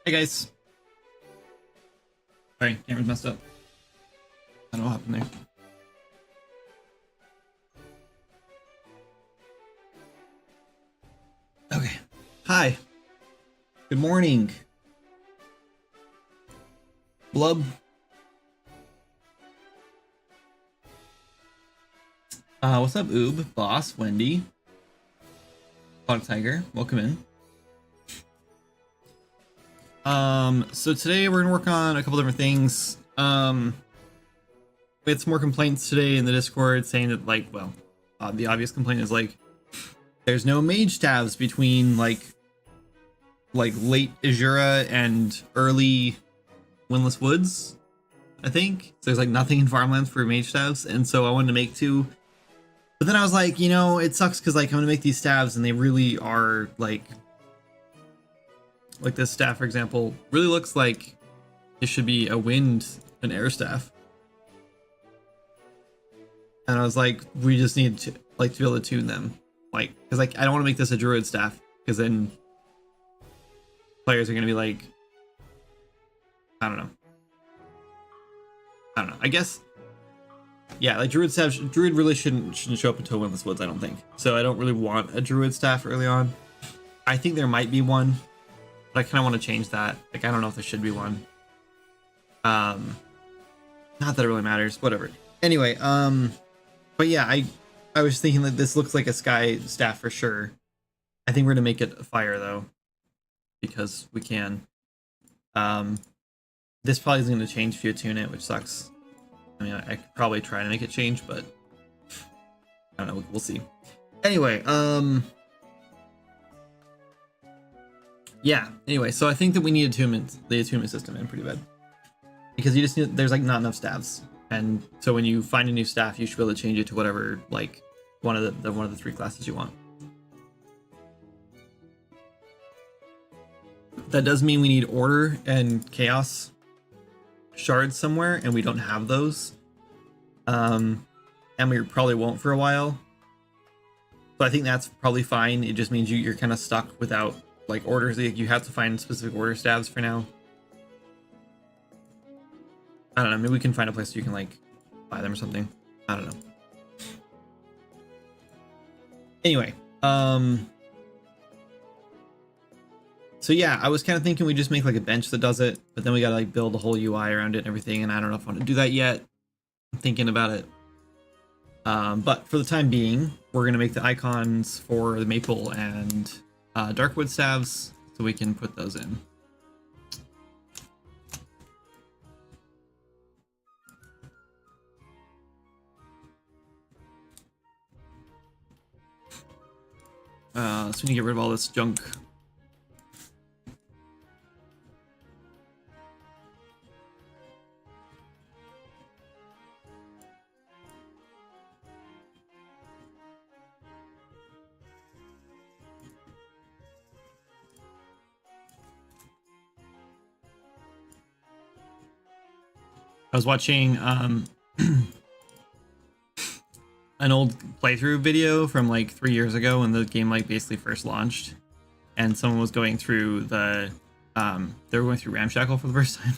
Hey guys. Sorry, camera's messed up. I don't know what happened there. Okay. Hi. Good morning. Blub. What's up, Oob? Boss, Wendy. Fog Tiger, welcome in. So today we're gonna work on a couple different things. We had some more complaints today in the Discord saying that, like, well, the obvious complaint is like there's no mage staves between like late Azura and early Windless Woods. I think so there's like nothing in Farmlands for mage staves, and so I wanted to make two. But then I was like, you know, it sucks because like I'm gonna make these staves and they really are like this staff, for example, really looks like it should be a wind and air staff. And I was like, we just need to like to be able to tune them, like, because like I don't want to make this a druid staff because then players are gonna be like, I don't know. I guess, yeah, like druid staff, druid really shouldn't show up until Windless Woods, I don't think. So I don't really want a druid staff early on. I think there might be one, but I kind of want to change that. Like, I don't know if there should be one. Not that it really matters. Whatever. Anyway, but yeah, I was thinking that this looks like a sky staff for sure. I think we're gonna make it a fire though, because we can. This probably isn't gonna change if you attune it, which sucks. I mean, I could probably try to make it change, but I don't know. We'll see. Anyway, yeah. Anyway, so I think that we need the attunement system in pretty bad, because you just need, there's like not enough staffs, and so when you find a new staff, you should be able to change it to whatever like one of the three classes you want. That does mean we need order and chaos shards somewhere, and we don't have those. And we probably won't for a while. So I think that's probably fine. It just means you're kind of stuck without like orders. You have to find specific order staves for now. I don't know. Maybe we can find a place you can like buy them or something. I don't know. Anyway, so yeah, I was kind of thinking we just make like a bench that does it, but then we gotta like build a whole UI around it and everything, and I don't know if I want to do that yet. I'm thinking about it. But for the time being, we're gonna make the icons for the maple and darkwood staves, so we can put those in. So we need to get rid of all this junk. I was watching an an old playthrough video from like 3 years ago when the game like basically first launched, and someone was going through the they were going through Ramshackle for the first time,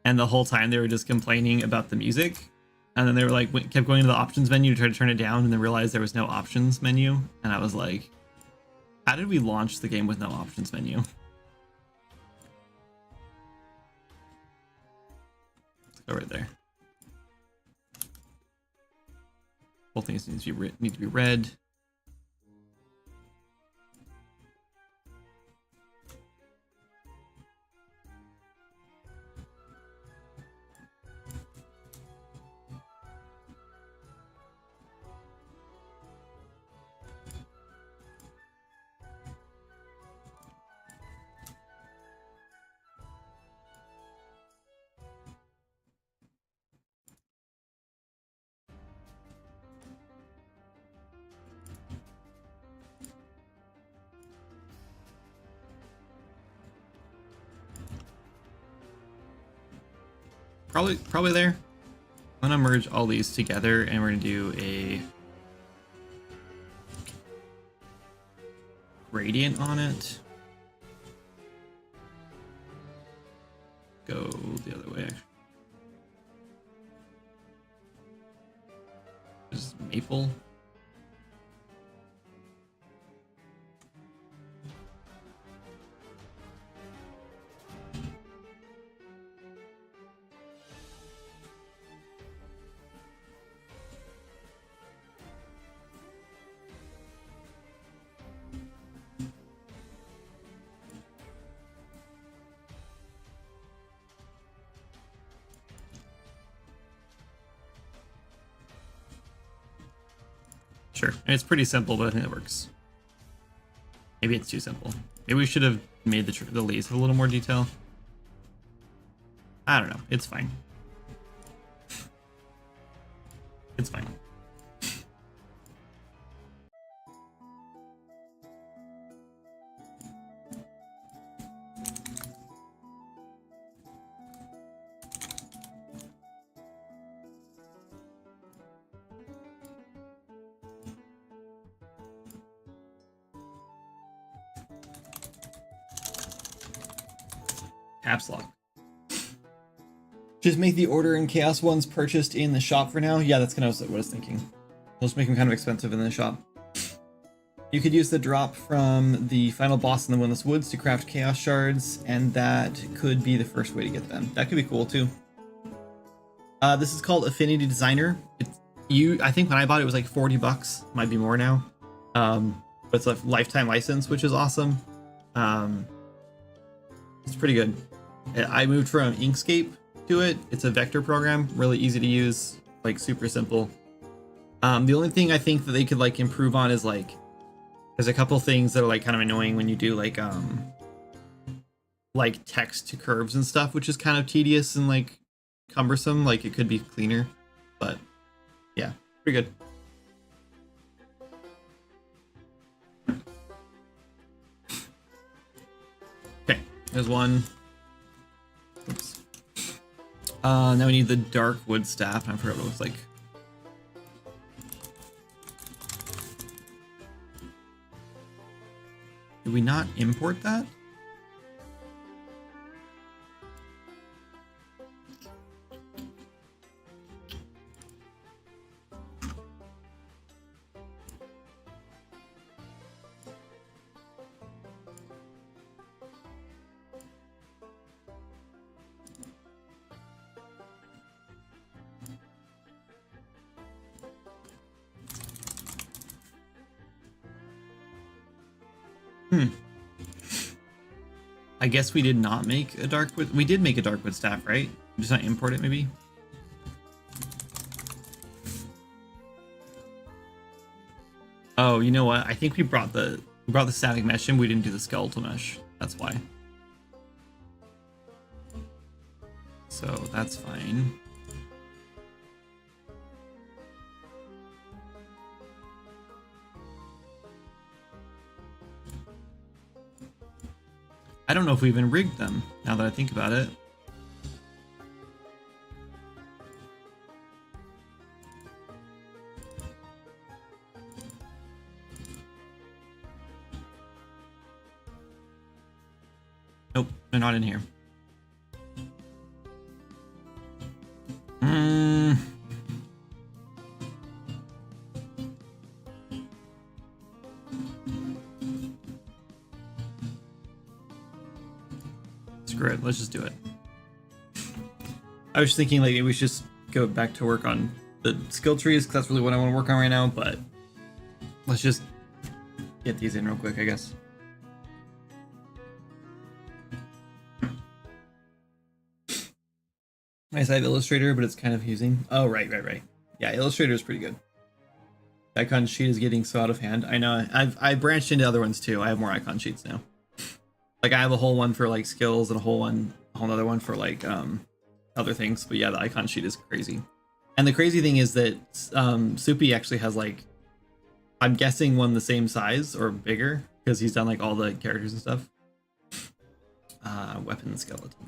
and the whole time they were just complaining about the music, and then they were like kept going to the options menu to try to turn it down, and then realized there was no options menu, and I was like, how did we launch the game with no options menu? Let's go right there. Both things need to be red. Probably there. I'm gonna merge all these together and we're gonna do a gradient on it. Go the other way, actually. Just maple. Sure, it's pretty simple, but I think it works. Maybe it's too simple. Maybe we should have made the leaves with a little more detail. I don't know. It's fine. It's fine. Caps lock. Just make the order and chaos ones purchased in the shop for now. Yeah, that's kind of what I was thinking. Let's make them kind of expensive in the shop. You could use the drop from the final boss in the Windless Woods to craft chaos shards, and that could be the first way to get them. That could be cool too. This is called Affinity Designer. I think when I bought it, it was like 40 bucks. Might be more now. But it's a lifetime license, which is awesome. It's pretty good. I moved from Inkscape to it. It's a vector program, really easy to use, like super simple. The only thing I think that they could like improve on is like, there's a couple things that are like kind of annoying when you do like text to curves and stuff, which is kind of tedious and like cumbersome. Like it could be cleaner, but yeah, pretty good. Okay, there's one. Oops. Now we need the dark wood staff. I forgot what it looks like. Did we not import that? I guess we did not make a dark wood. We did make a dark wood staff, right? Just not import it, maybe. Oh, you know what? I think we brought the static mesh in. We didn't do the skeletal mesh. That's why. So that's fine. I don't know if we even rigged them, now that I think about it. They're not in here. Hmm. Screw it. Let's just do it. I was thinking like we should just go back to work on the skill trees because that's really what I want to work on right now. But let's just get these in real quick, I guess. Nice, I have Illustrator, but it's kind of using. Oh, right. Yeah, Illustrator is pretty good. Icon sheet is getting so out of hand. I know. I've branched into other ones too. I have more icon sheets now. Like I have a whole one for like skills and a whole other one for like other things. But yeah, the icon sheet is crazy. And the crazy thing is that Soupy actually has like, I'm guessing one the same size or bigger because he's done like all the characters and stuff. Weapon skeletons.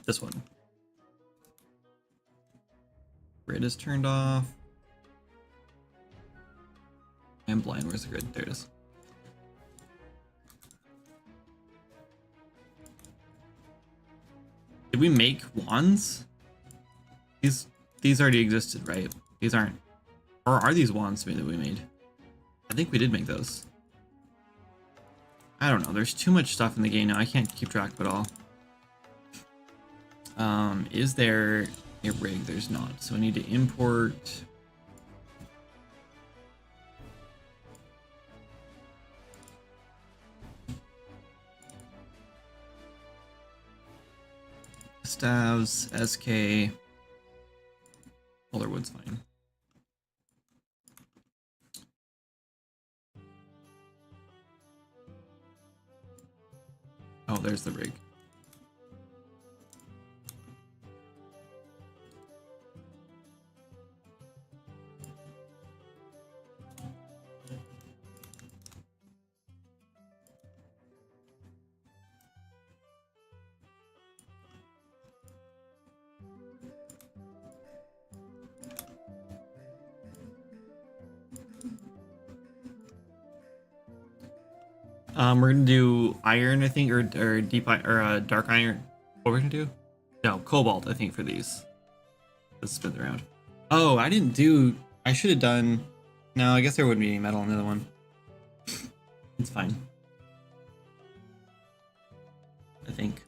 This one. Grid is turned off. I'm blind. Where's the grid? There it is. Did we make wands? These already existed, right? These aren't. Or are these wands that we made? I think we did make those. I don't know. There's too much stuff in the game now. I can't keep track of it all. Is there a rig? There's not. So I need to import. Staves, SK. Colorwood's fine. Oh, there's the rig. We're gonna do iron, I think, or deep or dark iron. What we're gonna do? No, cobalt, I think, for these. Let's spin it around. Oh, I didn't do. I should have done. No, I guess there wouldn't be any metal in the other one. It's fine. I think.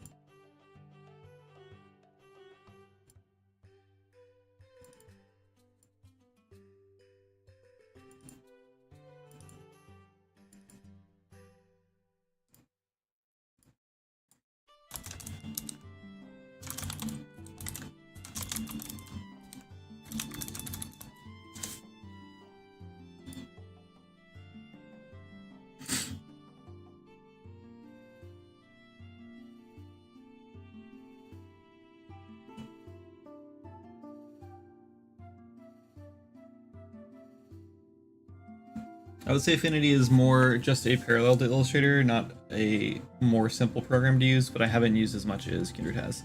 I would say Affinity is more just a parallel to Illustrator, not a more simple program to use, but I haven't used as much as Kindred has.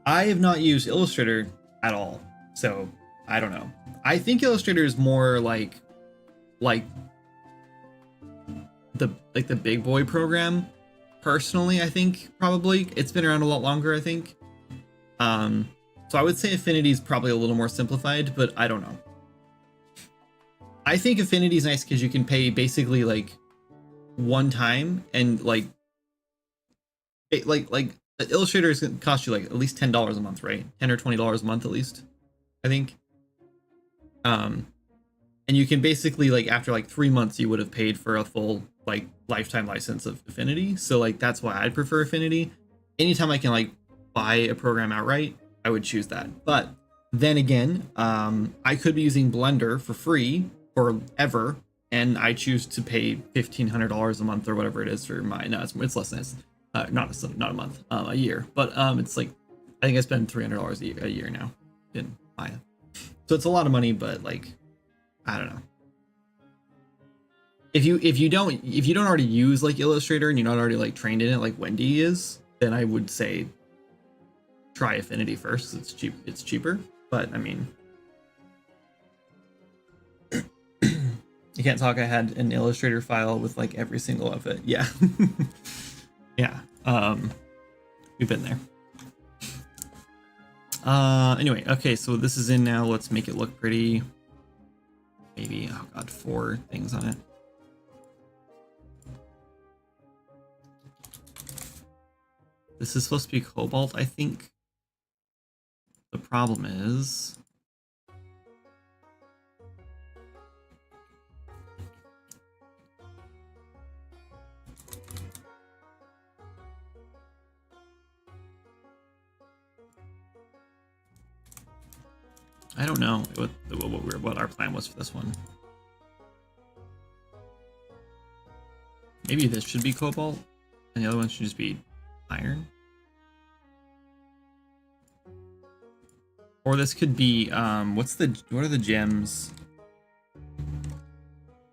I have not used Illustrator at all, so I don't know. I think Illustrator is more like the big boy program. Personally, I think probably it's been around a lot longer. I think. So I would say Affinity is probably a little more simplified, but I don't know. I think Affinity is nice because you can pay basically like one time and like Illustrator is going to cost you like at least $10 a month, right? $10 or $20 a month at least, I think. And you can basically like after like 3 months you would have paid for a full like lifetime license of Affinity. So like that's why I'd prefer Affinity. Anytime I can like buy a program outright, I would choose that. But then again, I could be using Blender for free forever, and I choose to pay $1,500 a month or whatever it is for my. No, it's less than not a month, a year. But it's like I think I spend $300 a year now in Maya, so it's a lot of money. But like I don't know. If you don't already use like Illustrator and you're not already like trained in it like Wendy is, then I would say try Affinity first. It's cheap. It's cheaper, but I mean, You can't talk. I had an Illustrator file with like every single outfit. Yeah. Yeah. We've been there. Anyway, okay, so this is in now. Let's make it look pretty. Maybe, oh god, 4 things on it. This is supposed to be cobalt, I think. The problem is... I don't know what our plan was for this one. Maybe this should be cobalt, and the other one should just be iron. Or this could be what are the gems?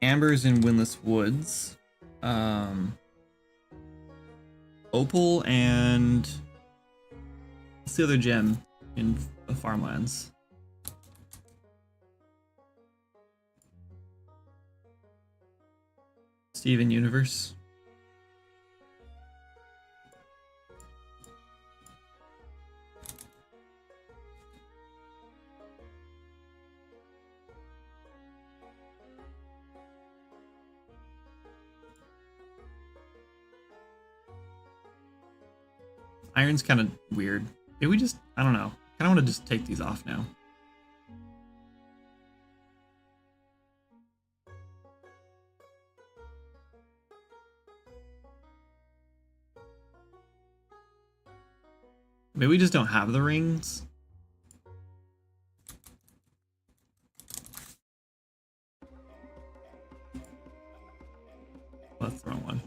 Ambers in Windless Woods, opal, and what's the other gem in the farmlands? Steven Universe. Iron's kind of weird. Maybe we just, I don't know. I kind of want to just take these off now. Maybe we just don't have the rings. Well, that's the wrong one.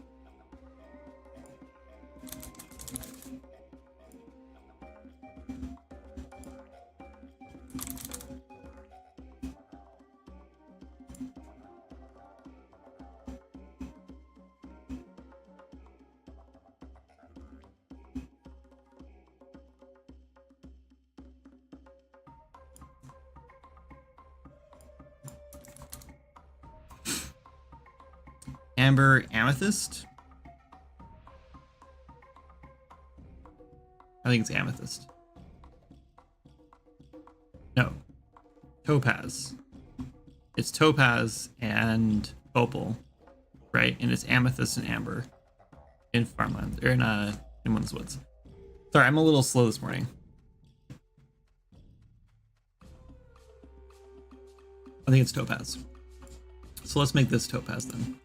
Amber Amethyst? I think it's Amethyst. No. Topaz. It's Topaz and Opal, right? And it's Amethyst and Amber in Farmland, or in Windless Woods. Sorry, I'm a little slow this morning. I think it's Topaz. So let's make this Topaz then.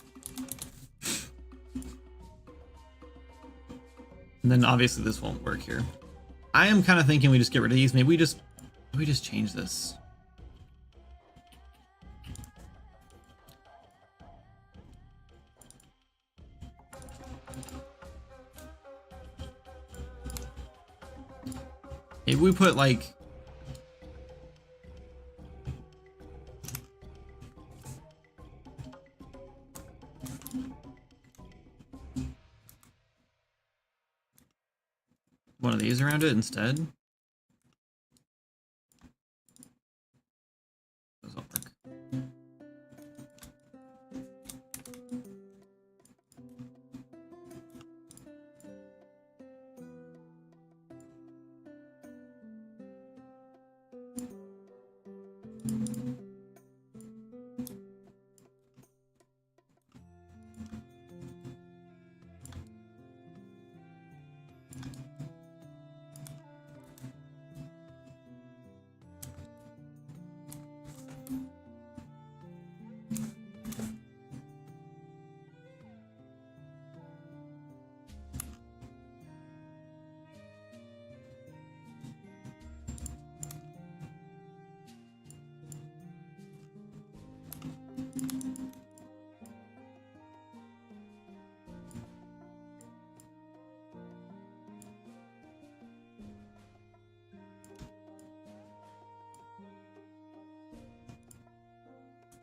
And then obviously this won't work here. I am kind of thinking we just get rid of these. Maybe we just change this. Maybe we put like one of these around it instead. Those won't work.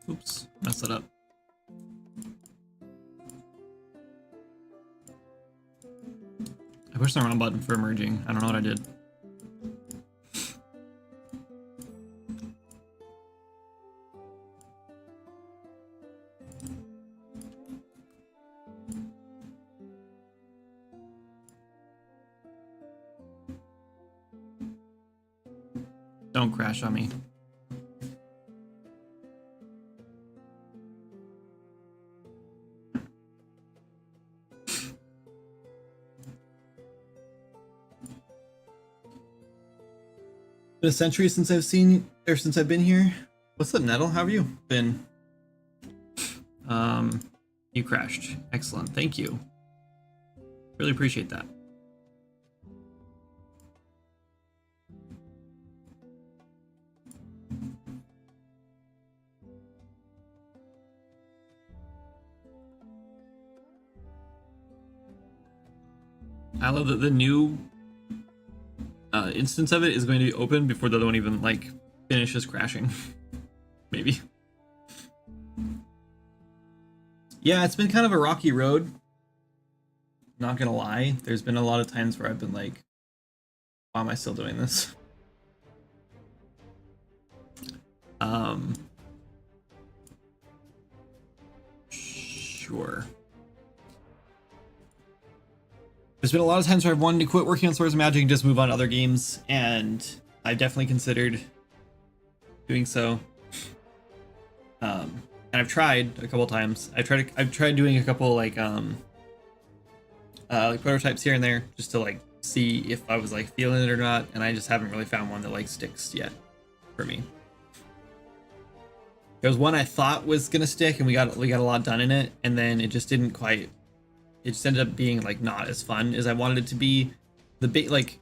Oops, messed it up. I pushed the wrong button for merging. I don't know what I did. Don't crash on me. Been a century since I've been here. What's up, Nettle? How have you been? You crashed. Excellent. Thank you. Really appreciate that. I love that the new instance of it is going to be open before the other one even like finishes crashing. Maybe. Yeah, it's been kind of a rocky road. Not gonna lie, there's been a lot of times where I've been like, why am I still doing this? Sure. There's been a lot of times where I've wanted to quit working on Swords of Magic and just move on to other games, and I've definitely considered doing so. And I've tried a couple times. I've tried doing a couple like prototypes here and there just to like see if I was like feeling it or not, and I just haven't really found one that like sticks yet for me. There was one I thought was gonna stick, and we got a lot done in it, and then it just didn't quite. It just ended up being like not as fun as I wanted it to be. Like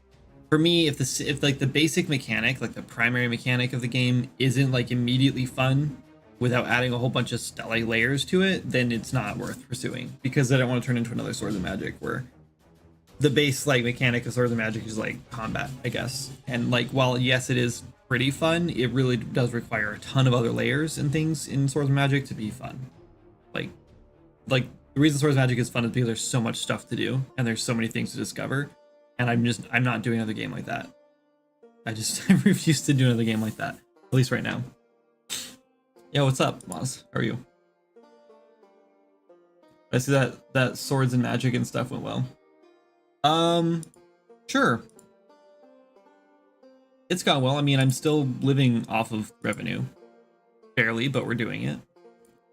for me, if like the basic mechanic, like the primary mechanic of the game, isn't like immediately fun without adding a whole bunch of like layers to it, then it's not worth pursuing, because I don't want to turn into another Swords of Magic where the base like mechanic of Swords of Magic is like combat, I guess. And like while yes, it is pretty fun, it really does require a ton of other layers and things in Swords of Magic to be fun. Like the reason Swords of Magic is fun is because there's so much stuff to do and there's so many things to discover, and I'm not doing another game like that. I refuse to do another game like that, at least right now. Yeah, what's up, Moz? How are you? I see that Swords and Magic and stuff went well. Sure. It's gone well. I mean, I'm still living off of revenue, barely, but we're doing it.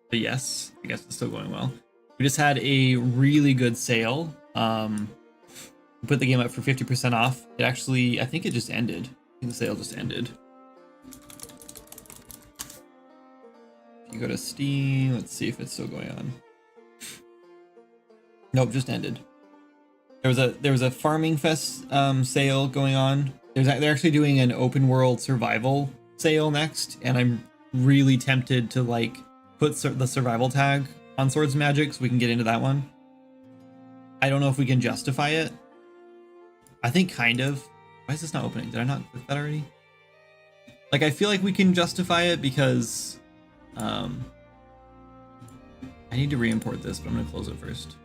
But yes, I guess it's still going well. We just had a really good sale. We put the game up for 50% off. It actually, I think it just ended. I think the sale just ended. If you go to Steam, let's see if it's still going on. Nope, just ended. There was a Farming Fest sale going on. They're actually doing an open world survival sale next, and I'm really tempted to like put the survival tag on Swords of Magic so we can get into that one. I don't know if we can justify it. I think kind of. Why is this not opening? Did I not click that already? Like, I feel like we can justify it because I need to re-import this, but I'm gonna close it first.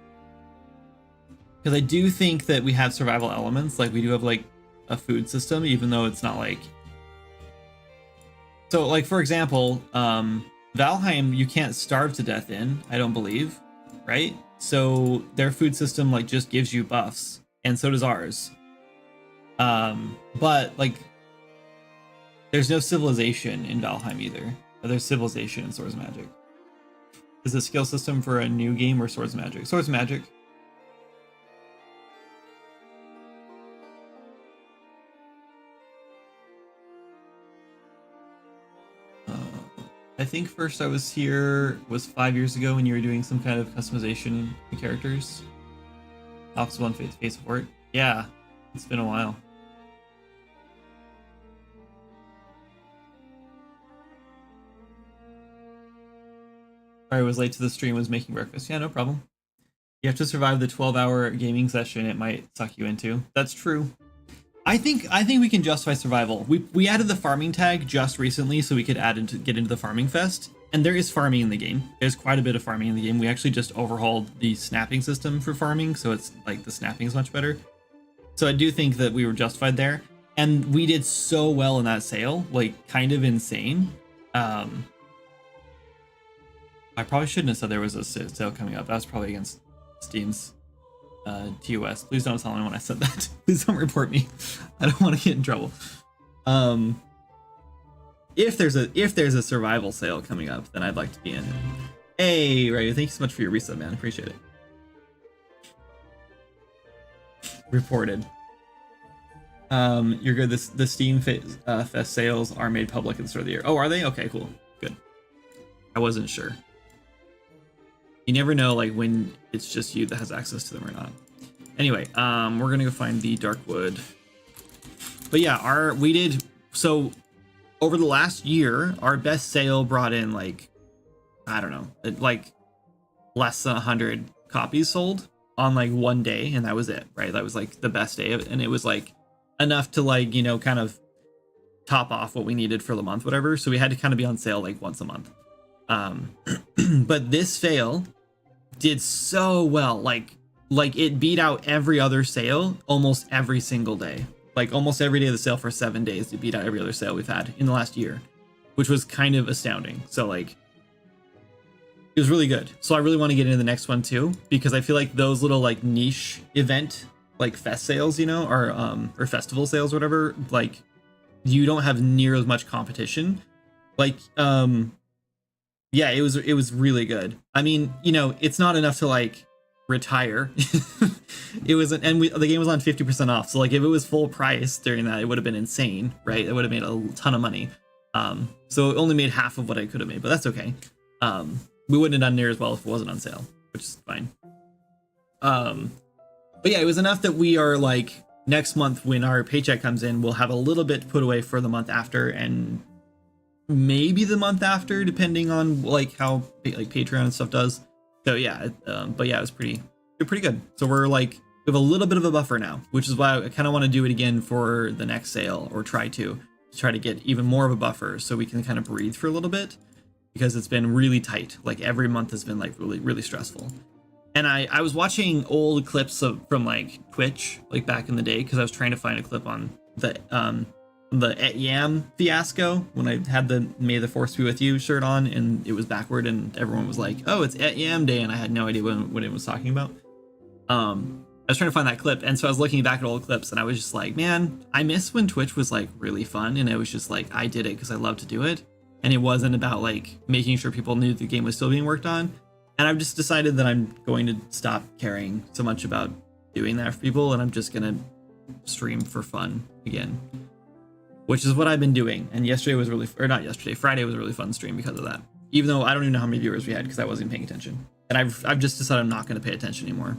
Because I do think that we have survival elements. Like, we do have like a food system, even though it's not like. So like, for example, Valheim, you can't starve to death in, I don't believe, right? So their food system like just gives you buffs, and so does ours. But like, there's no civilization in Valheim either. But there's civilization in Swords of Magic. Is the skill system for a new game or Swords of Magic? Swords of Magic. I think first I was here was 5 years ago when you were doing some kind of customization of characters. Alex won face support. Yeah, it's been a while. Sorry, I was late to the stream, was making breakfast. Yeah, no problem. You have to survive the 12-hour gaming session it might suck you into. That's true. I think we can justify survival. We added the farming tag just recently so we could get into the Farming Fest, and there is farming in the game. There's quite a bit of farming in the game. We actually just overhauled the snapping system for farming, so it's like the snapping is much better. So I do think that we were justified there, and we did so well in that sale, like kind of insane. I probably shouldn't have said there was a sale coming up. That was probably against Steam's TOS. Please don't tell anyone I said that. Please don't report me. I don't want to get in trouble. if there's a survival sale coming up, then I'd like to be in it. Hey, Ray, thank you so much for your resub, man. Appreciate it. Reported. You're good. The Steam Fest sales are made public at the start of the year. Oh, are they? Okay, cool. Good. I wasn't sure. You never know, like, when it's just you that has access to them or not. Anyway, we're gonna go find the Darkwood. But yeah, we did so over the last year. Our best sale brought in like, I don't know, like less than 100 copies sold on like one day, and that was it, right? That was like the best day of it, and it was like enough to like, you know, kind of top off what we needed for the month, whatever. So we had to kind of be on sale like once a month. But this sale did so well, like it beat out every other sale almost every single day. Like almost every day of the sale for 7 days, it beat out every other sale we've had in the last year, which was kind of astounding. So like, it was really good. So I really want to get into the next one too, because I feel like those little like niche event, like fest sales, you know, or festival sales, whatever, like you don't have near as much competition. Like, yeah, it was really good. I mean, you know, it's not enough to like retire. It was, and the game was on 50% off. So like, if it was full price during that, it would have been insane, right? It would have made a ton of money. So it only made half of what I could have made, but that's okay. We wouldn't have done near as well if it wasn't on sale, which is fine. But yeah, it was enough that we are like, next month when our paycheck comes in, we'll have a little bit put away for the month after, and maybe the month after, depending on like how like Patreon and stuff does. So yeah, but yeah, it was pretty good. So we're like, we have a little bit of a buffer now, which is why I kind of want to do it again for the next sale, or try to get even more of a buffer so we can kind of breathe for a little bit, because it's been really tight. Like every month has been like really stressful. And I was watching old clips from like Twitch, like back in the day, because I was trying to find a clip on the Et Yam fiasco when I had the May the Force be with you shirt on, and it was backward, and everyone was like, oh, it's Et Yam Day, and I had no idea what it was talking about. I was trying to find that clip, and so I was looking back at old clips, and I was just like, man, I miss when Twitch was like really fun, and it was just like, I did it because I love to do it, and it wasn't about like making sure people knew the game was still being worked on. And I've just decided that I'm going to stop caring so much about doing that for people, and I'm just gonna stream for fun again, which is what I've been doing. And yesterday was really, or not yesterday, Friday was a really fun stream because of that. Even though I don't even know how many viewers we had because I wasn't paying attention. And I've just decided I'm not going to pay attention anymore.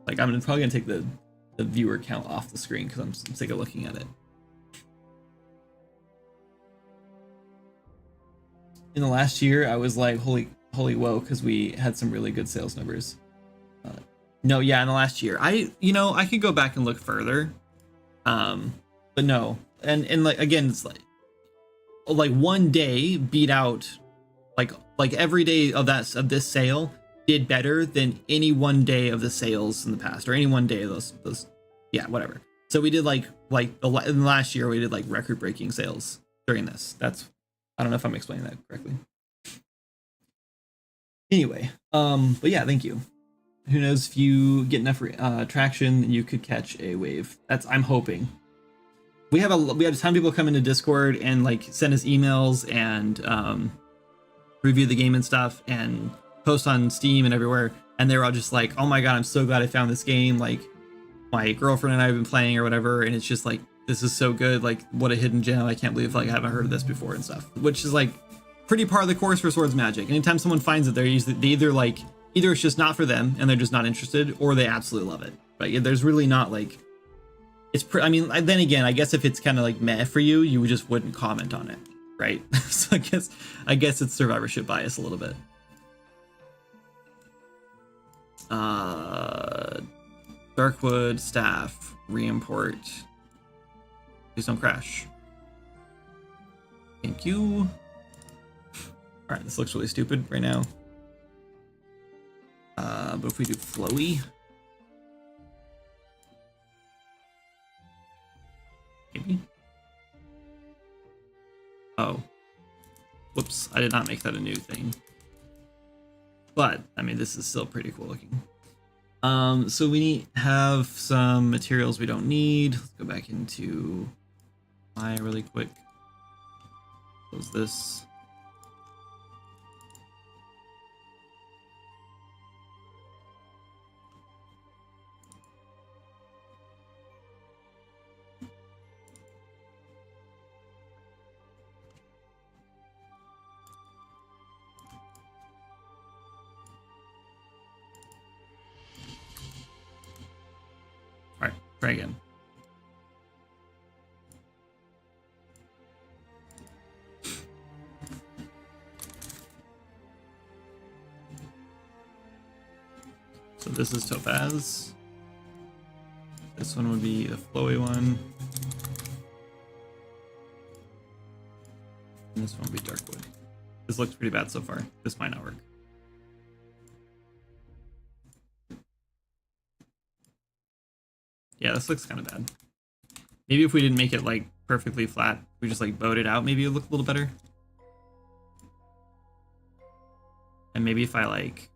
Like I'm probably going to take the viewer count off the screen because I'm sick of looking at it. In the last year, I was like, holy whoa, because we had some really good sales numbers. No, yeah, in the last year, I could go back and look further, but no, and like again, it's like one day beat out like every day of this sale did better than any one day of the sales in the past, or any one day of those yeah, whatever. So we did like in the last year we did like record breaking sales during this. That's, I don't know if I'm explaining that correctly. Anyway, but yeah, thank you. Who knows, if you get enough traction, you could catch a wave. I'm hoping. We have a ton of people come into Discord and like send us emails and review the game and stuff and post on Steam and everywhere, and they're all just like, oh my god, I'm so glad I found this game, like my girlfriend and I have been playing or whatever, and it's just like, this is so good, like what a hidden gem, I can't believe like I haven't heard of this before and stuff, which is like pretty par of the course for Swords Magic. Anytime someone finds it, they either it's just not for them and they're just not interested, or they absolutely love it. Right? There's really not like, I mean, then again, I guess if it's kind of like meh for you, you just wouldn't comment on it, right? So I guess it's survivorship bias a little bit. Darkwood staff re-import. Please don't crash. Thank you. All right, this looks really stupid right now. But if we do flowy, maybe. Oh, whoops! I did not make that a new thing. But I mean, this is still pretty cool looking. So we have some materials we don't need. Let's go back into my really quick. Close close this. All right, try again. So this is Topaz. This one would be the flowy one. And this one would be Darkwood. This looks pretty bad so far. This might not work. Yeah, this looks kind of bad. Maybe if we didn't make it like perfectly flat, we just like bowed it out, maybe it would look a little better. And maybe if I like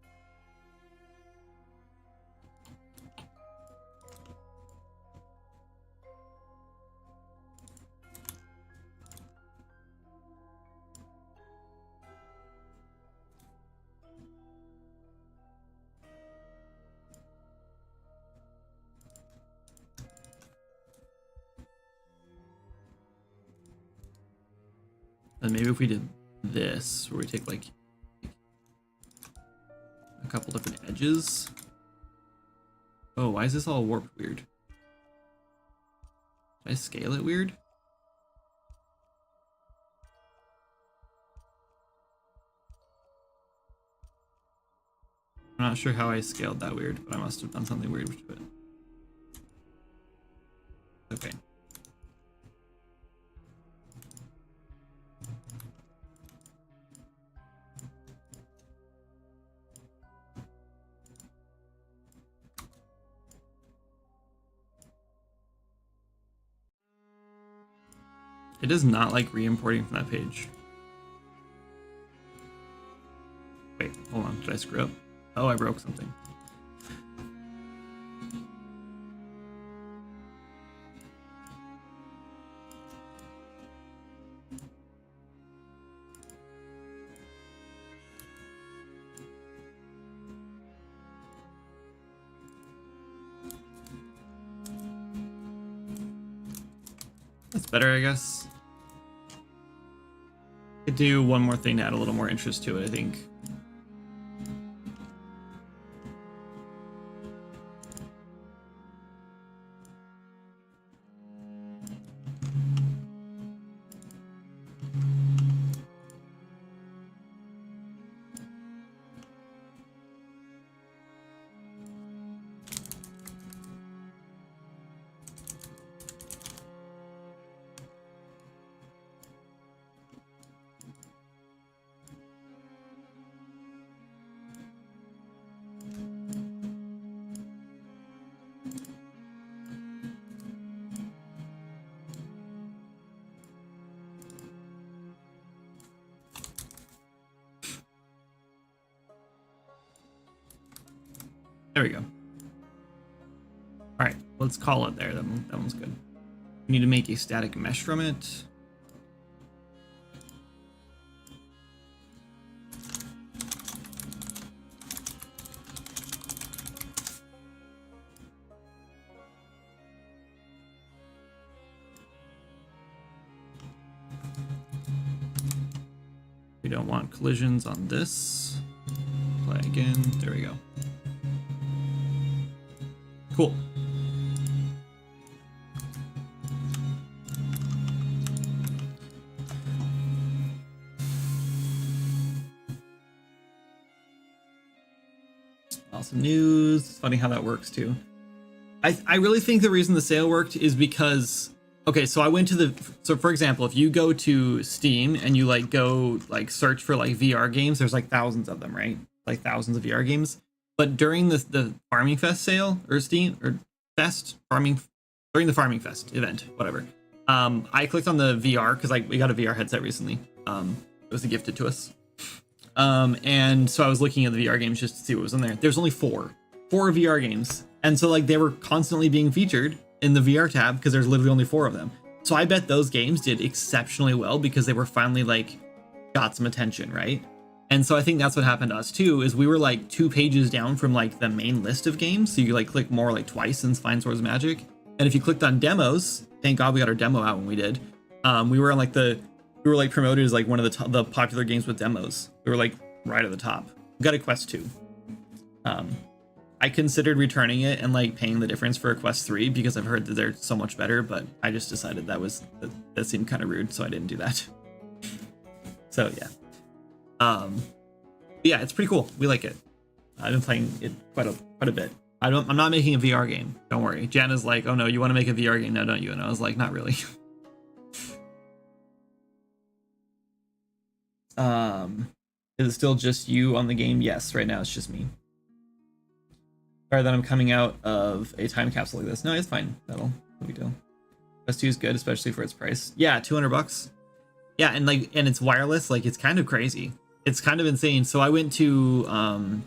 and maybe if we did this, where we take like a couple different edges. Oh, why is this all warped weird? Did I scale it weird? I'm not sure how I scaled that weird, but I must have done something weird to it. Okay. It does not like re-importing from that page. Wait, hold on. Did I screw up? Oh, I broke something. That's better, I guess. Could do one more thing to add a little more interest to it, I think. There we go. All right, let's call it there. That one's good. We need to make a static mesh from it. We don't want collisions on this. Play again. There we go. Cool. Awesome news. It's funny how that works too. I really think the reason the sale worked is because, okay, so I went to so for example, if you go to Steam and you like go like search for like VR games, there's like thousands of them, right? Like thousands of VR games. But during the Farming Fest sale or Steam or Fest during the Farming Fest event, whatever, I clicked on the VR because like we got a VR headset recently. It was gifted to us, and so I was looking at the VR games just to see what was in there. There's only four VR games, and so like they were constantly being featured in the VR tab because there's literally only four of them. So I bet those games did exceptionally well because they were finally like got some attention, right? And so I think that's what happened to us too, is we were like 2 pages down from like the main list of games. So you like click more like twice and find Swords of Magic. And if you clicked on demos, thank God we got our demo out when we did. We were on like we were like promoted as like one of the popular games with demos. We were like right at the top. We got a Quest 2. I considered returning it and like paying the difference for a Quest 3 because I've heard that they're so much better, but I just decided that seemed kind of rude, so I didn't do that. So yeah. Yeah, it's pretty cool. We like it. I've been playing it quite a bit. I'm not making a VR game. Don't worry. Jana's like, oh no, you want to make a VR game now, don't you? And I was like, not really. Is it still just you on the game? Yes, right now it's just me. Sorry that I'm coming out of a time capsule like this. No, it's fine. No big deal. Quest 2 is good, especially for its price. Yeah, $200. Yeah, and it's wireless. Like, it's kind of crazy. It's kind of insane. So I went to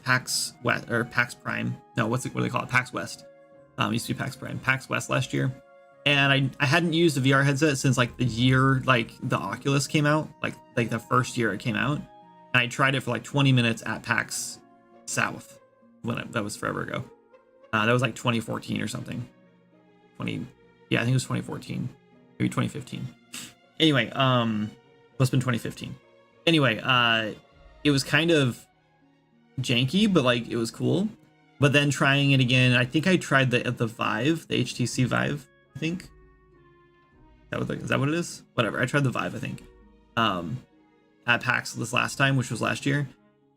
PAX West or PAX Prime. No, what do they call it? PAX West. Used to be PAX Prime. PAX West last year, and I hadn't used a VR headset since like the year like the Oculus came out, like the first year it came out. And I tried it for like 20 minutes at PAX South that was forever ago. That was like 2014 or something. Yeah, I think it was 2014, maybe 2015. Anyway, must have been 2015. Anyway, it was kind of janky, but like it was cool. But then trying it again, I think I tried the Vive, the HTC Vive, I think. Is that what it is? Whatever. I tried the Vive, I think, at PAX this last time, which was last year,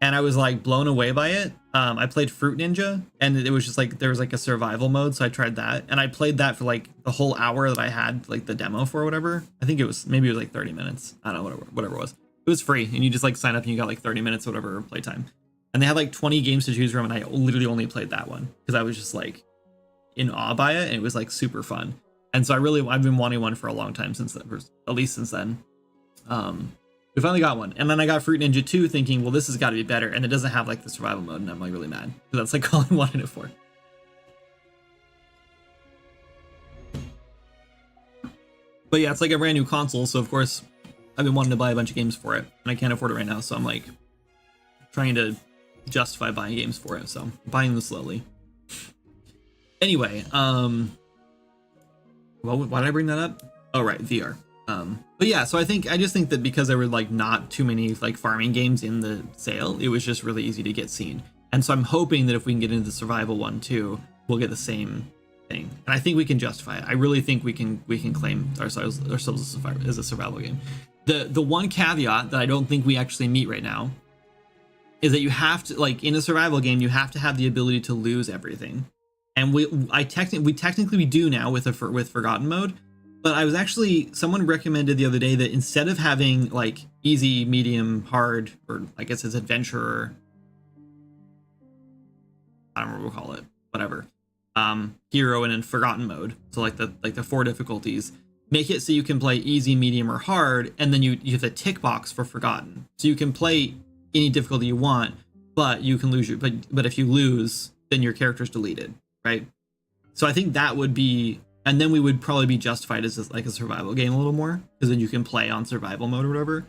and I was like blown away by it. I played Fruit Ninja, and it was just like there was like a survival mode, so I tried that, and I played that for like the whole hour that I had like the demo for, or whatever. I think maybe it was like 30 minutes. I don't know, whatever it was. It was free, and you just like sign up and you got like 30 minutes or whatever playtime. And they had like 20 games to choose from, and I literally only played that one because I was just like in awe by it, and it was like super fun. And so I've been wanting one for a long time since that, at least since then. We finally got one, and then I got Fruit Ninja 2 thinking, well, this has got to be better, and it doesn't have like the survival mode, and I'm like really mad because that's like all I wanted it for. But yeah, it's like a brand new console, so of course I've been wanting to buy a bunch of games for it, and I can't afford it right now, so I'm like trying to justify buying games for it, so I'm buying them slowly. Anyway, well, why did I bring that up? Oh right, VR. But yeah, so I just think that because there were like not too many like farming games in the sale, it was just really easy to get seen. And so I'm hoping that if we can get into the survival one too, we'll get the same thing. And I think we can justify it. I really think we can claim ourselves as a survival game. The one caveat that I don't think we actually meet right now is that you have to, like, in a survival game, you have to have the ability to lose everything. And we technically do now with Forgotten mode. But I was actually, someone recommended the other day that instead of having like easy, medium, hard, or I guess it's adventurer, I don't remember what we'll call it, whatever, hero and in Forgotten mode. So like the 4 difficulties, make it so you can play easy, medium, or hard, and then you have the tick box for Forgotten. So you can play any difficulty you want, but you can lose but if you lose, then your character's deleted, right? So I think that would be. And then we would probably be justified as like a survival game a little more, because then you can play on survival mode or whatever.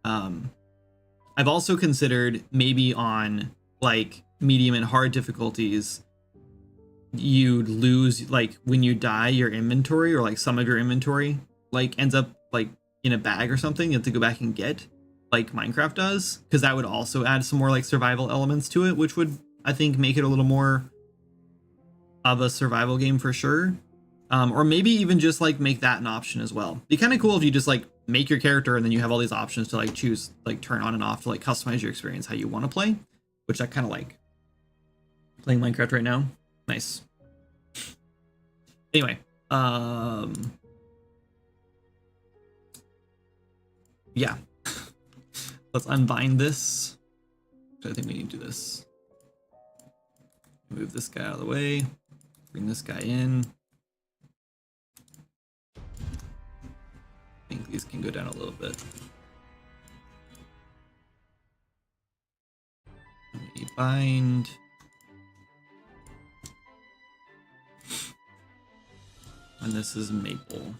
I've also considered maybe on like medium and hard difficulties, you'd lose, like when you die, your inventory or like some of your inventory like ends up like in a bag or something. You have to go back and get, like Minecraft does, because that would also add some more like survival elements to it, which would, I think, make it a little more of a survival game for sure. Or maybe even just like make that an option as well. Be kind of cool if you just like make your character and then you have all these options to like choose, like turn on and off to like customize your experience how you want to play, which I kind of like playing Minecraft right now. Nice. Anyway, yeah, let's unbind this. I think we need to do this. Move this guy out of the way, bring this guy in. I think these can go down a little bit. Let me bind. And this is maple.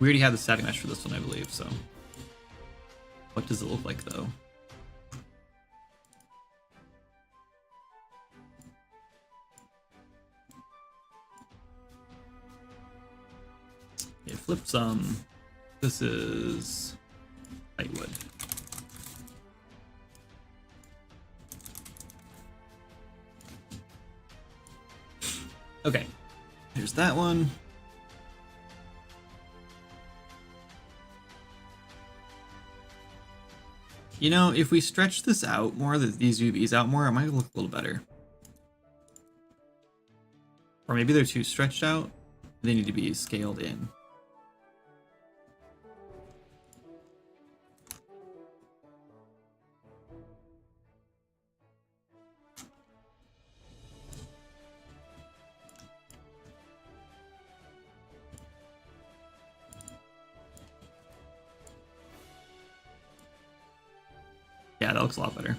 We already have the static mesh for this one, I believe, so. What does it look like, though? Okay, flip some. This is lightwood. Okay, here's that one. You know, if we stretch this out more, these UVs out more, it might look a little better. Or maybe they're too stretched out. They need to be scaled in. Yeah, that looks a lot better.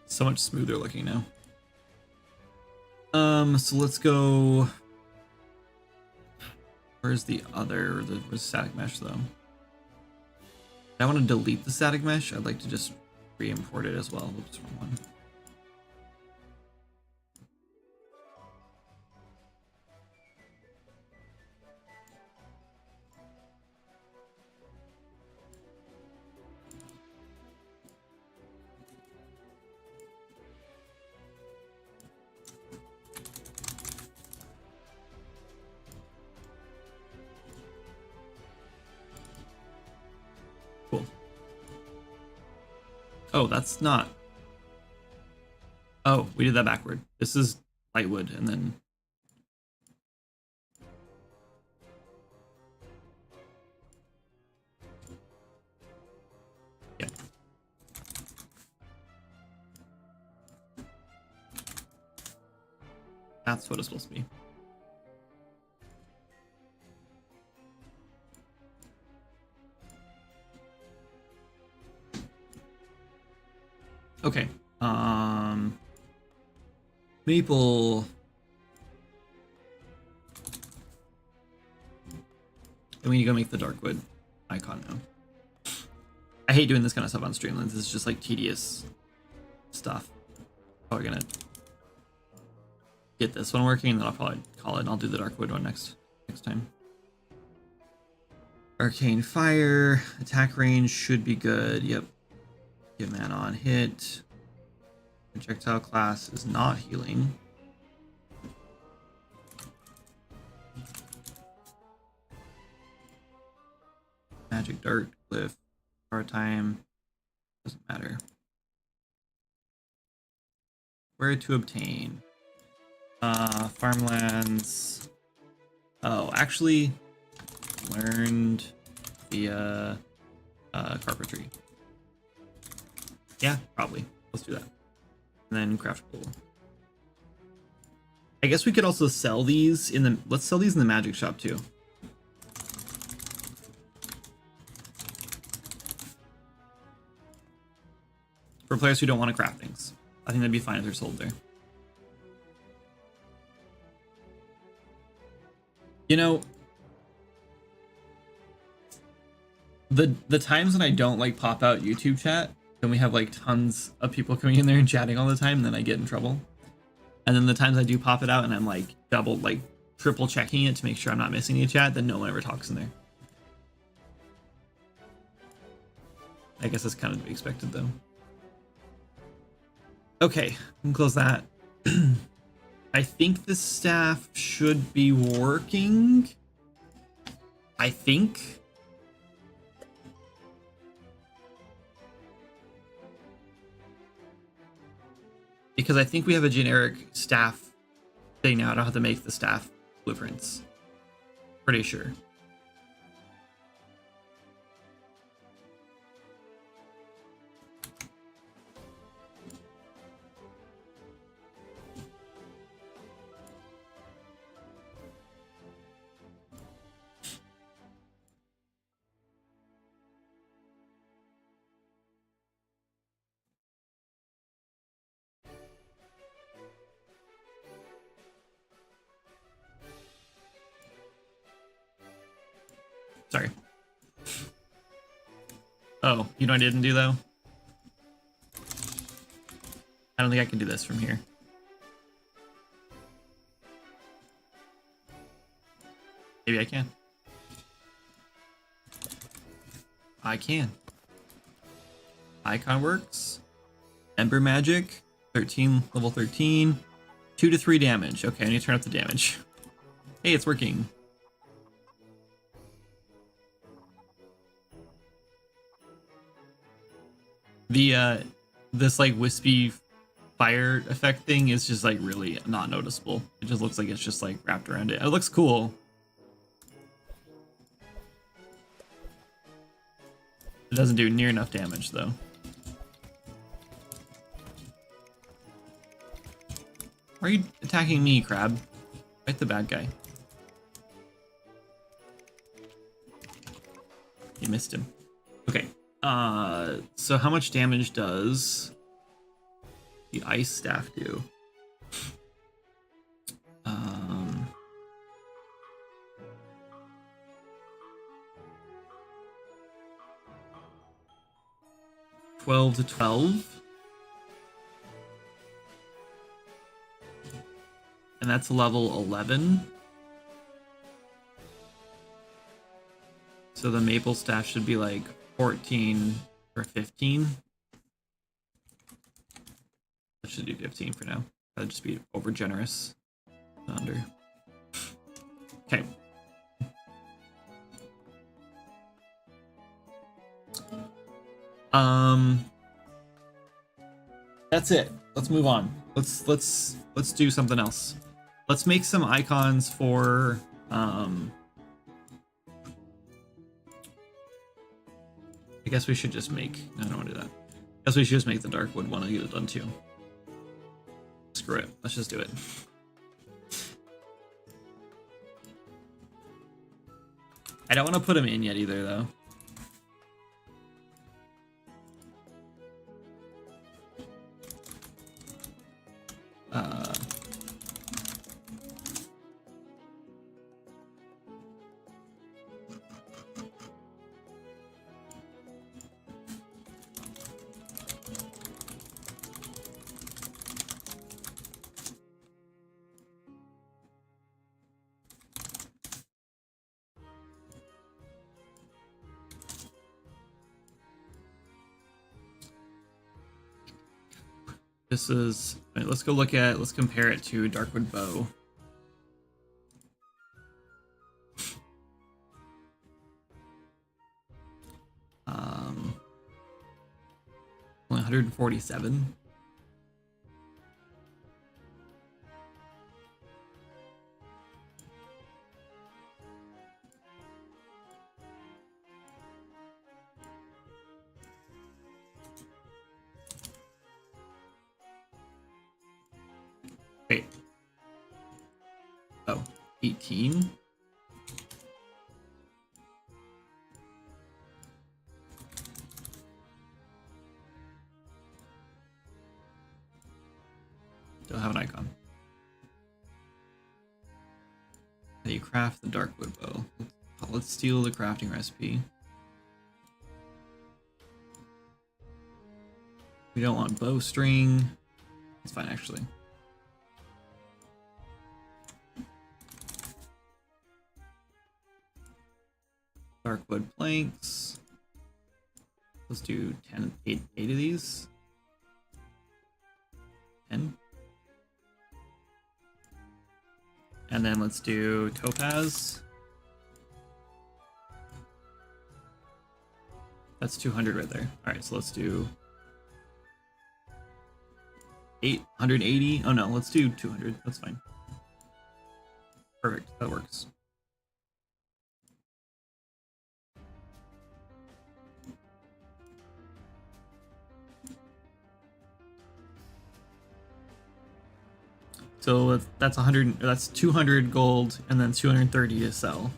So much smoother looking now. So let's go. Where's the other? Where's static mesh though? I want to delete the static mesh. I'd like to just re-import it as well. Oops, wrong one. Cool. Oh, that's not. Oh, we did that backward. This is lightwood and then. Yeah. That's what it's supposed to be. Okay. Maple. And we need to go make the darkwood icon now. I hate doing this kind of stuff on Streamlabs. It's just like tedious stuff. Probably gonna get this one working, and then I'll probably call it, and I'll do the darkwood one next time. Arcane fire, attack range should be good. Yep. Get mana on hit. Projectile class is not healing. Magic dart, glyph, power time, doesn't matter. Where to obtain? Farmlands. Oh, actually learned via carpentry. Yeah, probably. Let's do that. And then craftable. I guess we could also sell these in the. Let's sell these in the magic shop too. For players who don't want to craft things, I think that'd be fine if they're sold there. You know, the times when I don't like pop out YouTube chat, then we have like tons of people coming in there and chatting all the time, and then I get in trouble. And then the times I do pop it out and I'm like double, like triple checking it to make sure I'm not missing a chat, then no one ever talks in there. I guess that's kind of to be expected though. Okay, we can close that. I think the staff should be working. I think. Because I think we have a generic staff thing now. I don't have to make the staff blueprints. Pretty sure. Sorry. Oh, you know what I didn't do though? I don't think I can do this from here. Maybe I can. I can. Icon works. Ember magic. 13, level 13. 2 to 3 damage. Okay, I need to turn up the damage. Hey, it's working. The this like wispy fire effect thing is just like really not noticeable. It just looks like it's just like wrapped around it. It looks cool. It doesn't do near enough damage though. Why are you attacking me, Crab? Fight the bad guy. You missed him. Okay. So how much damage does the ice staff do? 12 to 12. And that's level 11. So the maple staff should be like 14 or 15. I should do 15 for now. That'd just be over generous. Under. Okay. That's it. Let's move on. Let's do something else. Let's make some icons for I guess we should just make. I don't want to do that. I guess we should just make the Darkwood one and get it done too. Screw it. Let's just do it. I don't want to put him in yet either, though. This is, right, let's go look at, let's compare it to Darkwood Bow. Only 147. Wait. Oh, 18? Don't have an icon. How do you craft the Darkwood bow? Let's steal the crafting recipe. We don't want bowstring. It's fine, actually. Darkwood planks. Let's do 8 of these. 10. And then let's do topaz. That's 200 right there. All right, so let's do 880. Oh no, let's do 200. That's fine. Perfect, that works. So that's 100. That's 200 gold, and then 230 to sell.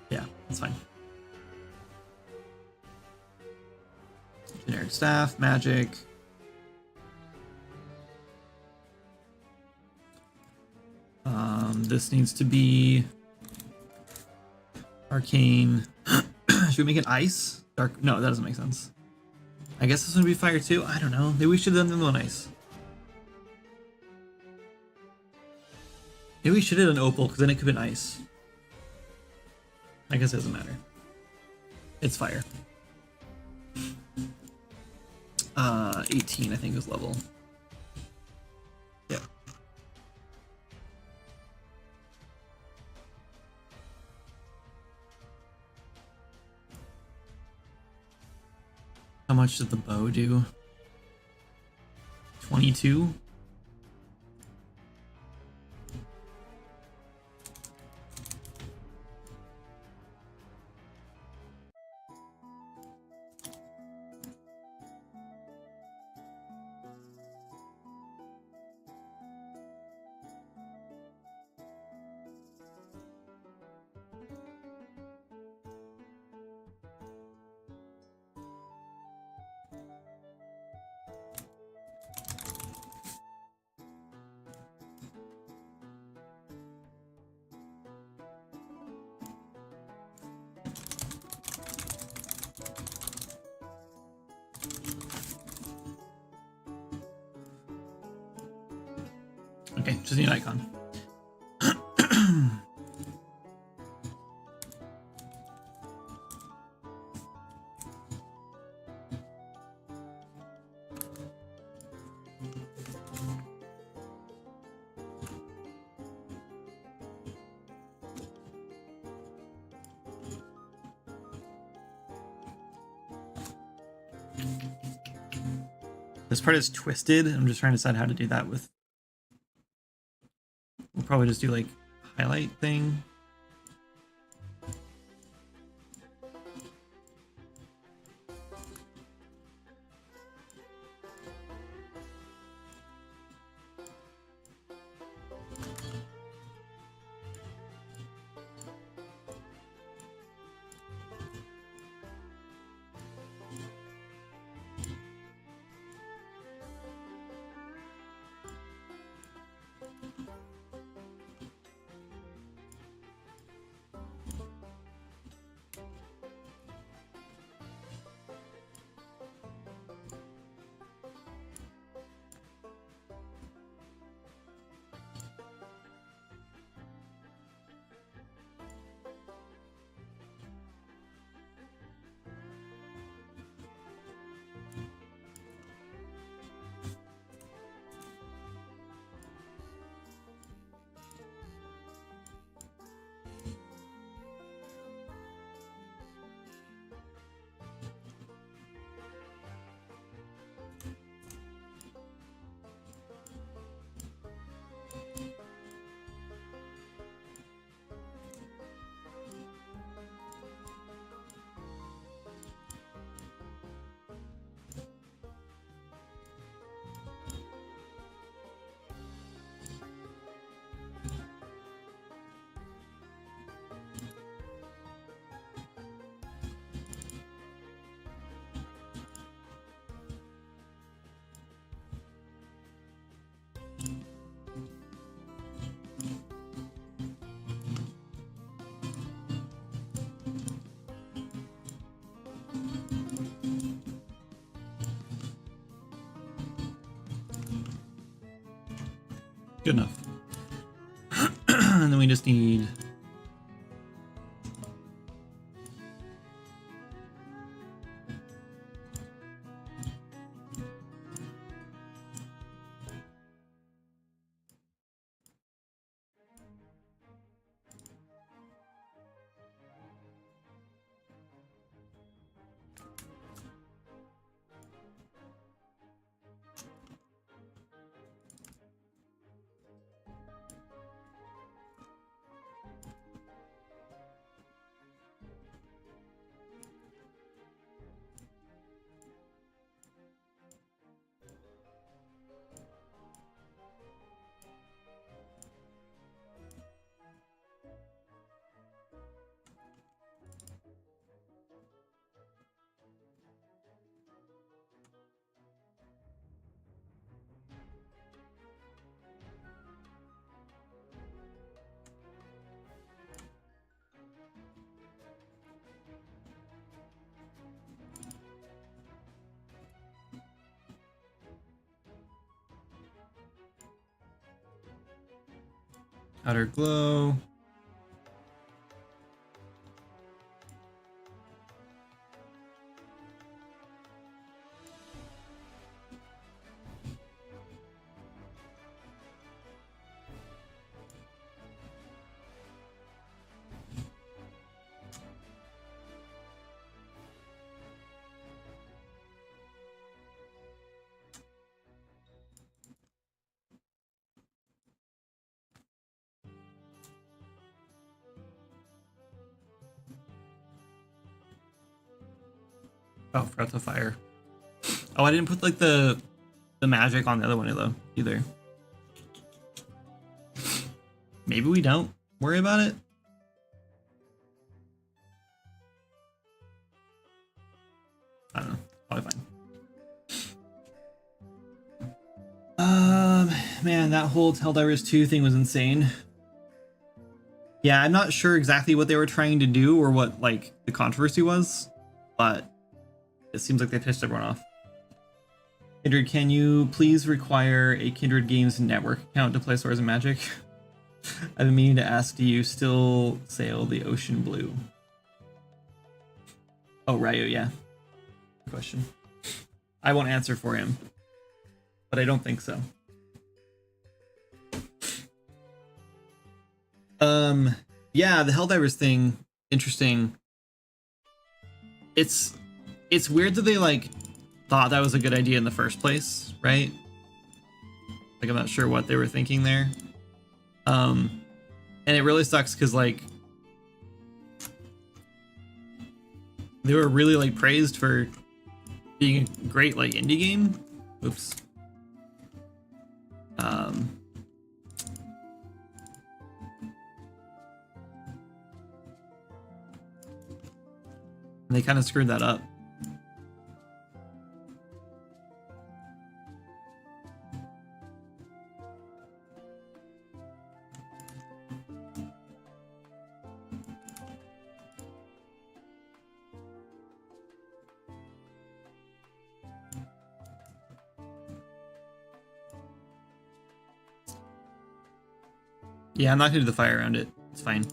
Yeah, that's fine. Generic staff, magic. This needs to be Arcane. Should we make it ice? Dark. No, that doesn't make sense. I guess this would be fire too. I don't know. Maybe we should have done the one ice. Maybe we should have done opal because then it could have been ice. I guess it doesn't matter. It's fire. 18, I think, is level. Yeah. How much did the bow do? 22? Okay, just need an icon. This part is twisted. I'm just trying to decide how to do that with. We'll probably just do like highlight thing. Good enough. And then we just need Outer glow. Oh, Breath of Fire. Oh, I didn't put like the magic on the other one though either. Maybe we don't worry about it. I don't know. Probably fine. Man, that whole Helldivers 2 thing was insane. Yeah, I'm not sure exactly what they were trying to do or what like the controversy was, but it seems like they pissed everyone off. Kindred, can you please require a Kindred Games network account to play Swords and Magic? I've been meaning to ask, do you still sail the ocean blue? Oh, Ryu, yeah. Good question. I won't answer for him, but I don't think so. Yeah, the Helldivers thing, interesting. It's weird that they like thought that was a good idea in the first place, right? Like, I'm not sure what they were thinking there. And it really sucks because like they were really like praised for being a great like indie game. Oops. And they kind of screwed that up. Yeah, I'm not gonna do the fire around it. It's fine.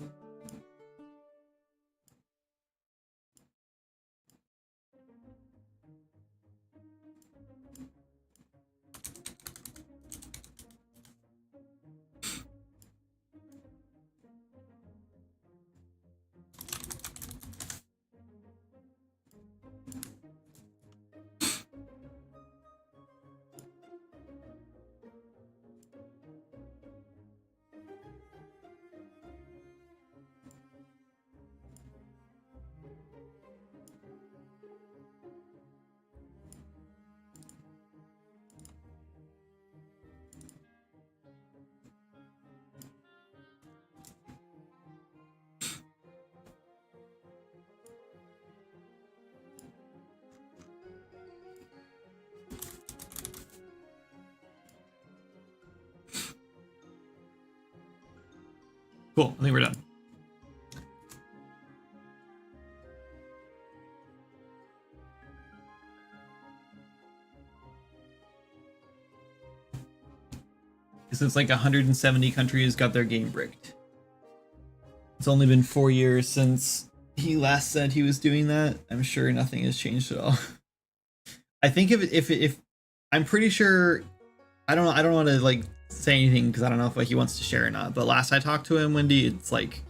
Cool, I think we're done. Since like 170 countries got their game bricked. It's only been 4 years since he last said he was doing that. I'm sure nothing has changed at all. I think if I'm pretty sure, I don't want to like say anything because I don't know if like he wants to share or not. But last I talked to him, Wendy, it's like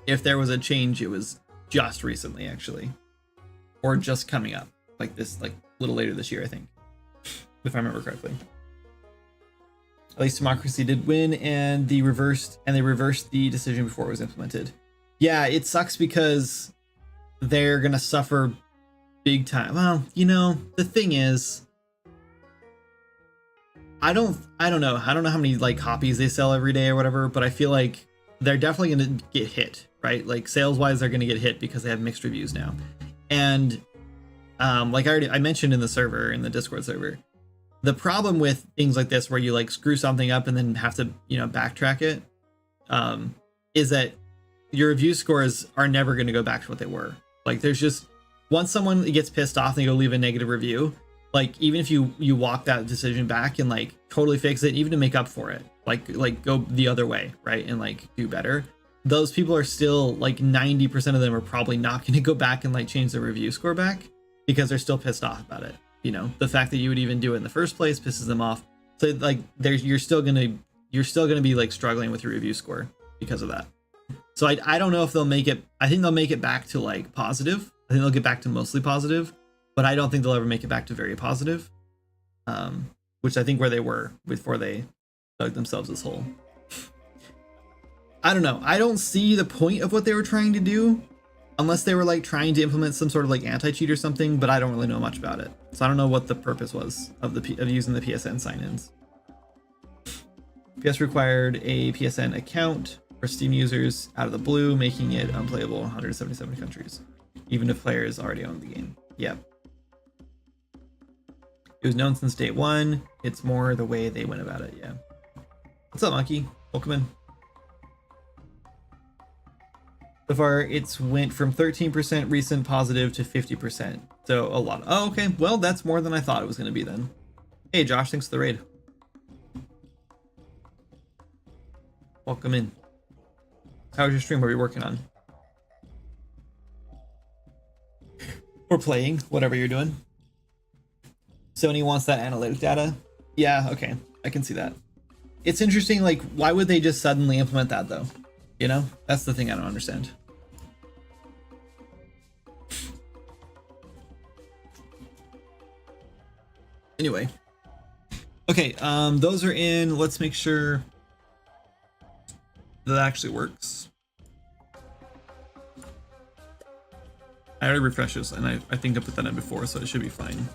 if there was a change, it was just recently actually, or just coming up, like this, like a little later this year, I think, if I remember correctly. At least democracy did win, and they reversed the decision before it was implemented. Yeah, it sucks because they're gonna suffer big time. Well, you know, the thing is, I don't know how many like copies they sell every day or whatever, but I feel like they're definitely gonna get hit, right? Like sales wise, they're gonna get hit because they have mixed reviews now. And like I mentioned in the Discord server, the problem with things like this where you like screw something up and then have to, you know, backtrack it, is that your review scores are never going to go back to what they were. Like there's just, once someone gets pissed off and they go leave a negative review, like even if you walk that decision back and like totally fix it, even to make up for it, like go the other way, right, and like do better, those people are still like 90% of them are probably not going to go back and like change their review score back because they're still pissed off about it. You know, the fact that you would even do it in the first place pisses them off. So like you're still gonna be like struggling with your review score because of that. So I don't know if they'll make it. I think they'll make it back to like positive. I think they'll get back to mostly positive, but I don't think they'll ever make it back to very positive. Which I think where they were before they dug themselves this hole. I don't know. I don't see the point of what they were trying to do unless they were like trying to implement some sort of like anti-cheat or something, but I don't really know much about it. So I don't know what the purpose was of using the PSN sign-ins. PS required a PSN account for Steam users out of the blue, making it unplayable in 177 countries, even if players already own the game. Yep. It was known since day one. It's more the way they went about it. Yeah. What's up, Monkey? Welcome in. So far, it's went from 13% recent positive to 50%. So a lot. Oh, okay. Well, that's more than I thought it was going to be then. Hey, Josh, thanks for the raid. Welcome in. How was your stream? What are you working on? Or playing, whatever you're doing. Sony wants that analytic data. Yeah, okay. I can see that. It's interesting, like, why would they just suddenly implement that, though? You know? That's the thing I don't understand. Anyway. Okay, those are in. Let's make sure that actually works. I already refreshed this, and I think I put that in before, so it should be fine.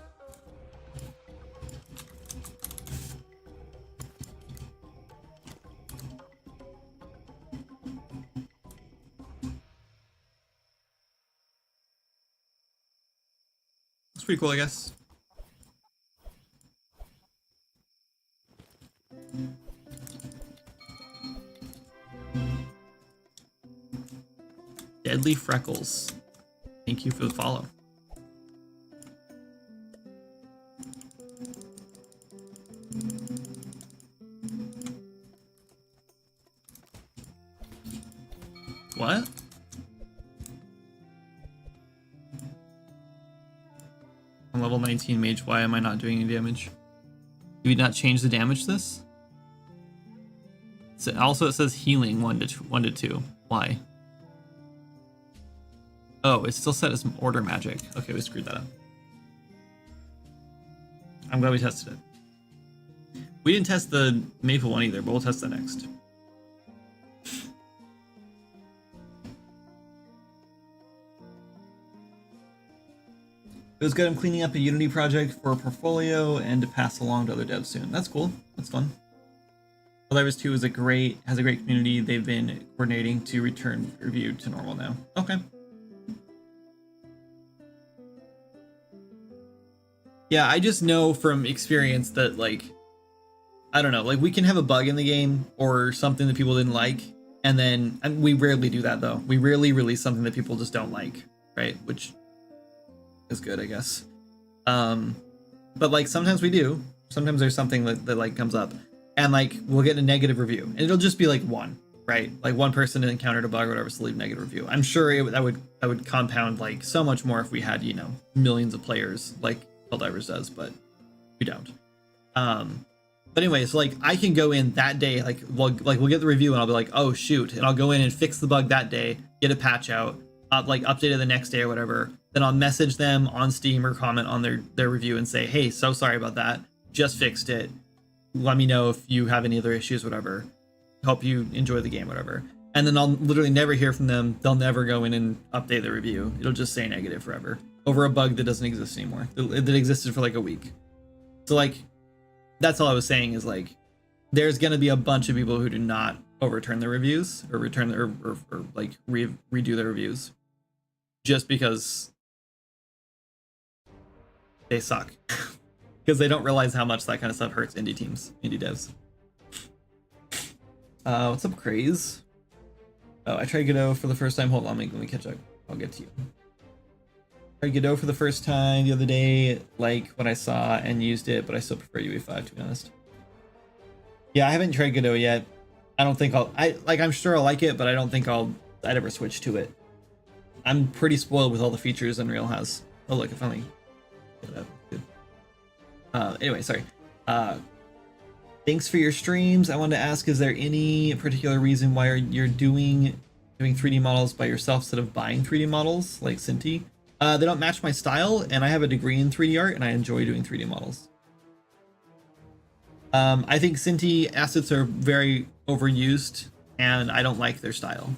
It's pretty cool, I guess. Deadly Freckles. Thank you for the follow. What? I'm level 19 mage. Why am I not doing any damage? Did we not change the damage this? So also it says healing 1 to 2. Why? Oh, it's still set as order magic. Okay, we screwed that up. I'm glad we tested it. We didn't test the maple one either, but we'll test that next. It was good. I'm cleaning up a Unity project for a portfolio and to pass along to other devs soon. That's cool. That's fun. Helldivers 2 has a great community. They've been coordinating to return review to normal now. Okay. Yeah, I just know from experience that, like, I don't know, like, we can have a bug in the game or something that people didn't like, and we rarely do that, though. We rarely release something that people just don't like, right? Which is good, I guess. But, like, sometimes we do. Sometimes there's something that like, comes up, and, like, we'll get a negative review, and it'll just be, like, one, right? Like, one person encountered a bug or whatever, so leave a negative review. I'm sure that would compound, like, so much more if we had, you know, millions of players, like Helldivers does, but we don't. But anyway, so like I can go in that day, like we'll get the review and I'll be like, oh shoot, and I'll go in and fix the bug that day, get a patch out, like update it the next day or whatever. Then I'll message them on Steam or comment on their review and say, hey, so sorry about that, just fixed it. Let me know if you have any other issues, whatever. Hope you enjoy the game, whatever. And then I'll literally never hear from them. They'll never go in and update the review. It'll just say negative forever over a bug that doesn't exist anymore, that existed for like a week. So like, that's all I was saying is like, there's going to be a bunch of people who do not overturn their reviews or return their, or like redo their reviews just because they suck. Because they don't realize how much that kind of stuff hurts indie teams, indie devs. What's up, Craze? Oh, I tried Godot for the first time. Hold on, let me catch up. I'll get to you. Tried Godot for the first time the other day, like what I saw and used it, but I still prefer UE5 to be honest. Yeah, I haven't tried Godot yet. I don't think I'm sure I'll like it, but I don't think I'd ever switch to it. I'm pretty spoiled with all the features Unreal has. Oh look, I finally get it up. Good. Anyway, sorry. Thanks for your streams. I wanted to ask, is there any particular reason why you're doing 3D models by yourself instead of buying 3D models like Cinti? They don't match my style, and I have a degree in 3D art, and I enjoy doing 3D models. I think Cinti assets are very overused, and I don't like their style.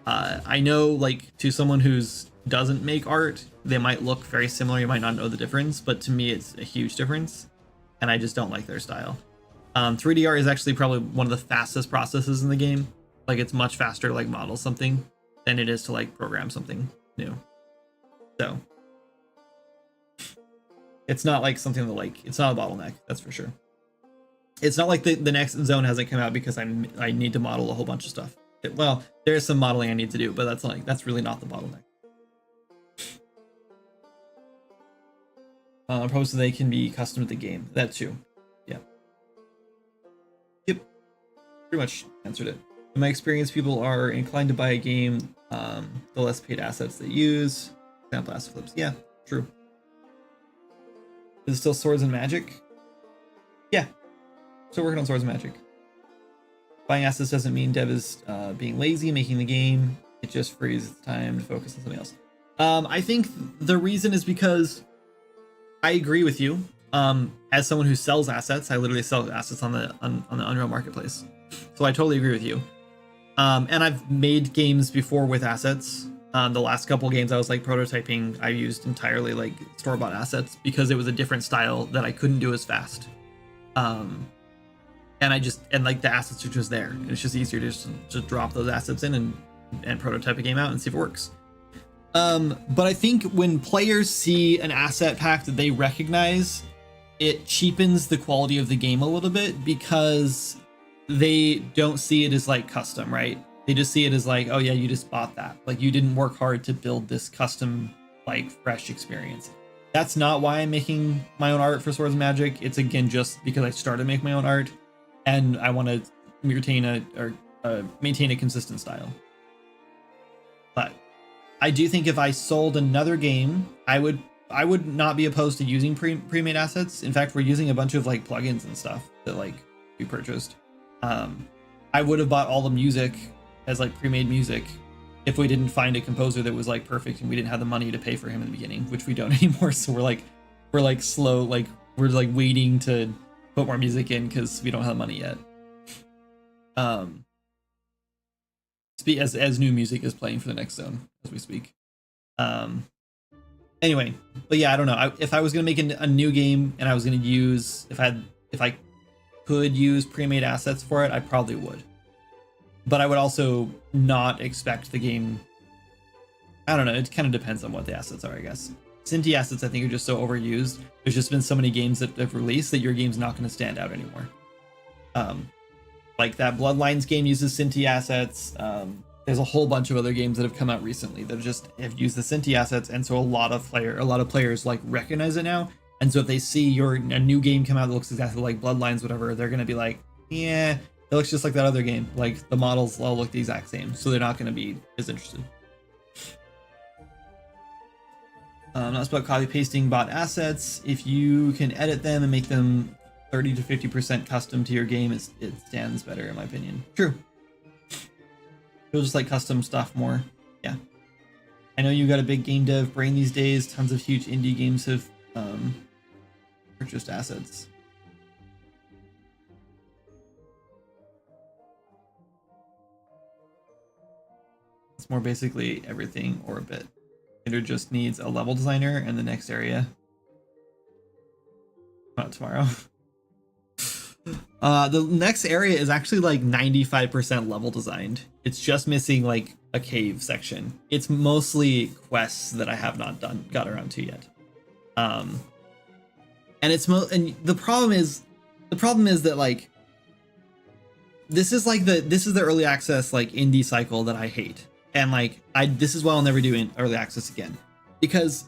I know, like, to someone who's doesn't make art, they might look very similar. You might not know the difference, but to me, it's a huge difference, and I just don't like their style. 3D art is actually probably one of the fastest processes in the game. Like, it's much faster to like model something than it is to like program something new. So it's not like something that like, it's not a bottleneck, that's for sure. It's not like the next zone hasn't come out because I need to model a whole bunch of stuff. Well, there's some modeling I need to do, but that's really not the bottleneck. Probably so they can be custom to the game. That too. Yeah. Yep. Pretty much answered it. In my experience, people are inclined to buy a game the less paid assets they use. Example, asset flips. Yeah, true. Is it still Swords and Magic? Yeah. Still working on Swords and Magic. Buying assets doesn't mean dev is being lazy, making the game. It just frees time to focus on something else. I think the reason is because I agree with you. As someone who sells assets, I literally sell assets on the Unreal Marketplace. So I totally agree with you. And I've made games before with assets. The last couple games I was like prototyping, I used entirely like store-bought assets because it was a different style that I couldn't do as fast. And like the assets are just there. And it's just easier to just drop those assets in and prototype a game out and see if it works. But I think when players see an asset pack that they recognize, it cheapens the quality of the game a little bit because they don't see it as like custom, right? They just see it as like, oh yeah, you just bought that. Like you didn't work hard to build this custom, like fresh experience. That's not why I'm making my own art for Swords and Magic. It's again just because I started making my own art, and I want to maintain a consistent style. But I do think if I sold another game, I would not be opposed to using pre-made assets. In fact, we're using a bunch of like plugins and stuff that like we purchased. I would have bought all the music as like pre-made music if we didn't find a composer that was like perfect and we didn't have the money to pay for him in the beginning, which we don't anymore. So we're like slow, like we're like waiting to put more music in because we don't have money yet. As new music is playing for the next zone as we speak. Anyway, but yeah, I don't know. If I was gonna make a new game and I was gonna use, if I could use pre-made assets for it, I probably would. But I would also not expect the game. I don't know. It kind of depends on what the assets are, I guess. Cinti assets, I think, are just so overused. There's just been so many games that have released that your game's not going to stand out anymore. Like that Bloodlines game uses Cinti assets. There's a whole bunch of other games that have come out recently that have used the Cinti assets, and so a lot of players like recognize it now. And so if they see a new game come out that looks exactly like Bloodlines, whatever, they're going to be like, yeah, it looks just like that other game. Like the models all look the exact same, so they're not going to be as interested. Not about copy pasting bot assets. If you can edit them and make them 30 to 50% custom to your game, it stands better in my opinion. True. You'll just like custom stuff more. Yeah. I know you got a big game dev brain these days. Tons of huge indie games have purchased assets. It's more basically everything or a bit. It just needs a level designer in the next area. Not tomorrow. The next area is actually like 95% level designed. It's just missing like a cave section. It's mostly quests that I have not got around to yet. And the problem is that like this is the early access like indie cycle that I hate. And like this is why I'll never do early access again, because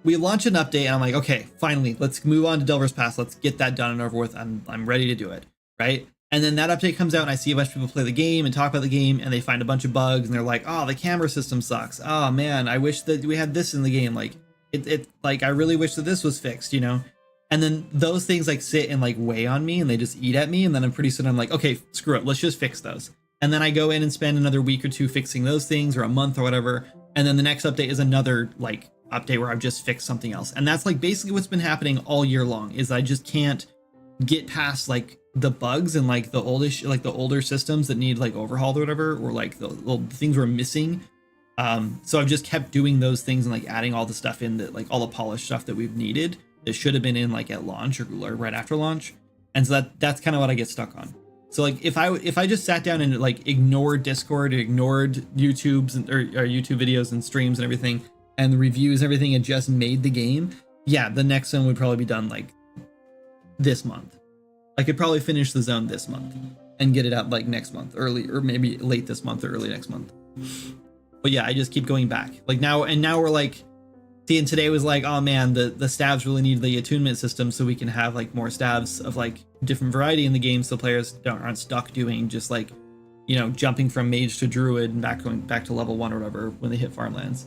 we launch an update and I'm like, okay, finally, let's move on to Delver's Pass. Let's get that done and over with. I'm ready to do it, right? And then that update comes out and I see a bunch of people play the game and talk about the game and they find a bunch of bugs and they're like, oh, the camera system sucks. Oh man, I wish that we had this in the game. Like like I really wish that this was fixed, you know? And then those things like sit and like weigh on me and they just eat at me. And then I'm pretty soon I'm like, okay, screw it. Let's just fix those. And then I go in and spend another week or two fixing those things or a month or whatever. And then the next update is another like update where I've just fixed something else. And that's like basically what's been happening all year long is I just can't get past like the bugs and like the older systems that need like overhauled or whatever, or like the things we're missing. So I've just kept doing those things and like adding all the stuff in that like all the polished stuff that we've needed that should have been in like at launch or right after launch. And so that's kind of what I get stuck on. So like if I just sat down and like ignored Discord, ignored YouTube's or YouTube videos and streams and everything and the reviews and everything and just made the game, yeah, the next one would probably be done like this month. I could probably finish the zone this month and get it out like next month, early or maybe late this month or early next month. But yeah, I just keep going back. Like now we're like, see, and today was like, oh man, the stabs really need the attunement system so we can have like more stabs of like different variety in the game so players aren't stuck doing just like, you know, jumping from mage to druid and going back to level 1 or whatever when they hit farmlands.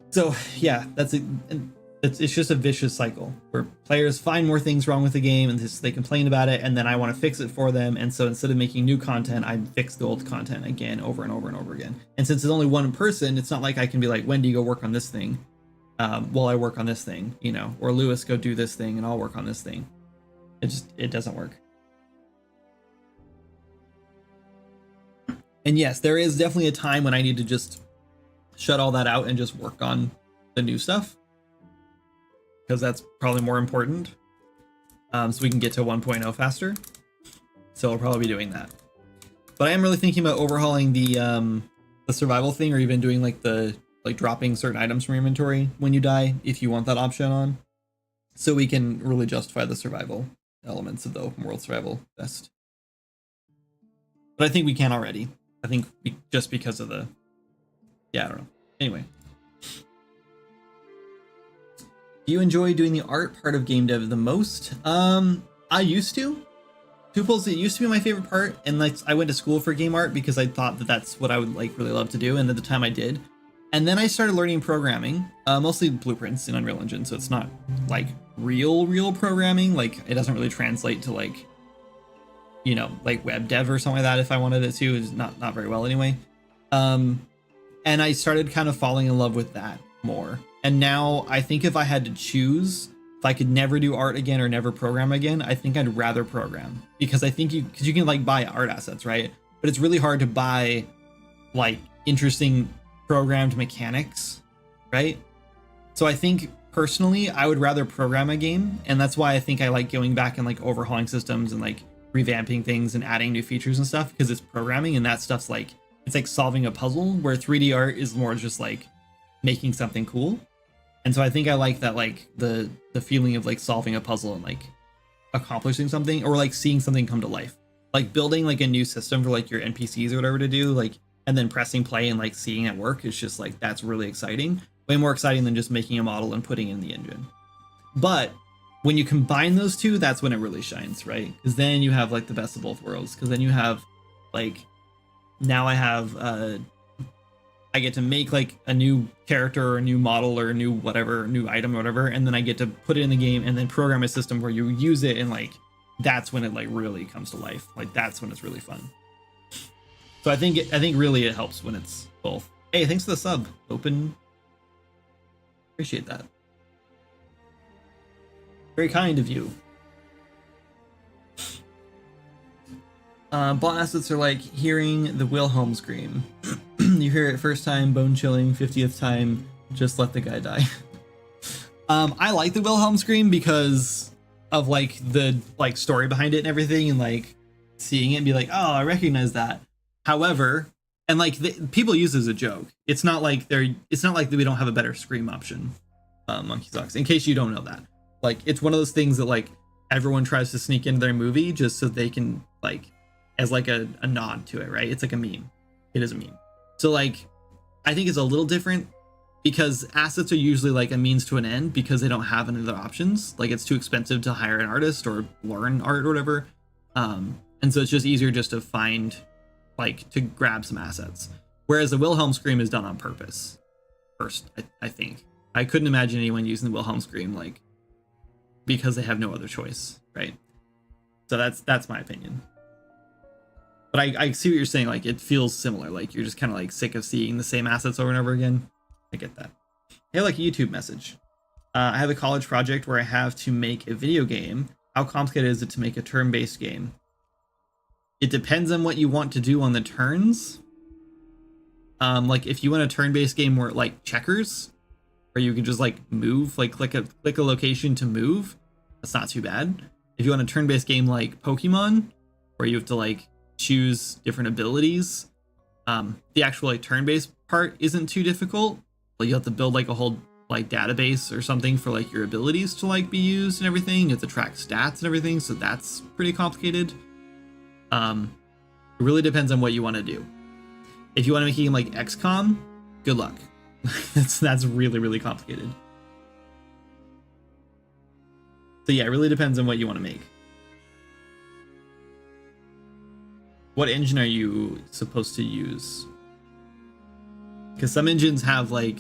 So yeah, that's it. It's just a vicious cycle where players find more things wrong with the game and they complain about it, and then I want to fix it for them. And so instead of making new content, I fix the old content again over and over and over again. And since it's only one person, it's not like I can be like, Wendy, go work on this thing while I work on this thing, you know, or Lewis, go do this thing and I'll work on this thing. It doesn't work. And yes, there is definitely a time when I need to just shut all that out and just work on the new stuff, because that's probably more important, so we can get to 1.0 faster. So I'll probably be doing that. But I am really thinking about overhauling the survival thing, or even doing like dropping certain items from your inventory when you die, if you want that option on, so we can really justify the survival elements of the open world survival best. But I think we can already. I think just because of the, yeah, I don't know. Anyway. Do you enjoy doing the art part of game dev the most? I used to. Tuples, it used to be my favorite part, and like I went to school for game art because I thought that that's what I would like really love to do, and at the time I did. And then I started learning programming, mostly blueprints in Unreal Engine, so it's not like real programming. Like it doesn't really translate to like, you know, like web dev or something like that. If I wanted it to, is not very well anyway. And I started kind of falling in love with that more. And now I think if I had to choose, if I could never do art again or never program again, I think I'd rather program, because I think because you can like buy art assets, right? But it's really hard to buy like interesting programmed mechanics, right? So I think personally, I would rather program a game. And that's why I think I like going back and like overhauling systems and like revamping things and adding new features and stuff, because it's programming and that stuff's like, it's like solving a puzzle, where 3D art is more just like making something cool. And so I think I like that, like the feeling of like solving a puzzle and like accomplishing something, or like seeing something come to life, like building like a new system for like your NPCs or whatever to do, like, and then pressing play and like seeing it work. It's just like, that's really exciting. Way more exciting than just making a model and putting it in the engine. But when you combine those two, that's when it really shines, right? Because then you have like the best of both worlds. Because then you have like, now I have I get to make like a new character or a new model or a new whatever, new item or whatever, and then I get to put it in the game and then program a system where you use it, and like that's when it like really comes to life. Like that's when it's really fun. So I think really it helps when it's both. Hey, thanks for the sub, Open. Appreciate that. Very kind of you. Bot assets are like hearing the Wilhelm scream. You hear it first time, bone chilling, 50th time, just let the guy die. I like the Wilhelm scream because of like the like story behind it and everything, and like seeing it and be like, oh, I recognize that. However, and like people use it as a joke. It's not like we don't have a better scream option. Monkey Socks, in case you don't know that. Like it's one of those things that like everyone tries to sneak into their movie just so they can like, as like a nod to it, right? It's like a meme. It is a meme. So like, I think it's a little different because assets are usually like a means to an end because they don't have any other options. Like it's too expensive to hire an artist or learn art or whatever. And so it's just easier just to find, like, to grab some assets. Whereas the Wilhelm scream is done on purpose. First, I think. I couldn't imagine anyone using the Wilhelm scream, like, because they have no other choice, right? So that's my opinion. But I see what you're saying. Like, it feels similar. Like, you're just kind of like sick of seeing the same assets over and over again. I get that. Hey, like a YouTube message. I have a college project where I have to make a video game. How complicated is it to make a turn-based game? It depends on what you want to do on the turns. Like if you want a turn-based game where like checkers, where you can just like move, like click a location to move, that's not too bad. If you want a turn-based game like Pokemon, where you have to like choose different abilities, the actual like turn-based part isn't too difficult. Like you have to build like a whole like database or something for like your abilities to like be used and everything. You have to track stats and everything, so that's pretty complicated. It really depends on what you want to do. If you want to make a game like XCOM, good luck. that's really, really complicated. So yeah, it really depends on what you want to make. What engine are you supposed to use? Because some engines have like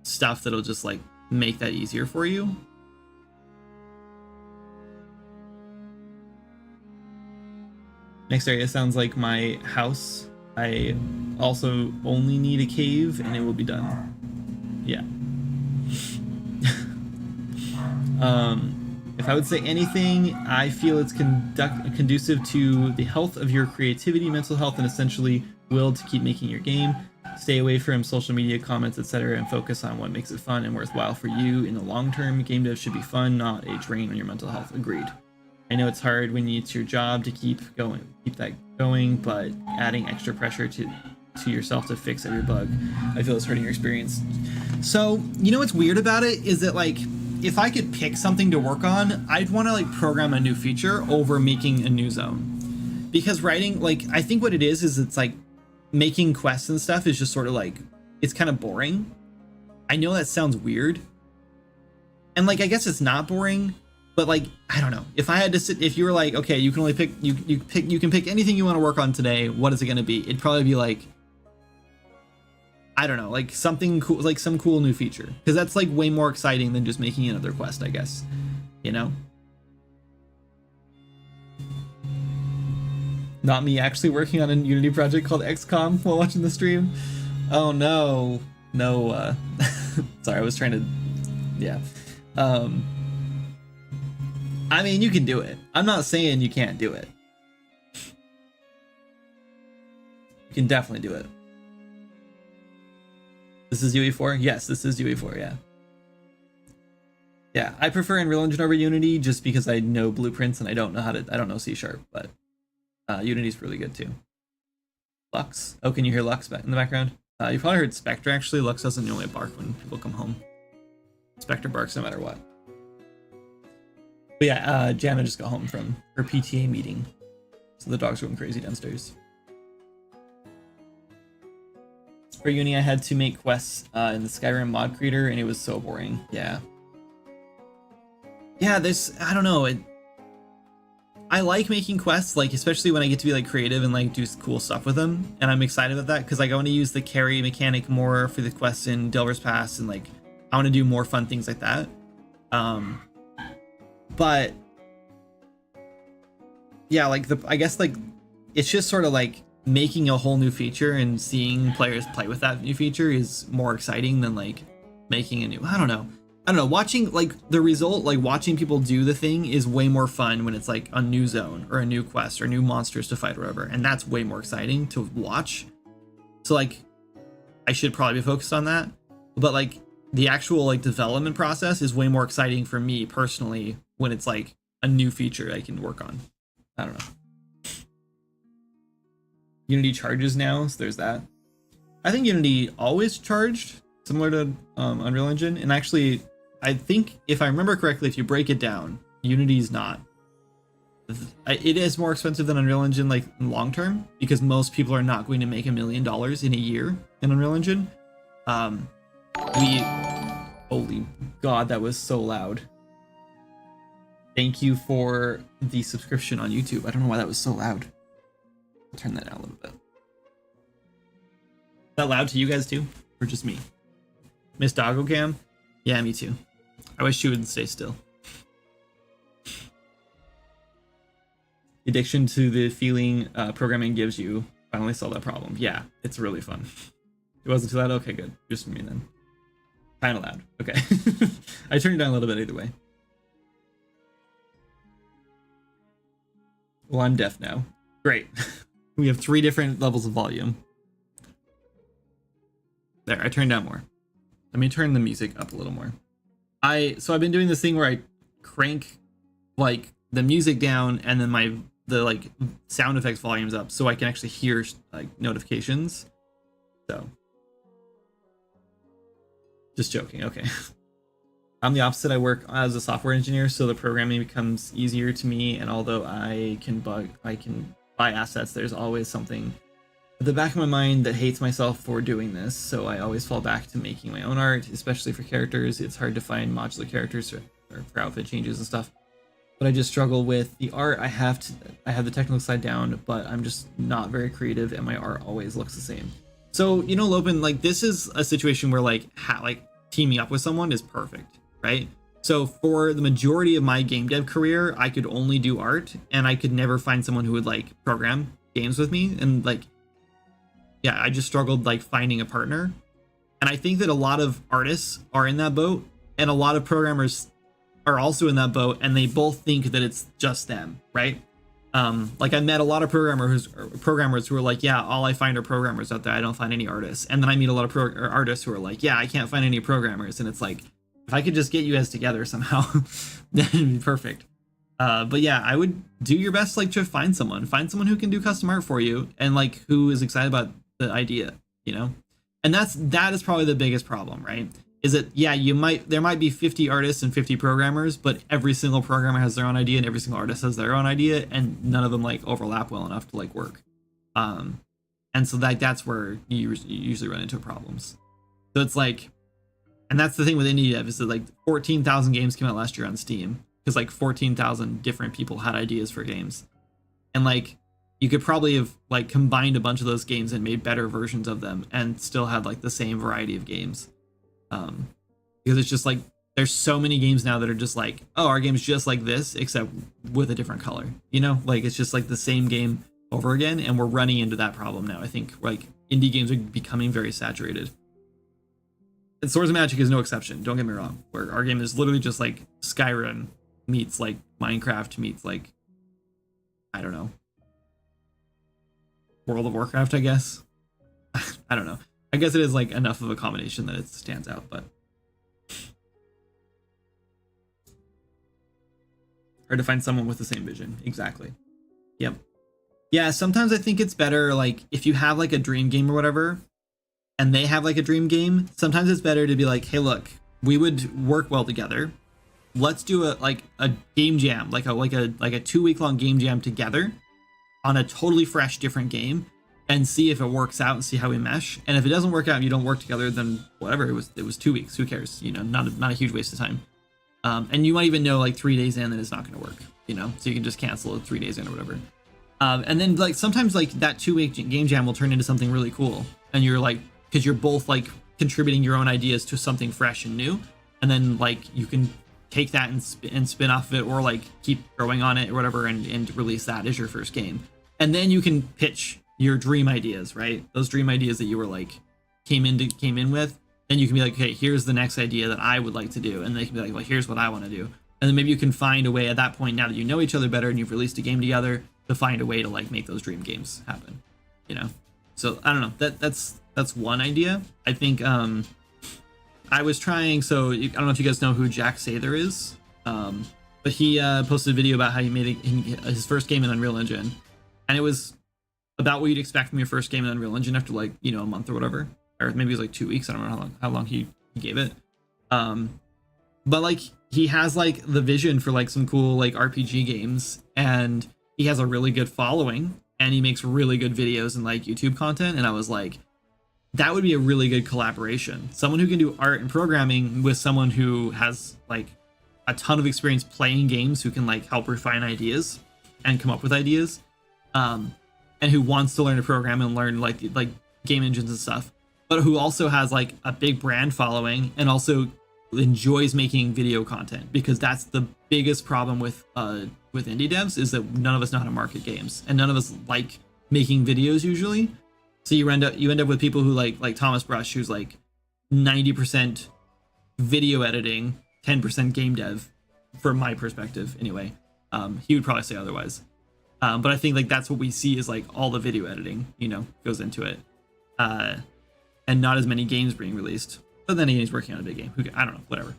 stuff that'll just like make that easier for you. Next area sounds like my house. I also only need a cave and it will be done. Yeah. If I would say anything, I feel it's conducive to the health of your creativity, mental health, and essentially will to keep making your game. Stay away from social media comments, etc., and focus on what makes it fun and worthwhile for you in the long term. Game dev should be fun, not a drain on your mental health. Agreed. I know it's hard when it's your job to keep that going, but adding extra pressure to yourself to fix every bug, I feel, is hurting your experience. So, you know what's weird about it is that, like, if I could pick something to work on, I'd want to like program a new feature over making a new zone. Because writing, like, I think what it is it's like making quests and stuff is just sort of like, it's kind of boring. I know that sounds weird. And like, I guess it's not boring, but like, I don't know. If I had to sit, if you were like, okay, you can only pick, you can pick anything you want to work on today, what is it going to be? It'd probably be like, I don't know, like something cool, like some cool new feature. Because that's like way more exciting than just making another quest, I guess. You know? Not me actually working on a Unity project called XCOM while watching the stream. Oh no. No, sorry, I was trying to, yeah. I mean, you can do it. I'm not saying you can't do it. You can definitely do it. This is UE4? Yes, this is UE4, yeah. Yeah, I prefer Unreal Engine over Unity just because I know blueprints and I don't know C#, but Unity's really good too. Lux. Oh, can you hear Lux in the background? You probably heard Spectre actually. Lux doesn't normally bark when people come home. Spectre barks no matter what. But yeah, Jana just got home from her PTA meeting, so the dog's going crazy downstairs. For uni, I had to make quests in the Skyrim mod creator, and it was so boring. Yeah. Yeah, I don't know. I like making quests, like especially when I get to be like creative and like do cool stuff with them, and I'm excited about that because like I want to use the carry mechanic more for the quests in Delver's Pass, and like I want to do more fun things like that. But yeah, like I guess like it's just sort of like making a whole new feature and seeing players play with that new feature is more exciting than like making a new, I don't know, watching like the result, like watching people do the thing is way more fun when it's like a new zone or a new quest or new monsters to fight or whatever, and that's way more exciting to watch. So like I should probably be focused on that, but like the actual like development process is way more exciting for me personally when it's like a new feature I can work on. I don't know. Unity charges now, so there's that. I think Unity always charged, similar to Unreal Engine, and actually I think if I remember correctly, if you break it down, Unity's not. It is more expensive than Unreal Engine like long term, because most people are not going to make $1 million in a year in Unreal Engine. Holy God, that was so loud. Thank you for the subscription on YouTube. I don't know why that was so loud. I'll turn that down a little bit. Is that loud to you guys too? Or just me? Miss Doggo Cam? Yeah, me too. I wish she would stay still. Addiction to the feeling programming gives you. Finally solved that problem. Yeah, it's really fun. It wasn't too loud? Okay, good. Just for me then. Kind of loud. Okay. I turned it down a little bit either way. Well, I'm deaf now. Great. We have 3 different levels of volume. There, I turned down more. Let me turn the music up a little more. So I've been doing this thing where I crank like the music down and then the like sound effects volumes up so I can actually hear like notifications. So just joking. Okay. I'm the opposite. I work as a software engineer, so the programming becomes easier to me. And although I can buy assets, there's always something at the back of my mind that hates myself for doing this. So I always fall back to making my own art, especially for characters. It's hard to find modular characters or for outfit changes and stuff. But I just struggle with the art. I have the technical side down, but I'm just not very creative, and my art always looks the same. So, you know, Lopen, like this is a situation where like teaming up with someone is perfect, right? So for the majority of my game dev career, I could only do art, and I could never find someone who would like program games with me. And like, yeah, I just struggled like finding a partner. And I think that a lot of artists are in that boat, and a lot of programmers are also in that boat, and they both think that it's just them, right? Like I met a lot of programmers who are like, yeah, all I find are programmers out there. I don't find any artists. And then I meet a lot of artists who are like, yeah, I can't find any programmers. And it's like, if I could just get you guys together somehow, then it'd be perfect. But yeah, I would do your best, like to find someone who can do custom art for you and like who is excited about the idea, you know? And that is probably the biggest problem, right? Is that, yeah, there might be 50 artists and 50 programmers, but every single programmer has their own idea and every single artist has their own idea, and none of them like overlap well enough to like work. And so that's where you usually run into problems. So it's like, and that's the thing with indie dev is that like 14,000 games came out last year on Steam because like 14,000 different people had ideas for games. And like, you could probably have like combined a bunch of those games and made better versions of them and still had like the same variety of games. Because it's just like there's so many games now that are just like, oh, our game's just like this except with a different color, you know, like it's just like the same game over again, and we're running into that problem now. I think like indie games are becoming very saturated, and Swords of Magic is no exception, don't get me wrong, where our game is literally just like Skyrim meets like Minecraft meets like, I don't know, World of Warcraft, I guess. I don't know. I guess it is like enough of a combination that it stands out, but hard to find someone with the same vision. Exactly. Yep. Yeah, sometimes I think it's better like if you have like a dream game or whatever and they have like a dream game, sometimes it's better to be like, hey, look, we would work well together. Let's do a game jam, like a 2-week long game jam together on a totally fresh different game, and see if it works out and see how we mesh. And if it doesn't work out and you don't work together, then whatever, it was 2 weeks, who cares, you know, not a huge waste of time. And you might even know like 3 days in that it's not going to work, you know, so you can just cancel it 3 days in or whatever. And then like sometimes like that 2-week game jam will turn into something really cool, and you're like, because you're both like contributing your own ideas to something fresh and new, and then like you can take that and spin off of it, or like keep growing on it or whatever, and release that as your first game. And then you can pitch your dream ideas, right? Those dream ideas that you were like came in with. Then you can be like, okay, here's the next idea that I would like to do, and they can be like, well, here's what I want to do. And then maybe you can find a way at that point, now that you know each other better and you've released a game together, to find a way to like make those dream games happen, you know? So I don't know, that's one idea. I think I was trying, so I don't know if you guys know who Jack Sather is, but he posted a video about how he made his first game in Unreal Engine, and it was about what you'd expect from your first game in Unreal Engine after like, you know, a month or whatever, or maybe it was like 2 weeks. I don't know how long he gave it. But like he has like the vision for like some cool like RPG games, and he has a really good following, and he makes really good videos and like YouTube content. And I was like, that would be a really good collaboration. Someone who can do art and programming with someone who has like a ton of experience playing games, who can like help refine ideas and come up with ideas, and who wants to learn to program and learn like game engines and stuff, but who also has like a big brand following and also enjoys making video content, because that's the biggest problem with indie devs, is that none of us know how to market games and none of us like making videos usually. So you end up with people who like Thomas Brush, who's like 90% video editing, 10% game dev, from my perspective anyway. He would probably say otherwise. But I think like that's what we see is like all the video editing, goes into it. And not as many games being released. But then he's working on a big game. I don't know, whatever.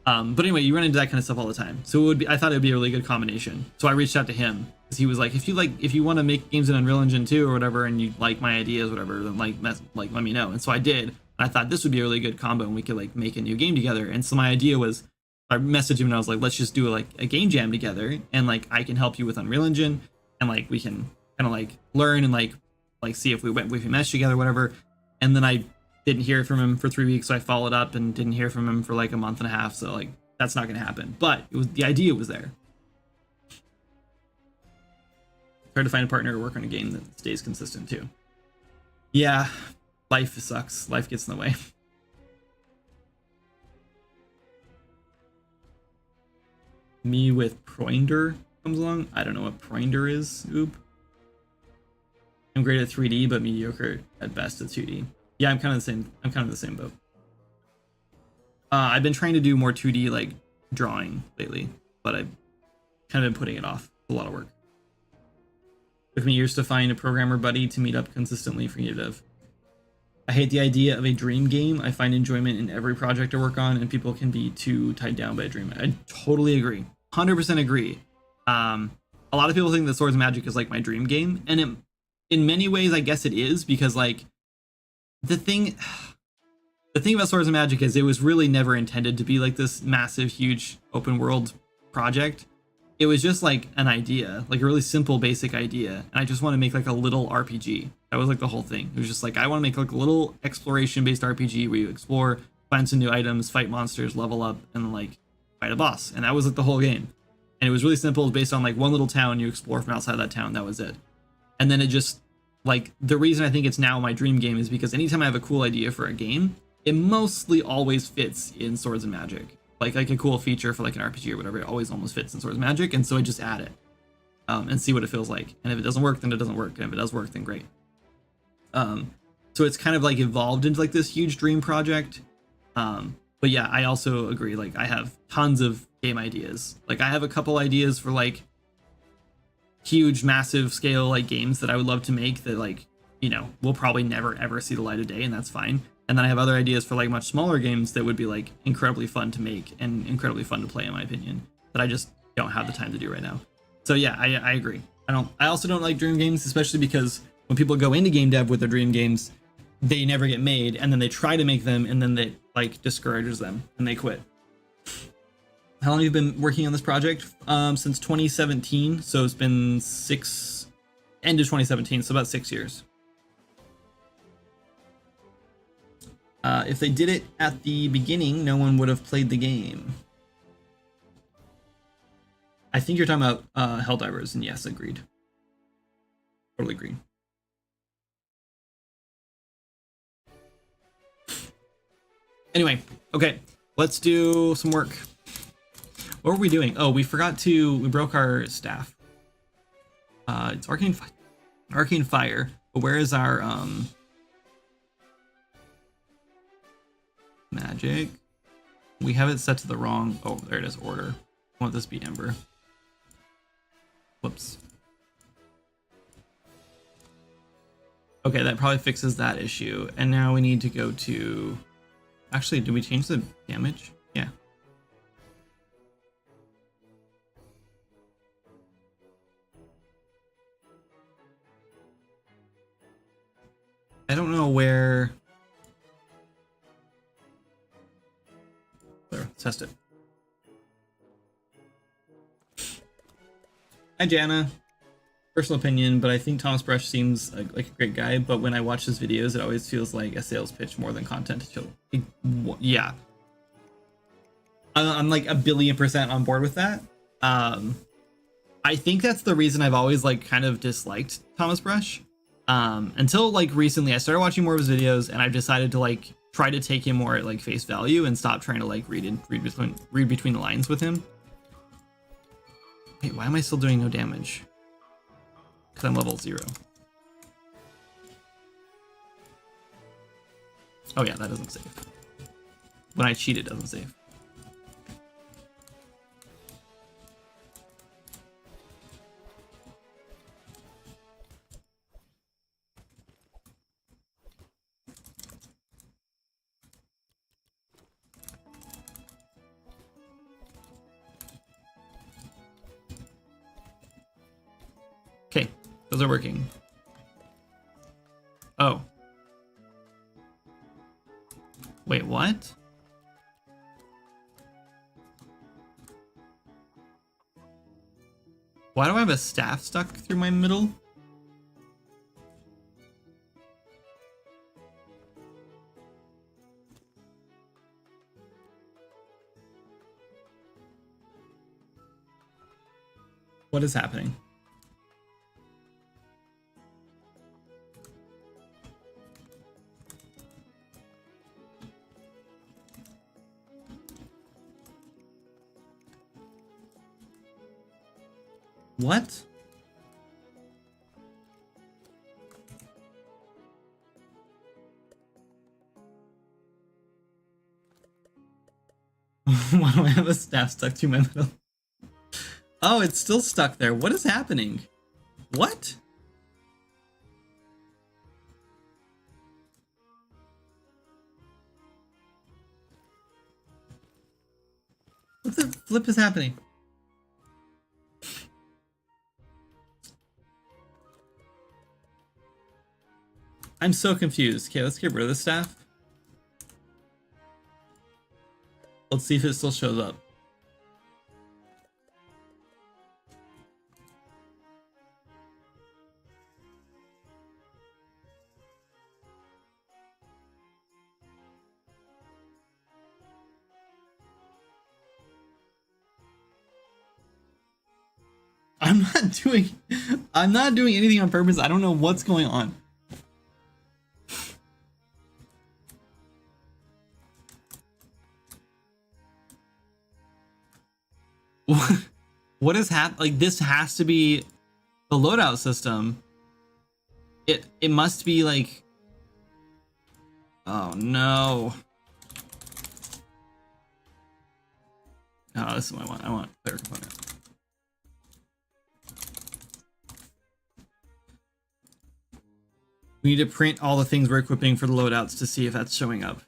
But anyway, you run into that kind of stuff all the time. So I thought it would be a really good combination. So I reached out to him because he was like, if you want to make games in Unreal Engine 2 or whatever, and you like my ideas, whatever, then let me know. And so I did. And I thought this would be a really good combo, and we could like make a new game together. And so my idea was, I messaged him and I was like, let's just do like a game jam together, and like I can help you with Unreal Engine, and like we can kind of like learn and like see if we mesh together, whatever. And then I didn't hear from him for 3 weeks, so I followed up and didn't hear from him for like a month and a half. So like that's not going to happen. But the idea was there. Hard to find a partner to work on a game that stays consistent too. Yeah, life sucks. Life gets in the way. Me with Proinder comes along. I don't know what Proinder is. Oop. I'm great at 3D, but mediocre at best at 2D. Yeah, I'm kind of the same boat. I've been trying to do more 2D like drawing lately, but I've kind of been putting it off. It's a lot of work. Took me years to find a programmer buddy to meet up consistently for creative. I hate the idea of a dream game. I find enjoyment in every project I work on, and people can be too tied down by a dream. I totally agree. 100% agree. A lot of people think that Swords and Magic is like my dream game, and in many ways, I guess it is, because like the thing about Swords and Magic is it was really never intended to be like this massive, huge open world project. It was just like an idea, like a really simple, basic idea, and I just want to make like a little RPG. That was like the whole thing. It was just like, I want to make like a little exploration-based RPG where you explore, find some new items, fight monsters, level up, and then like fight a boss. And that was like the whole game. And it was really simple. It was based on like one little town. You explore from outside that town. That was it. And then it just, like, the reason I think it's now my dream game is because anytime I have a cool idea for a game, it mostly always fits in Swords and Magic. Like a cool feature for like an RPG or whatever, it always almost fits in Swords and Magic. And so I just add it and see what it feels like. And if it doesn't work, then it doesn't work. And if it does work, then great. So it's kind of like evolved into like this huge dream project. But yeah, I also agree. Like I have tons of game ideas. Like I have a couple ideas for like huge, massive scale like games that I would love to make that like, will probably never ever see the light of day, and that's fine. And then I have other ideas for like much smaller games that would be like incredibly fun to make and incredibly fun to play, in my opinion, that I just don't have the time to do right now. So yeah, I agree. I also don't like dream games, especially because when people go into game dev with their dream games, they never get made, and then they try to make them, and then they like discourages them and they quit. How long have you been working on this project? Since 2017, so it's been end of 2017, so about 6 years. If they did it at the beginning, no one would have played the game. I think you're talking about Helldivers, and yes, agreed. Totally agreed. Anyway, okay, let's do some work. What were we doing? Oh, we broke our staff. It's Arcane Fire, but where is our Magic? We have it set to the wrong, oh, there it is, order. I want this to be Ember. Whoops. Okay, that probably fixes that issue. And now we need to go to, actually, did we change the damage? Yeah. I don't know where. There, let's test it. Hi, Jana. Personal opinion, but I think Thomas Brush seems like a great guy. But when I watch his videos, it always feels like a sales pitch more than content to show. Yeah, I'm like 1,000,000,000% on board with that. I think that's the reason I've always like kind of disliked Thomas Brush. Until like recently, I started watching more of his videos, and I've decided to like try to take him more at like face value and stop trying to like read between the lines with him. Wait, why am I still doing no damage? Because I'm level 0. Oh yeah, that doesn't save. When I cheat, it doesn't save. Okay, those are working. Oh. Wait, what? Why do I have a staff stuck through my middle? What is happening? What? Why do I have a staff stuck to my middle? Oh, it's still stuck there. What is happening? What? What the flip is happening? I'm so confused. Okay, let's get rid of the staff. Let's see if it still shows up. I'm not doing anything on purpose. I don't know what's going on. What is like this has to be the loadout system. It must be like, oh no. Oh, this is what I want. I want player component. We need to print all the things we're equipping for the loadouts to see if that's showing up.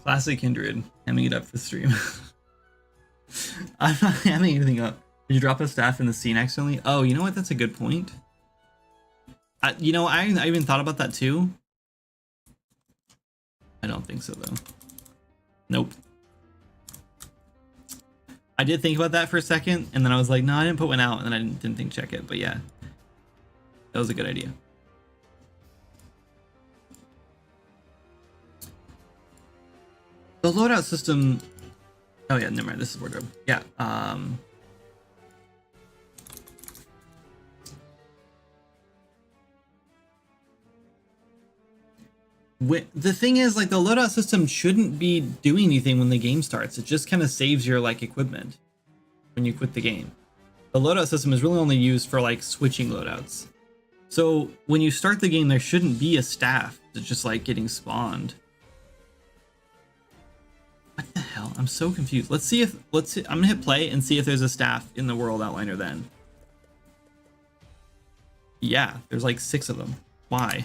Classic Kindred, hamming it up for stream. I'm not hamming anything up. Did you drop a staff in the scene accidentally? Oh, you know what? That's a good point. You know, I even thought about that too. I don't think so though. Nope. I did think about that for a second, and then I was like, no, I didn't put one out, and then I didn't think check it. But yeah, that was a good idea. The loadout system. Oh yeah, never mind. This is wardrobe. Yeah. The thing is, like, the loadout system shouldn't be doing anything when the game starts. It just kind of saves your like equipment when you quit the game. The loadout system is really only used for like switching loadouts. So when you start the game, there shouldn't be a staff that's just like getting spawned. What the hell? I'm so confused. Let's see. I'm gonna hit play and see if there's a staff in the world outliner then. Yeah, there's like 6 of them. Why?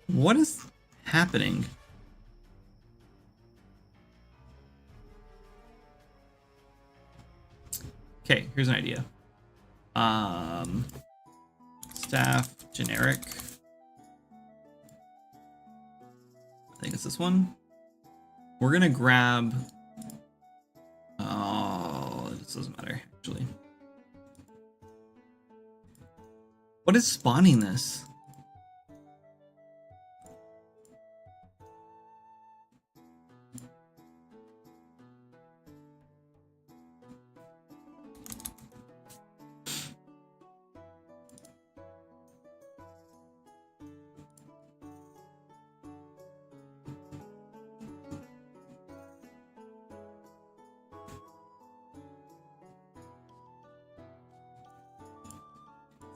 What is happening? Okay, here's an idea. Staff generic. I think it's this one. We're gonna grab. Oh, this doesn't matter actually. What is spawning this?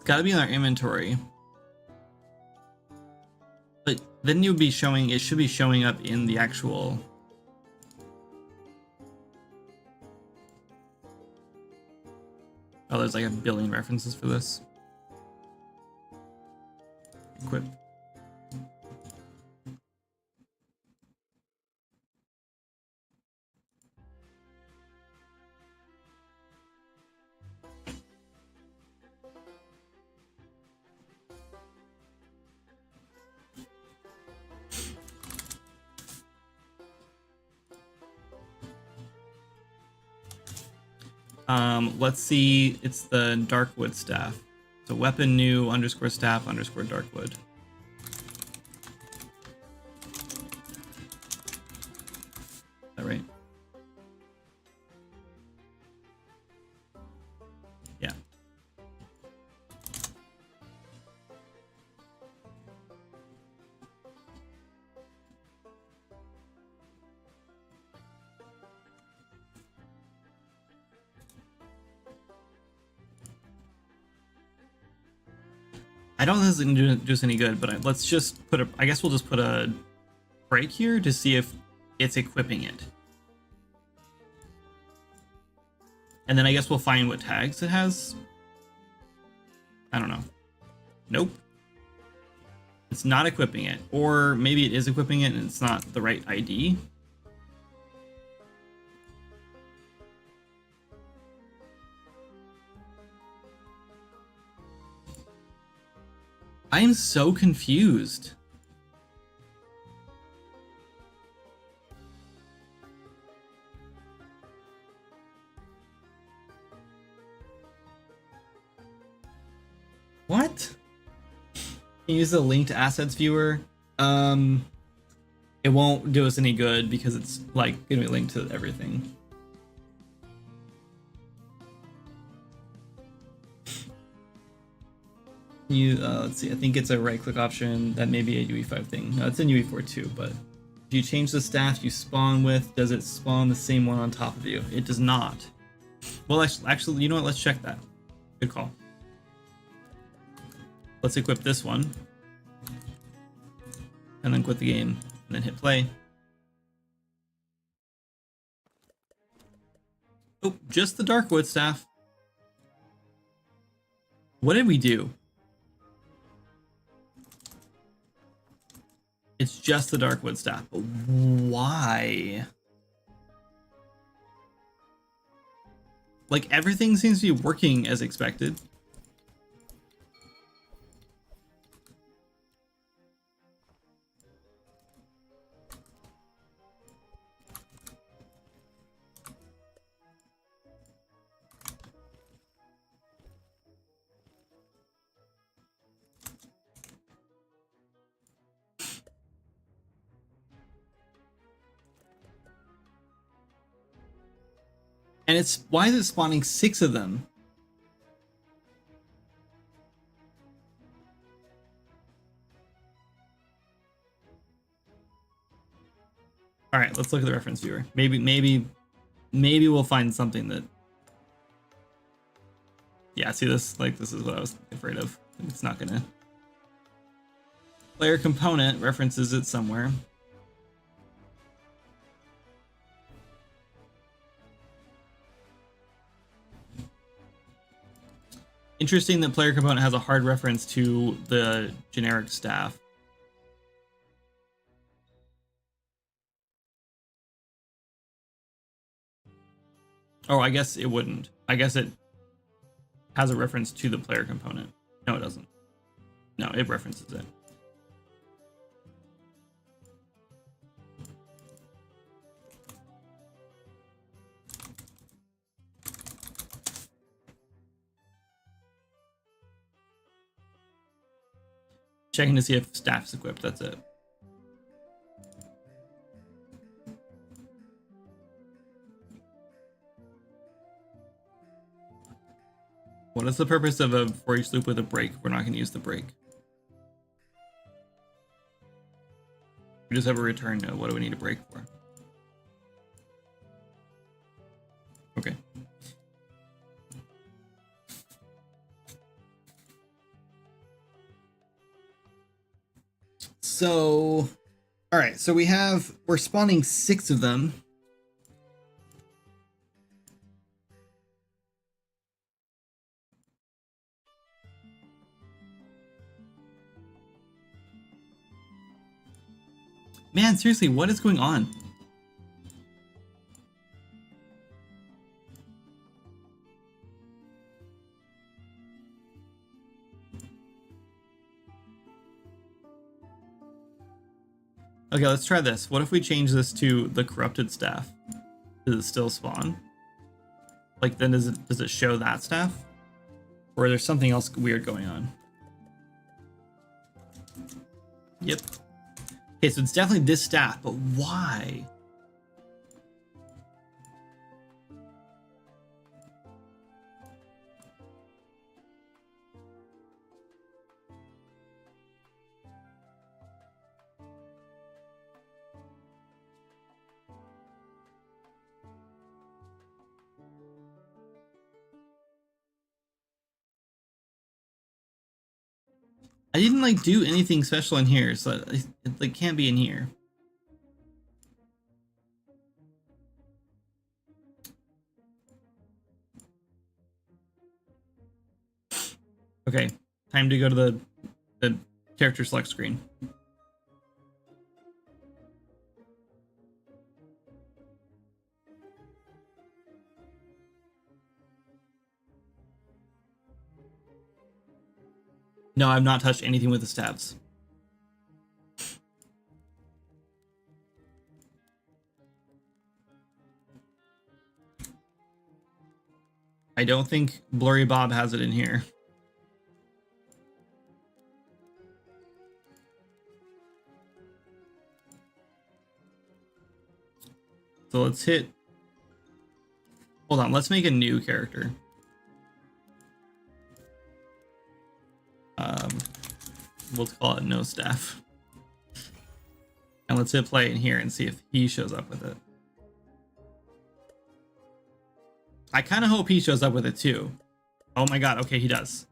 Got to be in our inventory, but then you'll be showing. It should be showing up in the actual. Oh, there's like a billion references for this. Equip. Let's see, it's the Darkwood staff. So weapon new underscore staff underscore Darkwood. Is that right? Yeah. I don't think this is gonna do us any good, but let's just put a. I guess we'll just put a break here to see if it's equipping it, and then I guess we'll find what tags it has. I don't know. Nope. It's not equipping it, or maybe it is equipping it and it's not the right ID. I am so confused. What? Use the linked assets viewer. It won't do us any good because it's like gonna be linked to everything. Let's see, I think it's a right click option. That may be a UE5 thing. No, it's in UE4 too, but if you change the staff you spawn with, does it spawn the same one on top of you? It does not. Well, actually, you know what? Let's check that. Good call. Let's equip this one. And then quit the game, and then hit play. Oh, just the Darkwood staff. What did we do? It's just the Darkwood staff, but why? Like, everything seems to be working as expected. And it's, why is it spawning 6 of them? All right, let's look at the reference viewer. Maybe we'll find something that. Yeah, see this? Like, this is what I was afraid of. It's not gonna. Player component references it somewhere. Interesting that player component has a hard reference to the generic staff. Oh, I guess it wouldn't. I guess it has a reference to the player component. No, it doesn't. No, it references it. Checking to see if staff's equipped, that's it. What is the purpose of a for each loop with a break if we're not going to use the break? We just have a return node. What do we need a break for? Okay. So, all right. So we're spawning 6 of them. Man, seriously, what is going on? Okay, let's try this. What if we change this to the corrupted staff? Does it still spawn? Like, then does it show that staff? Or there's something else weird going on? Yep. Okay, so it's definitely this staff, but why? I didn't like do anything special in here, so it like can't be in here. Okay, time to go to the character select screen. No, I've not touched anything with the stabs. I don't think Blurry Bob has it in here. So let's hit... Hold on, let's make a new character. We'll call it no staff. And let's hit play in here and see if he shows up with it. I kind of hope he shows up with it too. Oh my god, okay, he does.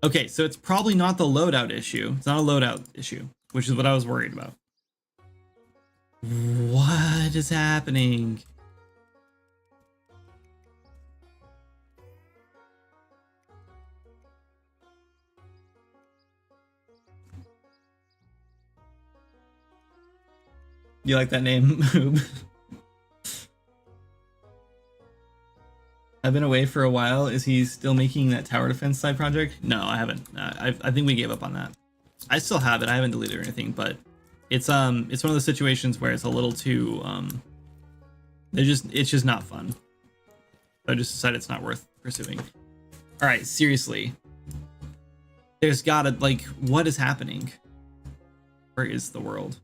Okay, so it's probably not the loadout issue. It's not a loadout issue, which is what I was worried about. What is happening? You like that name? I've been away for a while. Is he still making that tower defense side project? No, I haven't. I think we gave up on that. I still have it. I haven't deleted or anything, but it's one of those situations where it's a little too it's just not fun. So I just decided it's not worth pursuing. All right, seriously. There's gotta, like, what is happening? Where is the world?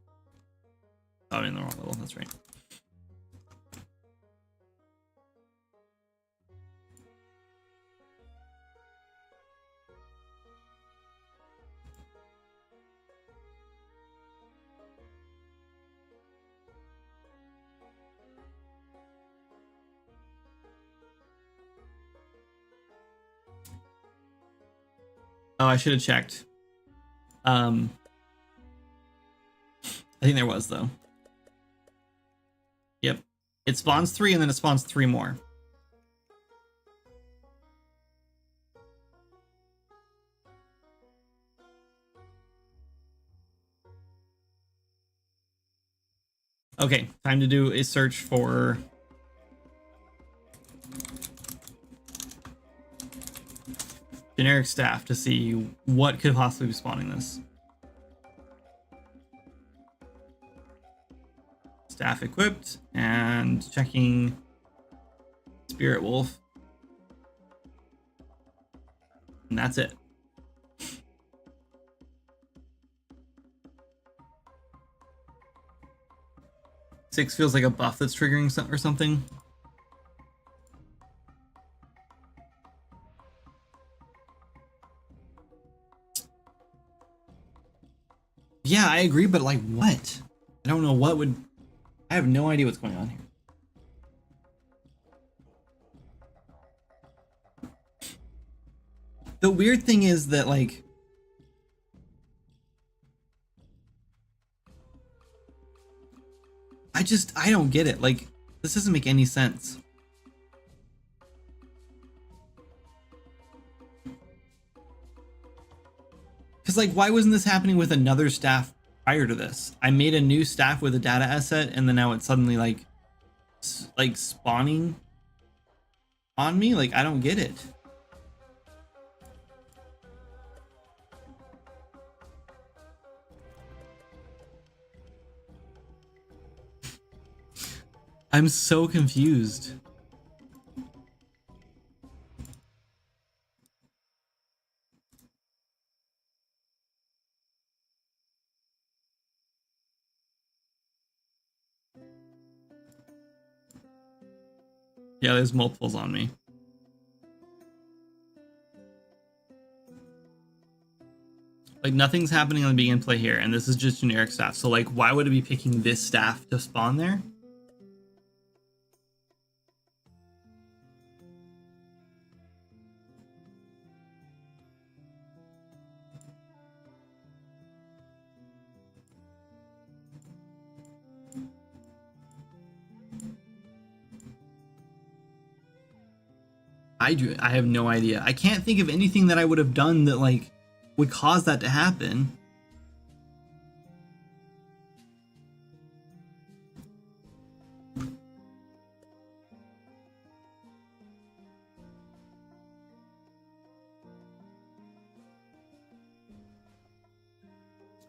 Oh, I'm in the wrong level. That's right. Oh, I should have checked. I think there was, though. Yep. It spawns 3 and then it spawns 3 more. Okay, time to do a search for... generic staff to see what could possibly be spawning this. Staff equipped and checking Spirit Wolf. And that's it. Six feels like a buff that's triggering something or something. Yeah, I agree, but like what? I don't know what would... I have no idea what's going on here. The weird thing is that like... I don't get it. Like, this doesn't make any sense. Because like, why wasn't this happening with another staff prior to this? I made a new staff with a data asset and then now it's suddenly like spawning on me. Like, I don't get it. I'm so confused. Yeah, there's multiples on me. Like, nothing's happening on the begin play here, and this is just generic staff. So like, why would it be picking this staff to spawn there? I have no idea. I can't think of anything that I would have done that like would cause that to happen.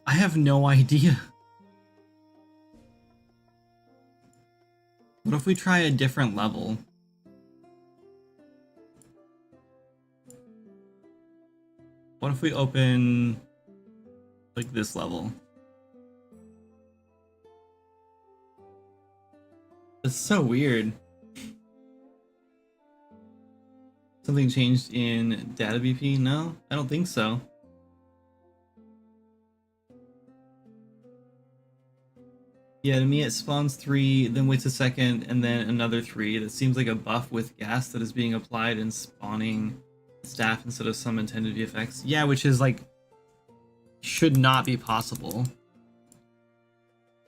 I have no idea. What if we try a different level? What if we open like this level? It's so weird. Something changed in data BP? No, I don't think so. Yeah, to me it spawns 3, then waits a second, and then another 3. That seems like a buff with gas that is being applied and spawning staff instead of some intended VFX. Yeah, which is like should not be possible.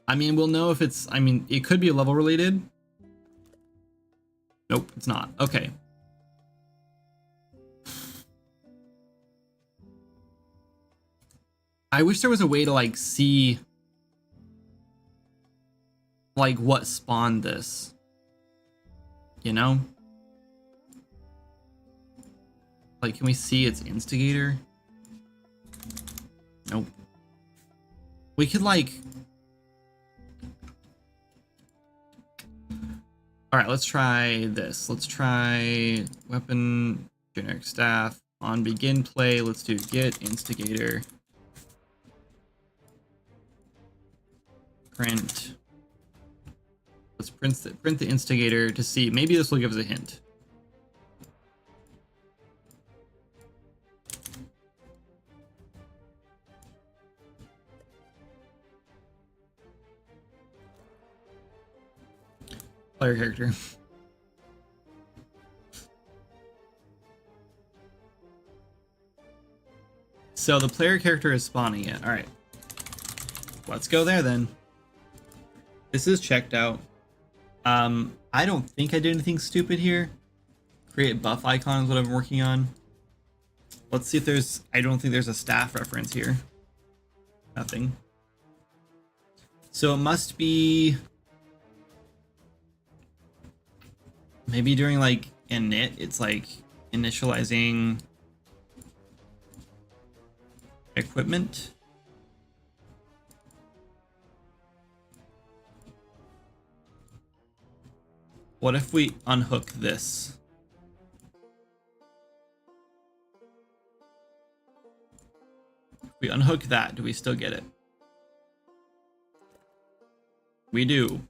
I mean, we'll know if it's, I mean, it could be level related. Nope, it's not. Okay. I wish there was a way to like see like what spawned this, you know? Like, can we see its instigator? Nope. We could like... Alright, let's try this. Let's try weapon, generic staff. On begin play, let's do get instigator. Print. Let's print the instigator to see. Maybe this will give us a hint. Player character. So the player character is spawning it. All right. Let's go there then. This is checked out. I don't think I did anything stupid here. Create buff icon is what I'm working on. Let's see if there's... I don't think there's a staff reference here. Nothing. So it must be... Maybe during like init, it's like initializing Equipment. What if we unhook this? If we unhook that, do we still get it? We do.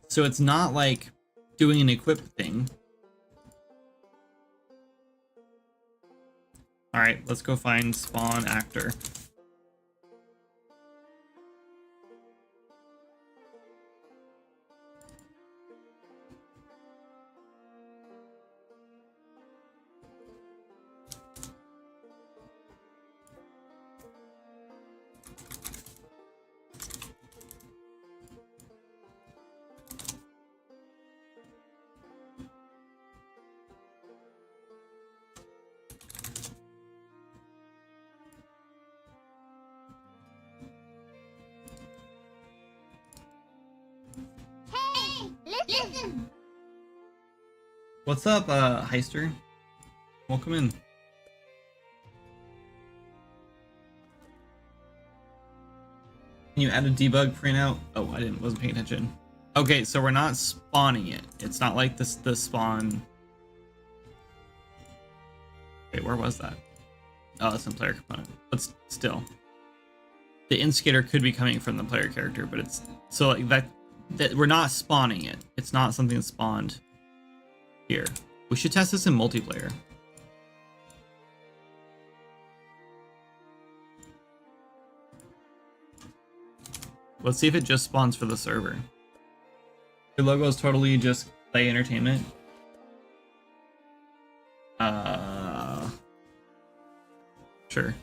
So it's not like doing an equip thing. All right, let's go find spawn actor. Listen. What's up, Heister? Welcome in. Can you add a debug printout? Oh, wasn't paying attention. Okay, so we're not spawning it. It's not like this the spawn. Wait, where was that? Oh, that's in player component. But still, the instigator could be coming from the player character, but it's so like that we're not spawning it. It's not something that's spawned here. We should test this in multiplayer. Let's see if it just spawns for the server. Your logo is totally just play entertainment. Sure.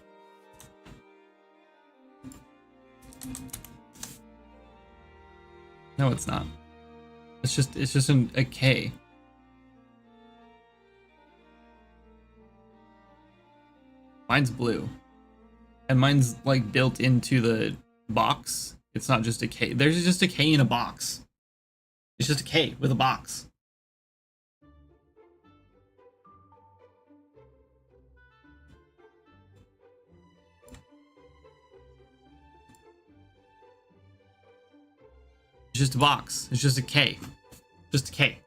No, it's not. It's just a K. Mine's blue. And mine's like built into the box. It's not just a K. There's just a K in a box. It's just a K with a box. It's just a box. It's just a K. Just a K.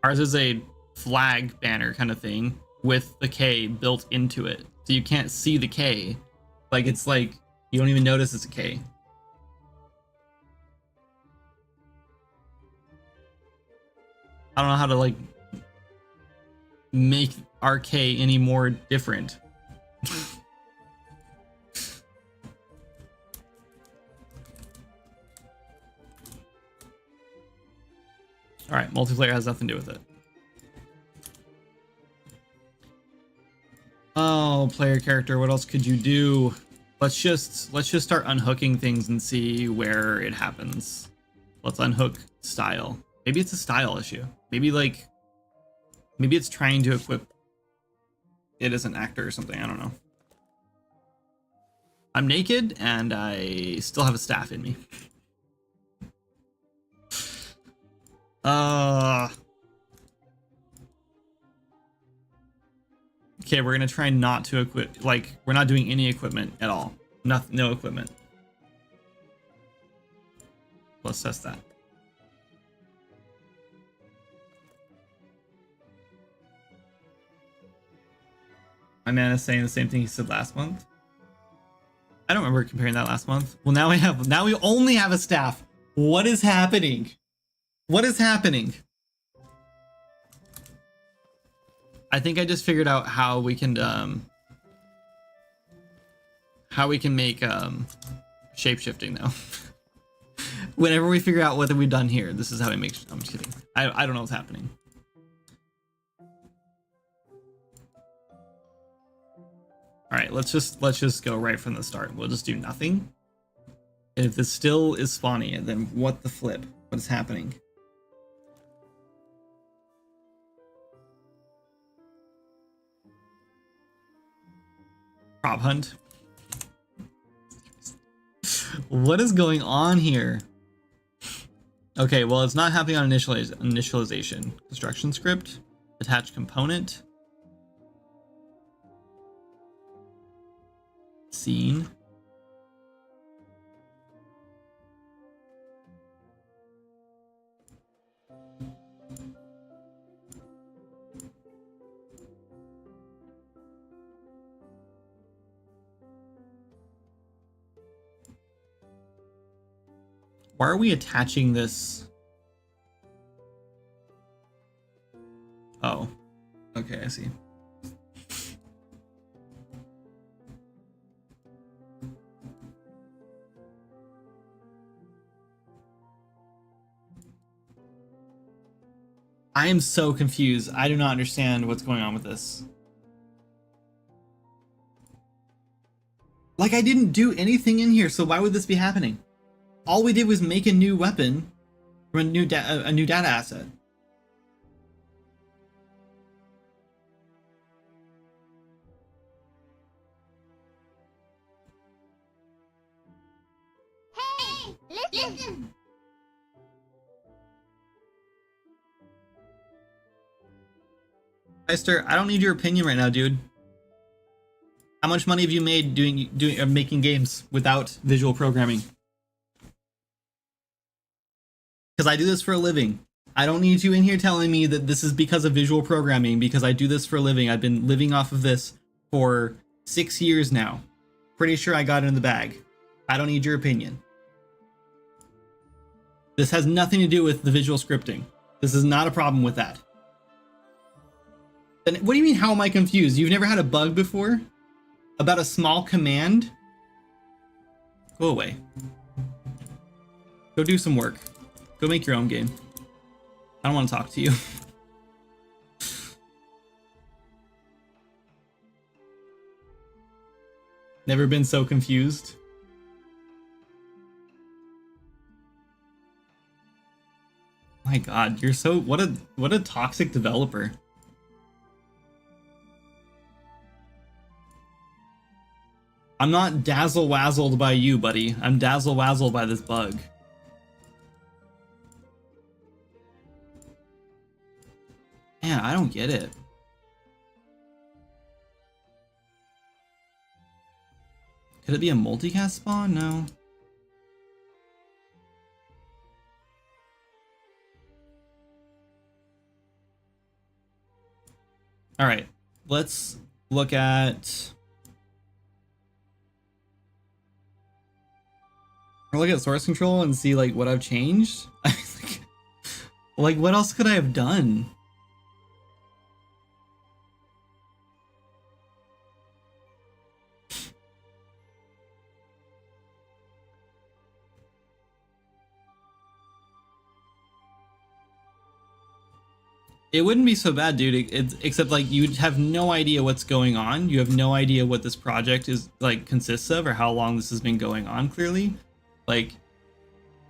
Ours is a flag banner kind of thing with the K built into it. So you can't see the K. Like, it's like, you don't even notice it's a K. I don't know how to, like, make our K any more different. All right, multiplayer has nothing to do with it. Oh, player character, what else could you do? Let's just start unhooking things and see where it happens. Let's unhook style. Maybe it's a style issue. Maybe it's trying to equip it as an actor or something. I don't know. I'm naked and I still have a staff in me. Okay, we're gonna try not to equip. Like, we're not doing any equipment at all. No equipment. Let's test that. My man is saying the same thing he said last month. I don't remember comparing that last month. Well, now we only have a staff. What is happening? What is happening? I think I just figured out how we can make shape-shifting now. Whenever we figure out what we've done here, this is how we make. I'm just kidding. I don't know what's happening. All right, let's just go right from the start. We'll just do nothing. And if this still is spawning it, then what the flip? What is happening? Prop hunt. What is going on here? Okay, well, it's not happening on initialization. Construction script, attach component, scene. Why are we attaching this? Oh, okay, I see. I am so confused. I do not understand what's going on with this. Like, I didn't do anything in here, so why would this be happening? All we did was make a new weapon from a new data asset. Hey, listen! Meister, I don't need your opinion right now, dude. How much money have you made making games without visual programming? Because I do this for a living. I don't need you in here telling me that this is because of visual programming, because I do this for a living. I've been living off of this for 6 years now. Pretty sure I got it in the bag. I don't need your opinion. This has nothing to do with the visual scripting. This is not a problem with that. Then what do you mean, how am I confused? You've never had a bug before? About a small command? Go away. Go do some work. Go make your own game. I don't want to talk to you. Never been so confused. My God, you're so what a toxic developer. I'm not dazzle-wazzled by you, buddy. I'm dazzle-wazzled by this bug. Man, I don't get it. Could it be a multicast spawn? No. All right, let's look at... Or look at source control and see like what I've changed. Like what else could I have done? It wouldn't be so bad, dude. Except like you'd have no idea what's going on. You have no idea what this project is like consists of or how long this has been going on. Clearly, like,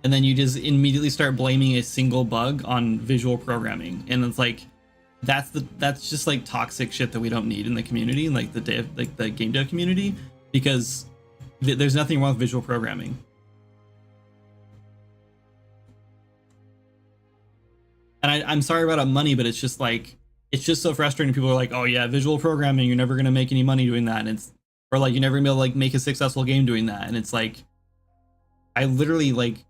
and then you just immediately start blaming a single bug on visual programming, and it's like that's just like toxic shit that we don't need in the community, like the game dev community, because there's nothing wrong with visual programming. And I'm sorry about money, but it's just so frustrating. People are like, oh yeah, visual programming, you're never gonna make any money doing that, and it's, or like you're never gonna be able to like make a successful game doing that, and it's like, I literally like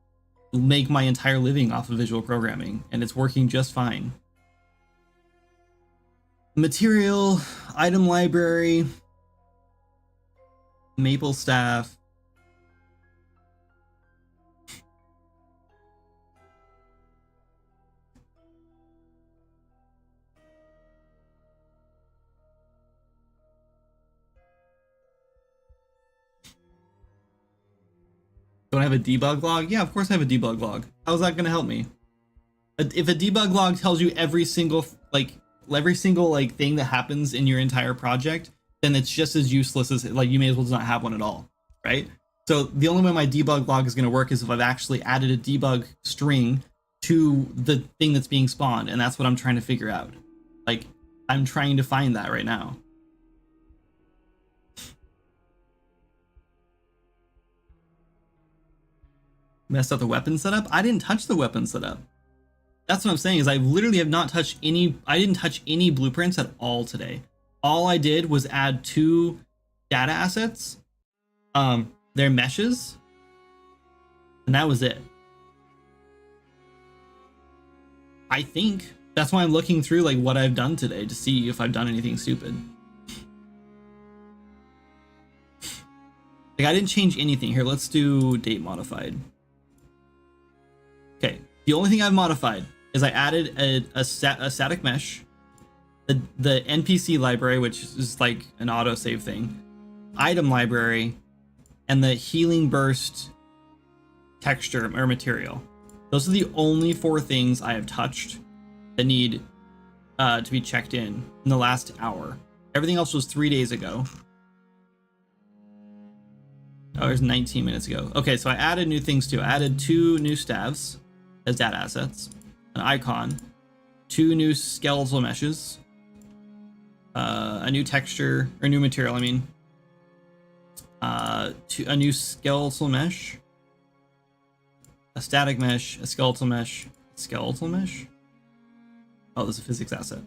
make my entire living off of visual programming, and it's working just fine. Material, item library, maple staff. Don't I have a debug log? Yeah, of course I have a debug log. How's that going to help me? If a debug log tells you every single like thing that happens in your entire project, then it's just as useless as, like, you may as well not have one at all, right? So the only way my debug log is going to work is if I've actually added a debug string to the thing that's being spawned, and that's what I'm trying to figure out. Like, I'm trying to find that right now. messed up the weapon setup. I didn't touch the weapon setup. That's what I'm saying, is I literally have not touched any, I didn't touch any blueprints at all today. All I did was add 2 data assets, their meshes, and that was it. I think that's why I'm looking through like what I've done today to see if I've done anything stupid. Like I didn't change anything here. Let's do date modified. Okay, the only thing I've modified is I added a static mesh, the NPC library, which is like an autosave thing, item library, and the healing burst texture or material. Those are the only 4 things I have touched that need to be checked in the last hour. Everything else was 3 days ago. Oh, it was 19 minutes ago. Okay, so I added new things too. I added 2 new staves as data assets, an icon, 2 new skeletal meshes, a new texture, or new material, I mean, a new skeletal mesh, a static mesh, a skeletal mesh, oh, there's a physics asset,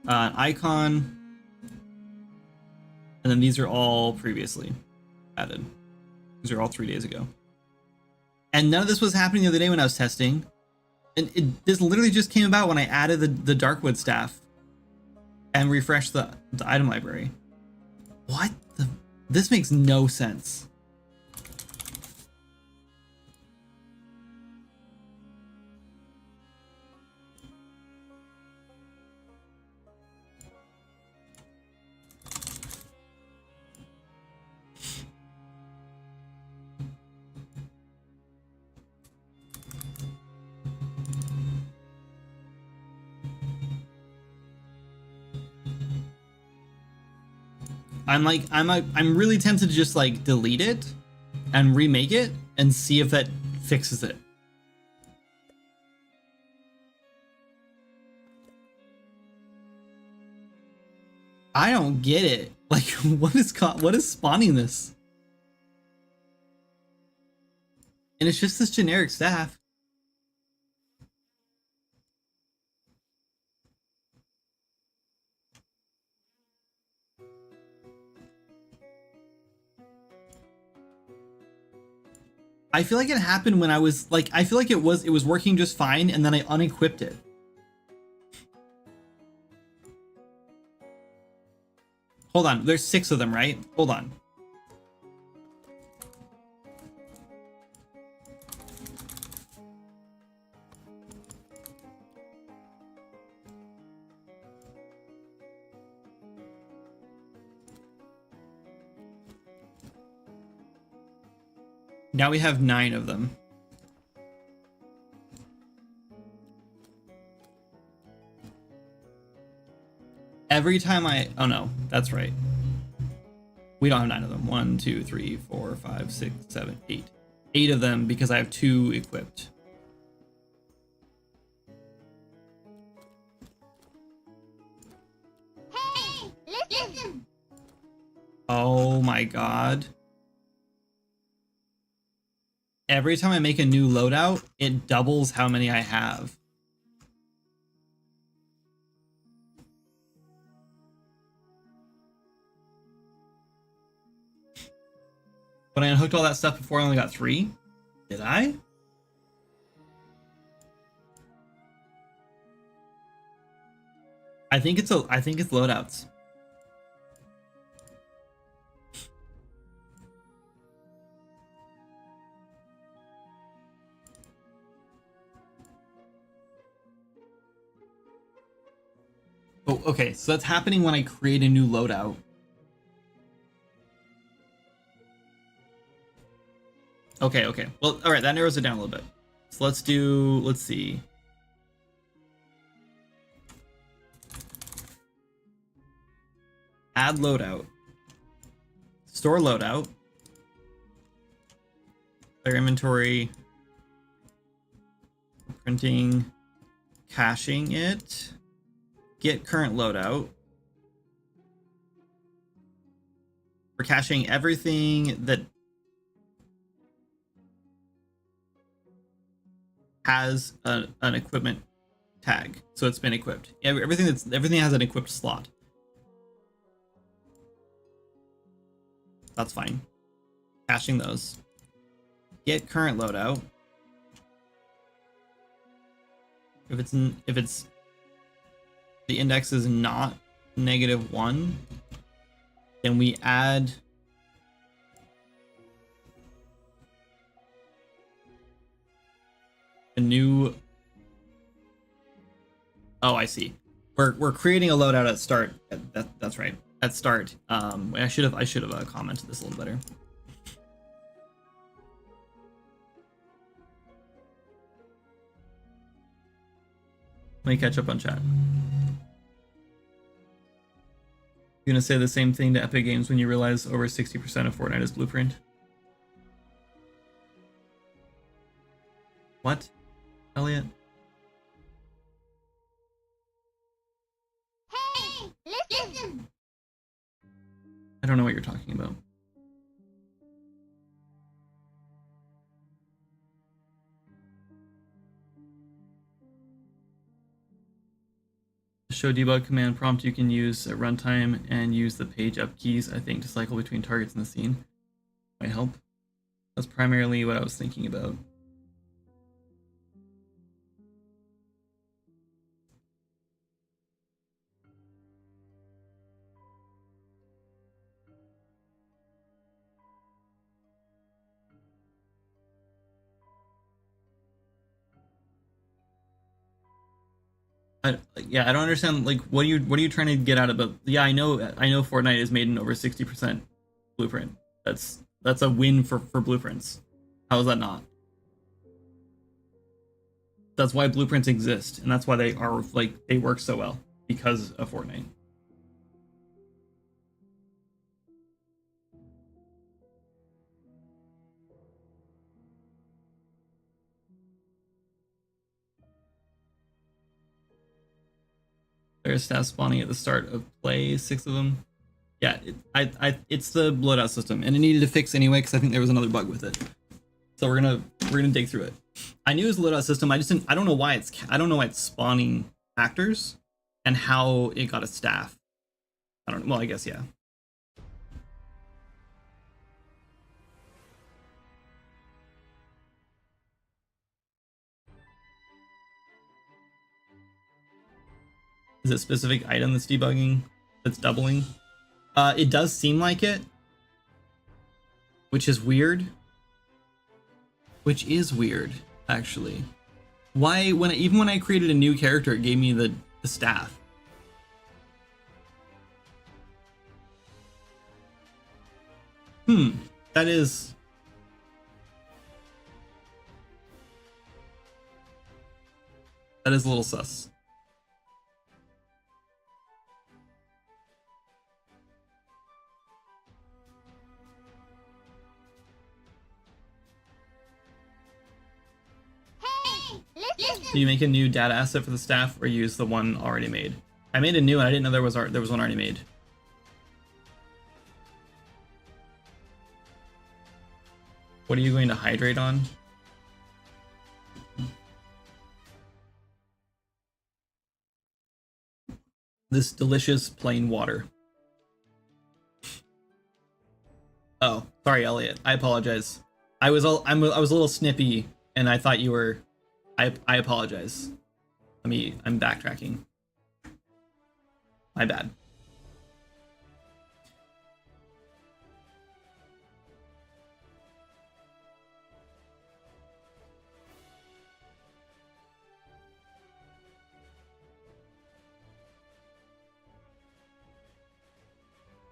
an icon, and then these are all previously added. These are all 3 days ago. And none of this was happening the other day when I was testing. And this literally just came about when I added the Darkwood staff and refreshed the item library. What the? This makes no sense. I'm really tempted to just like delete it and remake it and see if that fixes it. I don't get it. Like, what is spawning this? And it's just this generic staff. I feel like it happened when I was like, I feel like it was working just fine, and then I unequipped it. Hold on, there's 6 of them, right? Hold on. Now we have 9 of them. Every time oh no, that's right. We don't have 9 of them. 1, 2, 3, 4, 5, 6, 7, 8. 8 of them because I have 2 equipped. Hey, listen. Oh my god. Every time I make a new loadout, it doubles how many I have. When I unhooked all that stuff before, I only got 3. Did I? I think it's loadouts. Oh, okay, so that's happening when I create a new loadout. Okay. Well, all right, that narrows it down a little bit. So let's see. Add loadout. Store loadout. Clear inventory. Printing. Caching it. Get current loadout. We're caching everything that has an equipment tag, so it's been equipped. Everything has an equipped slot. That's fine. Caching those. Get current loadout. If it's the index is not -1, then we add a new. Oh, I see. We're creating a loadout at start. That's right. At start. I should have commented this a little better. Let me catch up on chat. You're gonna say the same thing to Epic Games when you realize over 60% of Fortnite is Blueprint? What, Elliot? Hey, listen. I don't know what you're talking about. Show debug command prompt you can use at runtime and use the page up keys, I think, to cycle between targets in the scene. Might help. That's primarily what I was thinking about. Yeah, I don't understand. Like, what are you trying to get out of it? Yeah, I know Fortnite is made in over 60% Blueprint. That's a win for Blueprints. How is that not? That's why Blueprints exist, and that's why they work so well, because of Fortnite. There's staff spawning at the start of play, 6 of them. Yeah, it's the loadout system, and it needed to fix anyway because I think there was another bug with it. So we're gonna dig through it. I knew it was the loadout system. I don't know why it's spawning actors, and how it got a staff. I don't know. Well, I guess yeah. Is it a specific item that's debugging, that's doubling? It does seem like it, which is weird. Which is weird, actually. Why, even when I created a new character, it gave me the staff. That is a little sus. Do you make a new data asset for the staff or use the one already made? I made a new one. I didn't know there was one already made. What are you going to hydrate on? This delicious plain water. Oh, sorry, Elliot. I apologize. I was a little snippy, and I thought you were. I apologize. I'm backtracking. My bad.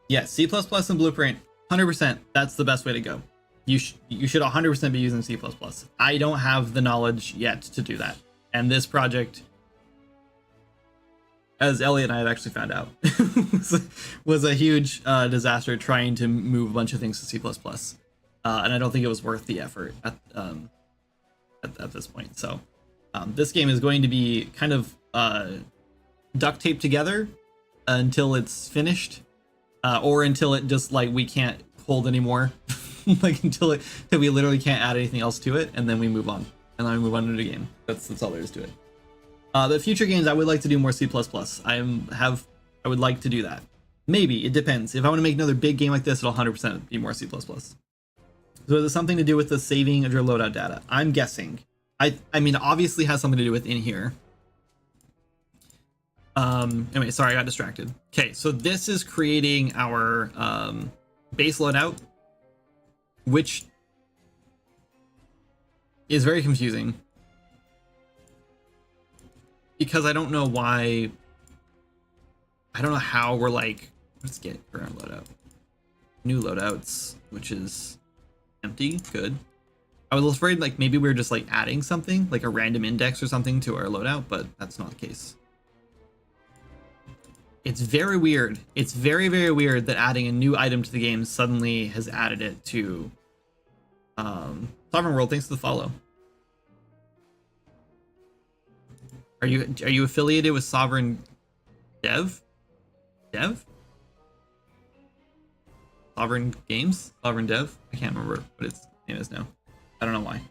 Yeah, C++ and Blueprint, 100%. That's the best way to go. You should 100% be using C++. I don't have the knowledge yet to do that. And this project, as Elliot and I have actually found out, was a huge disaster trying to move a bunch of things to C++. And I don't think it was worth the effort at this point. So this game is going to be kind of duct taped together until it's finished, or until it just like we can't hold anymore. Like until we literally can't add anything else to it, and then we move on. and then I move on to the game. That's all there is to it. The future games, I would like to do more C++. I would like to do that. Maybe, it depends. If I want to make another big game like this, it'll 100% be more C++. So is it something to do with the saving of your loadout data? I'm guessing. I mean, obviously has something to do with in here. Anyway, sorry, I got distracted. Okay, so this is creating our base loadout, which is very confusing because I don't know why. I don't know how we're like, let's get current loadout, new loadouts, which is empty. Good. I was afraid like maybe we were just like adding something like a random index or something to our loadout, but that's not the case. It's very weird. It's very, very weird that adding a new item to the game suddenly has added it to Sovereign World. Thanks for the follow. Are you affiliated with Sovereign Dev? Sovereign Games? Sovereign Dev? I can't remember what its name is now. I don't know why.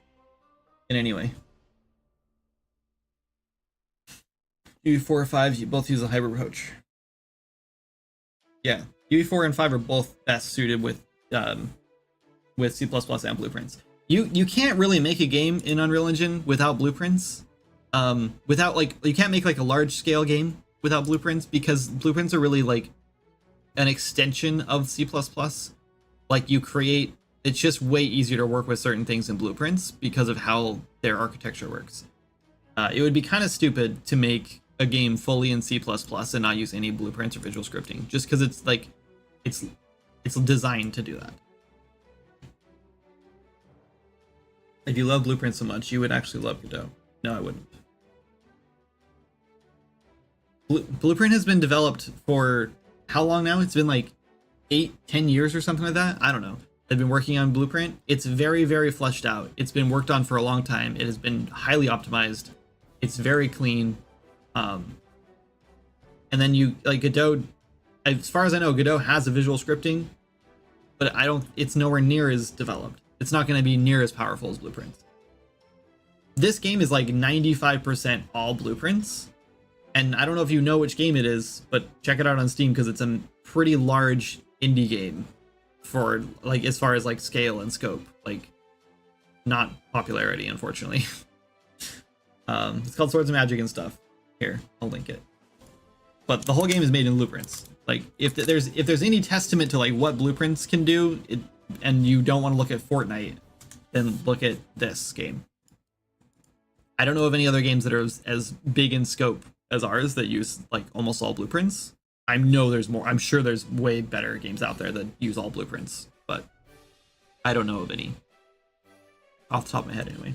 In any way. UV4 or 5, you both use a hybrid approach. Yeah, UV4 and 5 are both best suited with C++ and blueprints. You can't really make a game in Unreal Engine without blueprints. Without like, you can't make like a large scale game without blueprints, because blueprints are really like an extension of C++. Like you create, it's just way easier to work with certain things in blueprints because of how their architecture works. It would be kind of stupid to make a game fully in C++ and not use any blueprints or visual scripting, just because it's like it's designed to do that. If you love blueprints so much, you would actually love Godot. No, I wouldn't. Blueprint has been developed for how long now? It's been like 8-10 years or something like that. I don't know. They've been working on Blueprint. It's very, very fleshed out. It's been worked on for a long time. It has been highly optimized. It's very clean. And then you like Godot, as far as I know, Godot has a visual scripting, but it's nowhere near as developed. It's not going to be near as powerful as Blueprints. This game is like 95% all Blueprints. And I don't know if you know which game it is, but check it out on Steam because it's a pretty large indie game for like as far as like scale and scope, like not popularity, unfortunately. It's called Swords of Magic and stuff. Here, I'll link it. But the whole game is made in blueprints. Like if there's any testament to like what blueprints can do, and you don't want to look at Fortnite, then look at this game. I don't know of any other games that are as big in scope as ours that use like almost all blueprints. I know there's more. I'm sure there's way better games out there that use all blueprints, but I don't know of any off the top of my head anyway.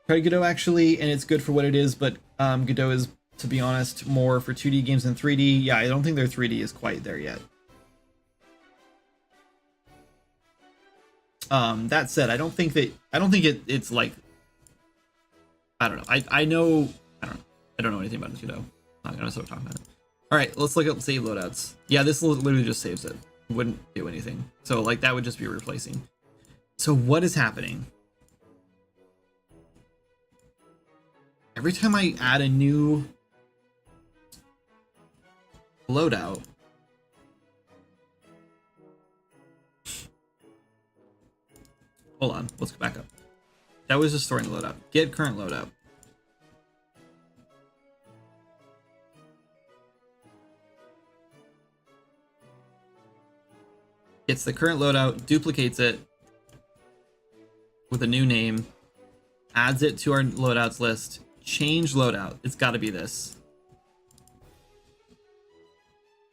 Tried Godot actually, and it's good for what it is, but Godot is, to be honest, more for 2D games than 3D. Yeah, I don't think their 3D is quite there yet. That said, I don't think it's like, I don't know. I don't know anything about Godot. I'm not gonna start talking about it. All right, let's look up save loadouts. Yeah, this literally just saves it. Wouldn't do anything. So like that would just be replacing. So what is happening? Every time I add a new loadout, hold on, let's go back up. That was just storing the loadout. Get current loadout. Gets the current loadout, duplicates it with a new name, adds it to our loadouts list, change loadout. It's got to be this.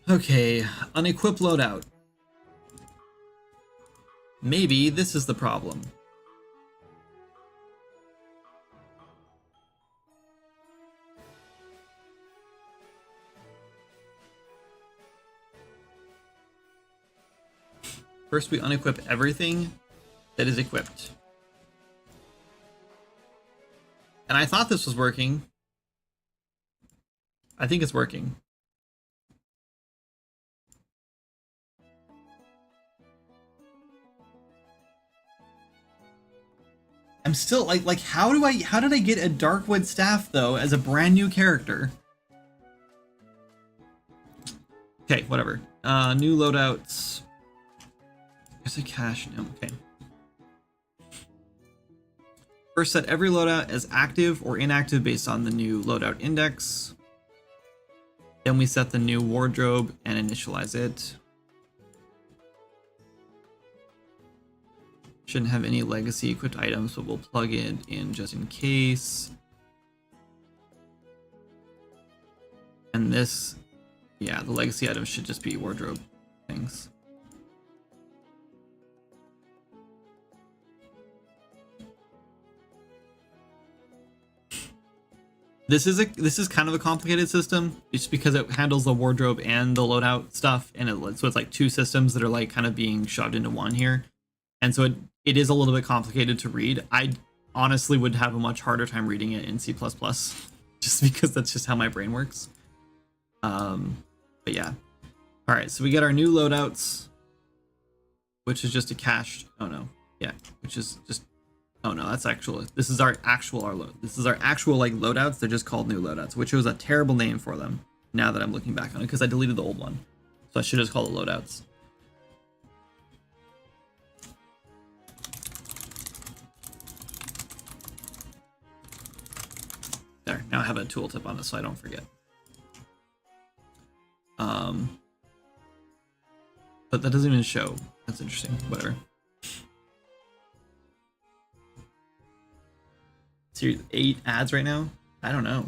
Okay, unequipped loadout. Maybe this is the problem. First, we unequip everything that is equipped. And I thought this was working. I think it's working. I'm still like how did I get a Darkwood staff though as a brand new character? Okay, whatever. New loadouts. There's a cache. No, okay. First, set every loadout as active or inactive based on the new loadout index. Then we set the new wardrobe and initialize it. Shouldn't have any legacy equipped items, but we'll plug it in just in case. And this, yeah, the legacy items should just be wardrobe things. This is kind of a complicated system, just because it handles the wardrobe and the loadout stuff, and so it's like two systems that are like kind of being shoved into one here, and so it is a little bit complicated to read. I honestly would have a much harder time reading it in C++, just because that's just how my brain works. But yeah, all right. So we get our new loadouts, which is just a cached. Oh no, yeah, which is just. Oh no, that's actual. This is our actual like loadouts. They're just called new loadouts, which was a terrible name for them. Now that I'm looking back on it, because I deleted the old one, so I should just call it loadouts. There. Now I have a tooltip on this, so I don't forget. But that doesn't even show. That's interesting. Whatever. So you're 8 ads right now? I don't know.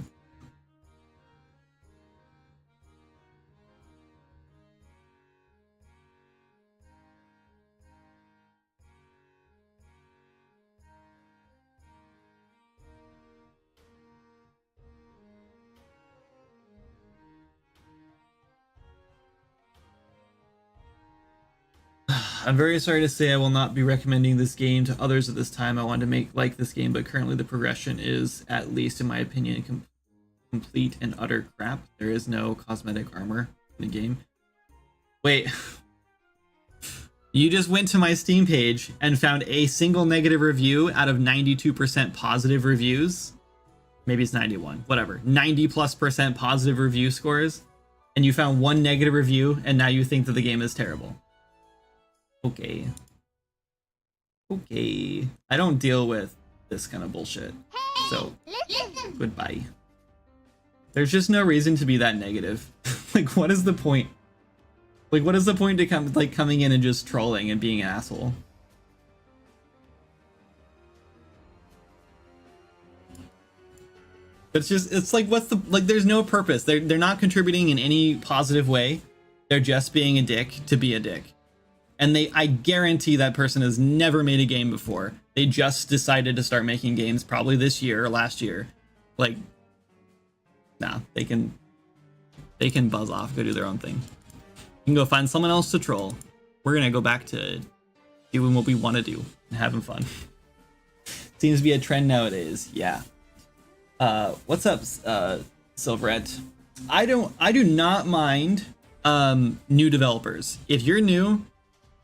I'm very sorry to say I will not be recommending this game to others at this time. I wanted to like this game, but currently the progression is, at least in my opinion, complete and utter crap. There is no cosmetic armor in the game. Wait. You just went to my Steam page and found a single negative review out of 92% positive reviews? Maybe it's 91, whatever. 90+% positive review scores, and you found one negative review, and now you think that the game is terrible. Okay. Okay. I don't deal with this kind of bullshit. Hey, so, listen. Goodbye. There's just no reason to be that negative. Like, what is the point? Like, what is the point to coming in and just trolling and being an asshole? It's like, what's the, like, there's no purpose. They're not contributing in any positive way. They're just being a dick to be a dick. And I guarantee that person has never made a game before. They just decided to start making games probably this year or last year. Like, nah, they can buzz off, go do their own thing. You can go find someone else to troll. We're gonna go back to doing what we want to do and having fun. Seems to be a trend nowadays. Yeah. What's up, Silverette? I do not mind new developers. If you're new,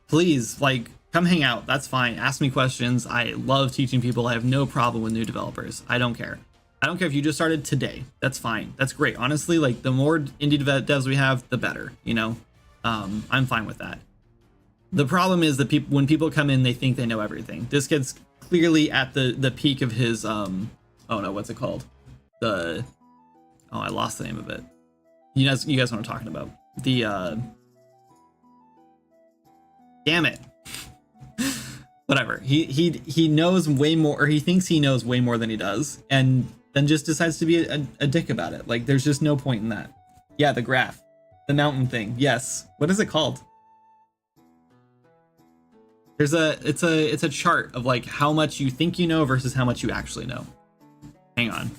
please, like, come hang out. That's fine. Ask me questions. I love teaching people. I have no problem with new developers. I don't care. I don't care if you just started today. That's fine. That's great. Honestly, like, the more indie devs we have, the better, you know? I'm fine with that. The problem is that when people come in, they think they know everything. This kid's clearly at the peak of his, oh no, what's it called? Oh, I lost the name of it. You guys know what I'm talking about. Damn it. Whatever. He knows way more, or he thinks he knows way more than he does, and then just decides to be a dick about it. Like, there's just no point in that. Yeah, the graph. The mountain thing. Yes. What is it called? It's a chart of like how much you think you know versus how much you actually know. Hang on.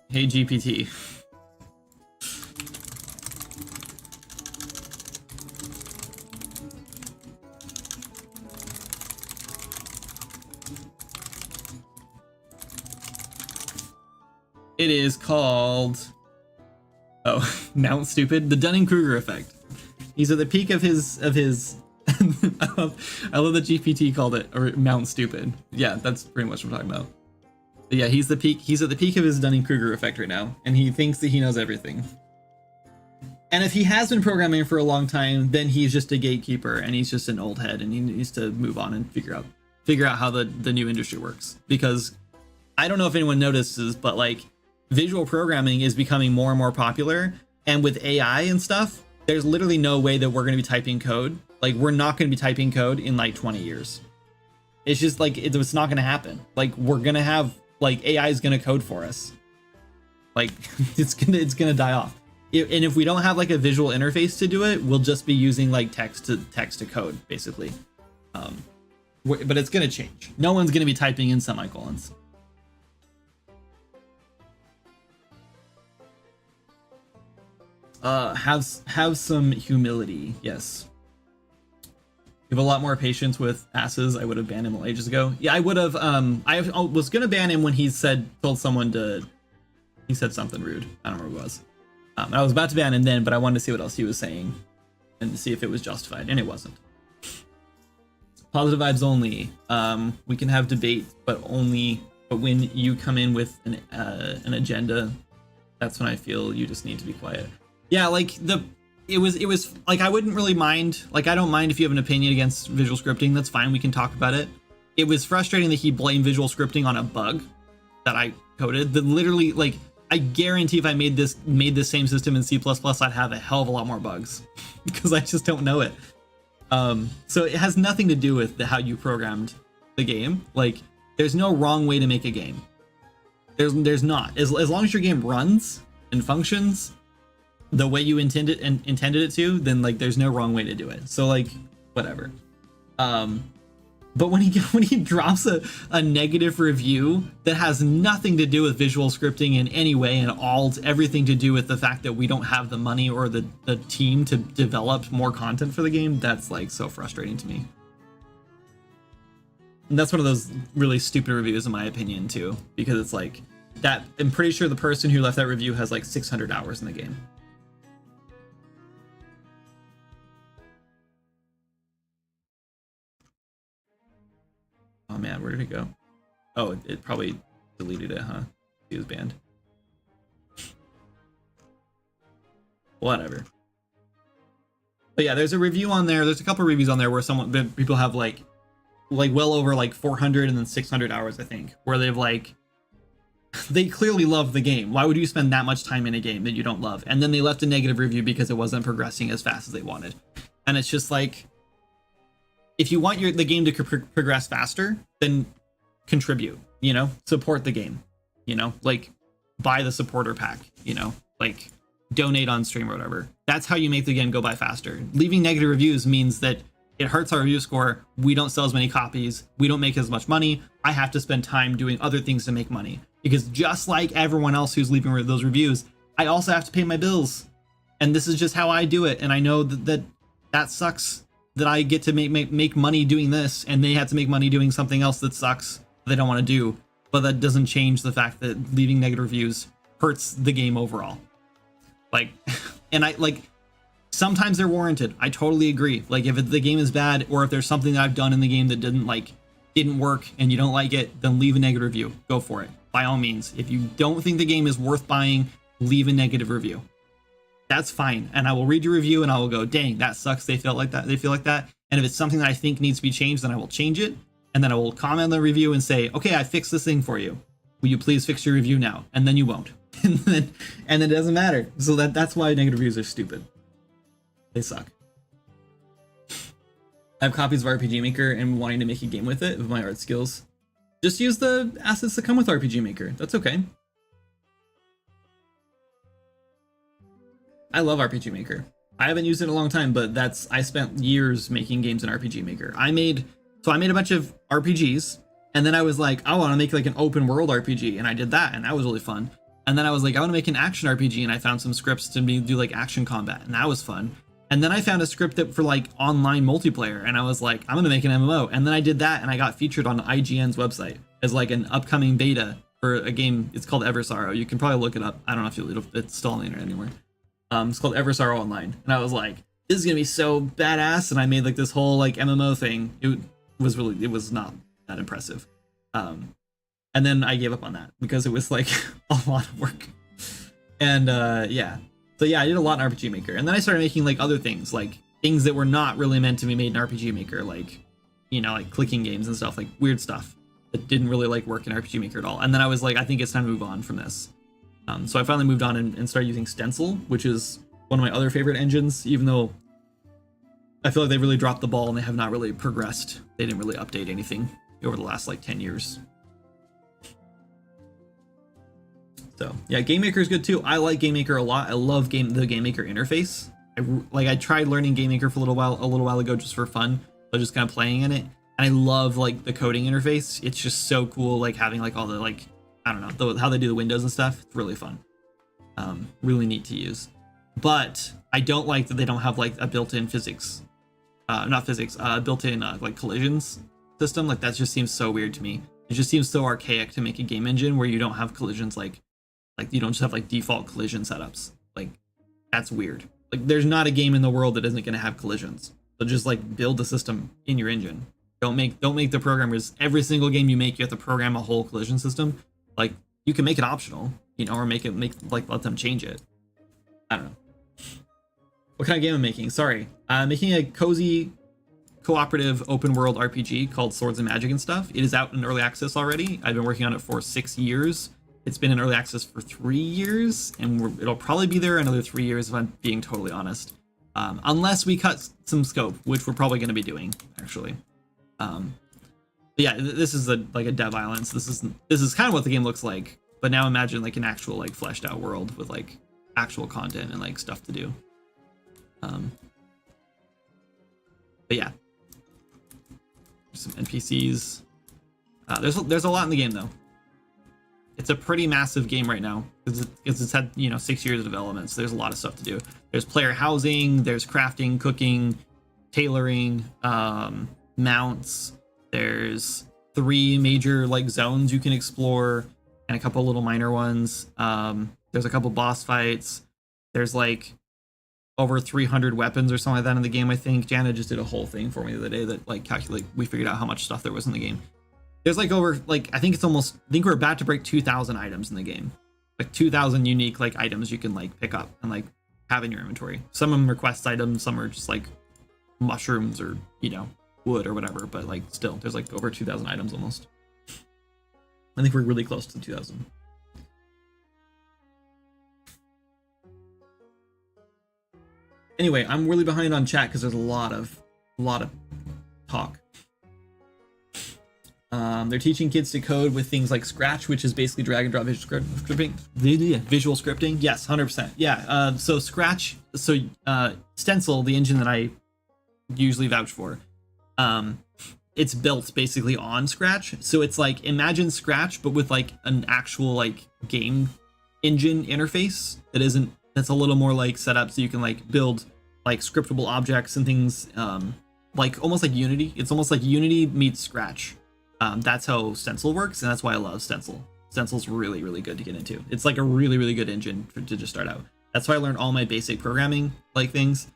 Hey GPT. It is called, oh, Mount Stupid, the Dunning-Kruger effect. He's at the peak of his the I love that GPT called it or Mount Stupid. Yeah, that's pretty much what I'm talking about. But yeah, he's at the peak of his Dunning-Kruger effect right now, and he thinks that he knows everything. And if he has been programming for a long time, then he's just a gatekeeper and he's just an old head, and he needs to move on and figure out how the new industry works. Because I don't know if anyone notices, but like visual programming is becoming more and more popular, and with AI and stuff, there's literally no way that we're going to be typing code. Like, we're not going to be typing code in like 20 years. It's just like it's not going to happen. Like, we're going to have like AI is going to code for us. Like it's going to die off. And if we don't have like a visual interface to do it, we'll just be using like text to code basically. But it's going to change. No one's going to be typing in semicolons. Have some humility. Yes. You have a lot more patience with asses. I would have banned him ages ago. Yeah, I would have. I was gonna ban him when he told someone to. He said something rude. I don't remember what it was. I was about to ban him then, but I wanted to see what else he was saying and see if it was justified, and it wasn't. Positive vibes only. We can have debate, but when you come in with an agenda, that's when I feel you just need to be quiet. Yeah, like it was like, I wouldn't really mind. Like, I don't mind if you have an opinion against visual scripting. That's fine. We can talk about it. It was frustrating that he blamed visual scripting on a bug that I coded. That literally, like, I guarantee if I made this same system in C++, I'd have a hell of a lot more bugs because I just don't know it. So it has nothing to do with how you programmed the game. Like, there's no wrong way to make a game. There's not. As long as your game runs and functions the way you intended it to, then like there's no wrong way to do it. So like, whatever. But when he drops a negative review that has nothing to do with visual scripting in any way, and everything to do with the fact that we don't have the money or the team to develop more content for the game, that's like so frustrating to me. And that's one of those really stupid reviews in my opinion too, because it's like that. I'm pretty sure the person who left that review has like 600 hours in the game. Oh man, where did it go? Oh, it probably deleted it, huh? He was banned. Whatever. But yeah, there's a review on there. There's a couple reviews on there where people have like well over like 400 and then 600 hours, I think, where they've like, they clearly love the game. Why would you spend that much time in a game that you don't love? And then they left a negative review because it wasn't progressing as fast as they wanted. And it's just like, if you want the game to progress faster, then contribute, support the game, like buy the supporter pack, like donate on stream or whatever. That's how you make the game go by faster. Leaving negative reviews means that it hurts our review score. We don't sell as many copies. We don't make as much money. I have to spend time doing other things to make money, because just like everyone else who's leaving those reviews, I also have to pay my bills. And this is just how I do it. And I know that sucks. That I get to make money doing this, and they have to make money doing something else that sucks they don't want to do. But that doesn't change the fact that leaving negative reviews hurts the game overall. Like, and sometimes they're warranted. I totally agree. Like, if the game is bad, or if there's something that I've done in the game that didn't work and you don't like it, then leave a negative review. Go for it. By all means. If you don't think the game is worth buying, leave a negative review. That's fine. And I will read your review and I will go, dang, that sucks. They feel like that. And if it's something that I think needs to be changed, then I will change it. And then I will comment on the review and say, okay, I fixed this thing for you. Will you please fix your review now? And then you won't. and then it doesn't matter. So that's why negative reviews are stupid. They suck. I have copies of RPG Maker and wanting to make a game with it, with my art skills. Just use the assets that come with RPG Maker. That's okay. I love RPG Maker. I haven't used it in a long time, but I spent years making games in RPG Maker. I made a bunch of RPGs, and then I was like, I want to make like an open world RPG, and I did that, and that was really fun. And then I was like, I want to make an action RPG, and I found some scripts to do like action combat, and that was fun. And then I found a script for like online multiplayer, and I was like, I'm gonna make an MMO. And then I did that, and I got featured on IGN's website as like an upcoming beta for a game. It's called Eversorrow. You can probably look it up. I don't know if it's still on the internet anymore. It's called Eversorrow Online. And I was like, this is gonna be so badass, and I made like this whole like MMO thing. It was not that impressive. And then I gave up on that because it was like a lot of work. And yeah. So yeah, I did a lot in RPG Maker. And then I started making like other things, like things that were not really meant to be made in RPG Maker, like, you know, like clicking games and stuff, like weird stuff that didn't really like work in RPG Maker at all. And then I was like, I think it's time to move on from this. So I finally moved on and started using Stencil, which is one of my other favorite engines, even though I feel like they really dropped the ball and they have not really progressed. They didn't really update anything over the last like 10 years. So yeah, Game Maker is good too. I like Game Maker a lot. I love the Game Maker interface. I tried learning Game Maker for a little while ago just for fun. So just kind of playing in it, and I love like the coding interface. It's just so cool, like having like all the like, I don't know, how they do the windows and stuff. It's really fun, really neat to use. But I don't like that they don't have like a built-in physics, built-in like collisions system. Like that just seems so weird to me. It just seems so archaic to make a game engine where you don't have collisions like you don't just have like default collision setups. Like that's weird. Like there's not a game in the world that isn't going to have collisions. So just like build the system in your engine. Don't make the programmers, every single game you make, you have to program a whole collision system. Like you can make it optional, you know, or let them change it. I don't know. What kind of game I'm making? Sorry. I'm making a cozy cooperative open world RPG called Swords and Magic and Stuff. It is out in early access already. I've been working on it for 6 years. It's been in early access for 3 years, and it'll probably be there another 3 years if I'm being totally honest. Unless we cut some scope, which we're probably going to be doing, actually. But yeah, this is like a dev island. So this is kind of what the game looks like. But now imagine like an actual like fleshed out world with like actual content and like stuff to do. But yeah, some NPCs. There's a lot in the game though. It's a pretty massive game right now because it's had, you know, 6 years of development. So there's a lot of stuff to do. There's player housing, there's crafting, cooking, tailoring, mounts. There's 3 major like zones you can explore and a couple little minor ones. There's a couple boss fights. There's like over 300 weapons or something like that in the game. I think Jana just did a whole thing for me the other day that like we figured out how much stuff there was in the game. There's like over like I think we're about to break 2,000 items in the game, like 2,000 unique like items you can like pick up and like have in your inventory. Some of them are quest items, some are just like mushrooms or, you know, wood or whatever, but like still there's like over 2,000 items almost. I think we're really close to 2,000. Anyway, I'm really behind on chat because there's a lot of talk. They're teaching kids to code with things like Scratch, which is basically drag and drop visual scripting. Visual scripting, yes, 100%. Yeah. So Scratch, Stencil, the engine that I usually vouch for, it's built basically on Scratch. So it's like imagine Scratch, but with like an actual like game engine interface that's a little more like set up so you can like build like scriptable objects and things, like almost like Unity. It's almost like Unity meets Scratch. That's how Stencil works, and that's why I love Stencil. Stencil's really, really good to get into. It's like a really, really good engine to just start out. That's why I learned all my basic programming like things.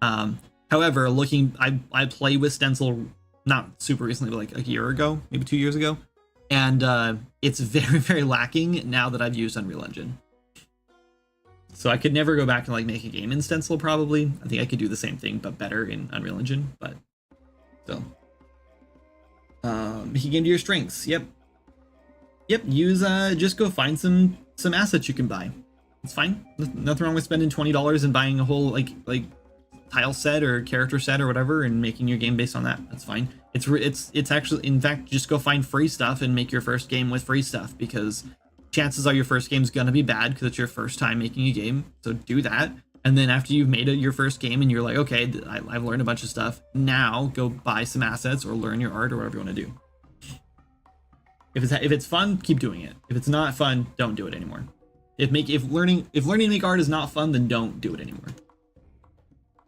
However, I play with Stencil not super recently, but like a year ago, maybe 2 years ago, and it's very, very lacking now that I've used Unreal Engine. So I could never go back and like make a game in Stencil. Probably, I think I could do the same thing but better in Unreal Engine. But still. Making game to your strengths. Yep. Use just go find some assets you can buy. It's fine. Nothing wrong with spending $20 and buying a whole like tile set or character set or whatever and making your game based on that. That's fine. It's actually, in fact, just go find free stuff and make your first game with free stuff, because chances are your first game's gonna be bad because it's your first time making a game. So do that. And then after you've made it your first game and you're like, okay, I've learned a bunch of stuff, now go buy some assets or learn your art or whatever you want to do. If it's fun, keep doing it. If it's not fun, don't do it anymore. If learning to make art is not fun, then don't do it anymore.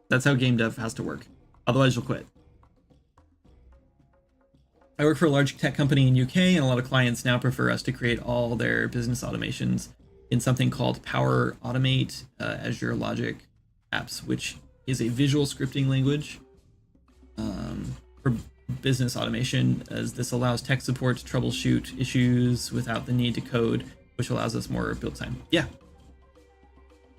That's how game dev has to work. Otherwise, you'll quit. I work for a large tech company in UK, and a lot of clients now prefer us to create all their business automations in something called Power Automate Azure Logic apps, which is a visual scripting language for business automation, as this allows tech support to troubleshoot issues without the need to code, which allows us more build time. Yeah.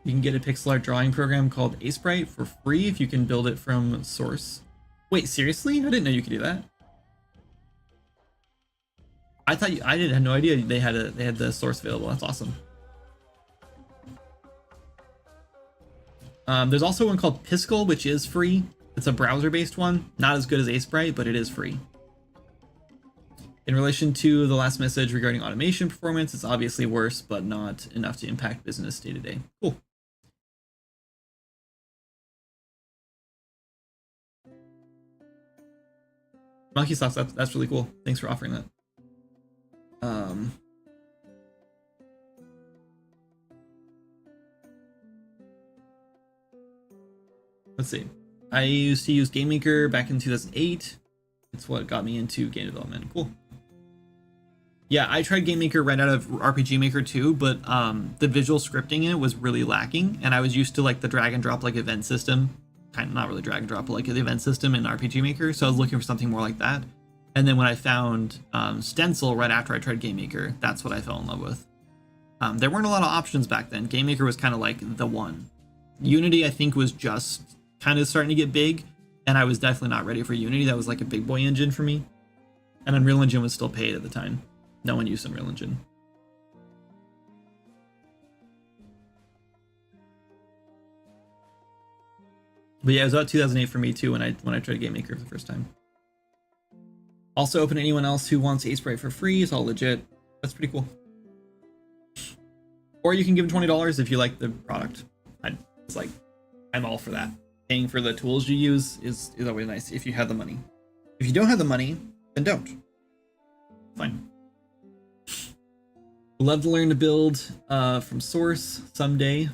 You can get a pixel art drawing program called Sprite for free if you can build it from source. Wait, seriously? I didn't know you could do that. I thought I had no idea they had the source available. That's awesome. There's also one called Piskel, which is free. It's a browser-based one. Not as good as Sprite, but it is free. In relation to the last message regarding automation performance, it's obviously worse, but not enough to impact business day to day. Cool. Monkey Socks, that's really cool. Thanks for offering that. Let's see. I used to use GameMaker back in 2008. It's what got me into game development. Cool. Yeah, I tried GameMaker right out of RPG Maker too, but the visual scripting in it was really lacking, and I was used to like the drag and drop like event system. Kind of not really drag and drop, but like the event system in RPG Maker. So I was looking for something more like that. And then when I found Stencil right after I tried GameMaker, that's what I fell in love with. There weren't a lot of options back then. GameMaker was kind of like the one. Unity, I think, was just kind of starting to get big, and I was definitely not ready for Unity. That was like a big boy engine for me. And Unreal Engine was still paid at the time. No one used Unreal Engine. But yeah, it was about 2008 for me too when I tried GameMaker for the first time. Also open to anyone else who wants Sprite for free. It's all legit. That's pretty cool. Or you can give them $20 if you like the product. It's like, I'm all for that. Paying for the tools you use is always nice if you have the money. If you don't have the money, then don't. Fine. Love to learn to build from source someday.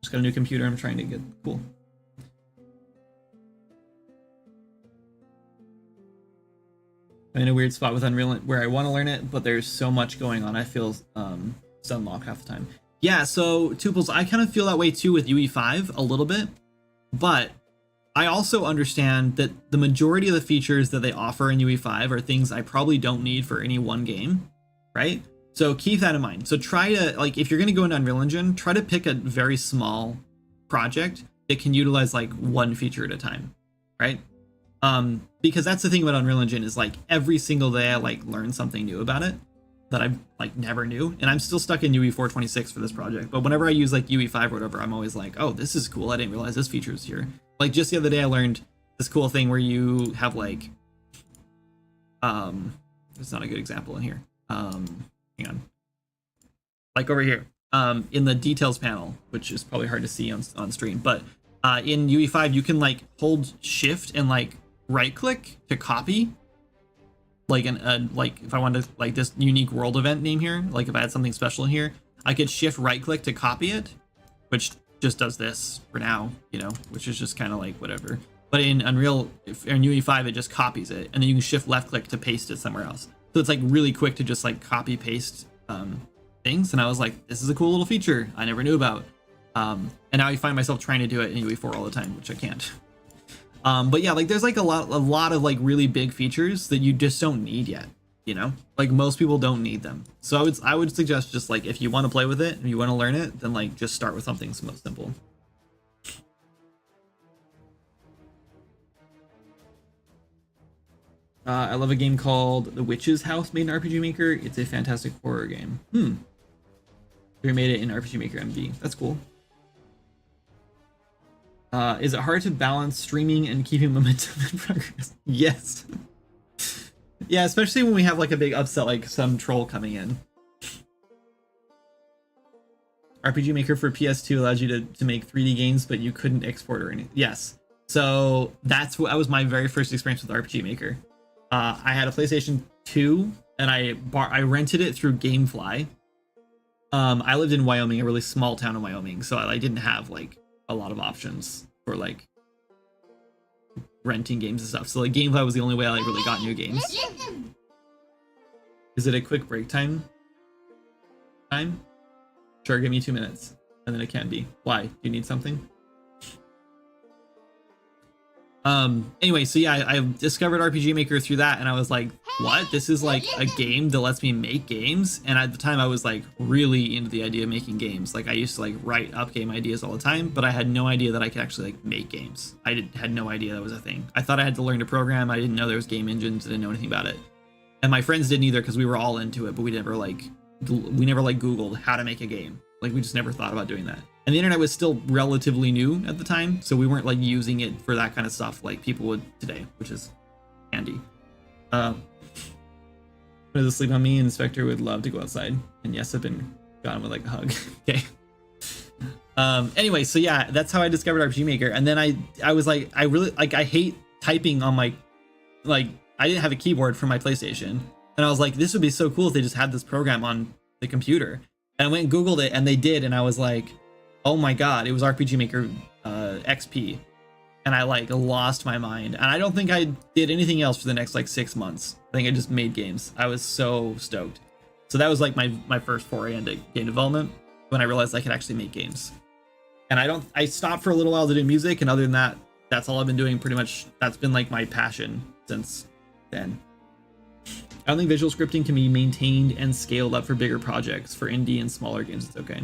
Just got a new computer I'm trying to get. Cool. I'm in a weird spot with Unreal where I want to learn it, but there's so much going on. I feel stunlocked half the time. Yeah, so Tuples, I kind of feel that way too with UE5 a little bit, but I also understand that the majority of the features that they offer in UE5 are things I probably don't need for any one game, right? So keep that in mind. So try to, like, if you're going to go into Unreal Engine, try to pick a very small project that can utilize like one feature at a time, right? Because that's the thing about Unreal Engine is like every single day I like learn something new about it that I like never knew, and I'm still stuck in UE 426 for this project. But whenever I use like UE5 or whatever, I'm always like, oh, this is cool. I didn't realize this feature is here. Like just the other day, I learned this cool thing where you have like, it's not a good example in here. Hang on. Like over here, in the details panel, which is probably hard to see on stream, but in UE5 you can like hold shift and like right click to copy like like if I wanted to, like this unique world event name here, like if I had something special in here, I could shift right click to copy it, which just does this for now, you know, which is just kind of like whatever. But in Unreal, in UE5, it just copies it, and then you can shift left click to paste it somewhere else. So it's like really quick to just like copy paste things. And I was like, this is a cool little feature I never knew about. And now I find myself trying to do it in UE4 all the time, which I can't. But yeah, like there's like a lot of like really big features that you just don't need yet, you know, like most people don't need them. So I would suggest just like, if you want to play with it and you want to learn it, then like just start with something simple. I love a game called The Witch's House made in RPG Maker. It's a fantastic horror game. They made it in RPG Maker MV. That's cool. Is it hard to balance streaming and keeping momentum in progress? Yes. Yeah, especially when we have like a big upset, like some troll coming in. RPG Maker for PS2 allows you to make 3D games, but you couldn't export or anything. Yes. So that was my very first experience with RPG Maker. I had a PlayStation 2 and I rented it through Gamefly. I lived in Wyoming, a really small town in Wyoming, so I didn't have like a lot of options for like renting games and stuff. So like Gamefly was the only way I like really got new games. Is it a quick break time? Sure, give me 2 minutes. And then it can be. Why? Do you need something? Anyway, so yeah, I discovered RPG Maker through that, and I was like, what? This is like a game that lets me make games. And at the time I was like really into the idea of making games. Like I used to like write up game ideas all the time, but I had no idea that I could actually like make games. Had no idea that was a thing. I thought I had to learn to program. I didn't know there was game engines. I didn't know anything about it. And my friends didn't either, because we were all into it, but we never like Googled how to make a game. Like we just never thought about doing that. And the internet was still relatively new at the time, so we weren't like using it for that kind of stuff like people would today, which is handy. Wanted to sleep on me, and Inspector would love to go outside. And yes, I've been gone with like a hug. Okay. Anyway, so yeah, that's how I discovered RPG Maker. And then I was like, I really like, I hate typing on my, like, I didn't have a keyboard for my PlayStation. And I was like, this would be so cool if they just had this program on the computer. And I went and Googled it, and they did. And I was like, oh my God, it was RPG Maker XP. And I like lost my mind. And I don't think I did anything else for the next like 6 months. I think I just made games. I was so stoked. So that was like my first foray into game development, when I realized I could actually make games. And I stopped for a little while to do music, and other than that, that's all I've been doing pretty much. That's been like my passion since then. I don't think visual scripting can be maintained and scaled up for bigger projects. For indie and smaller games, it's okay.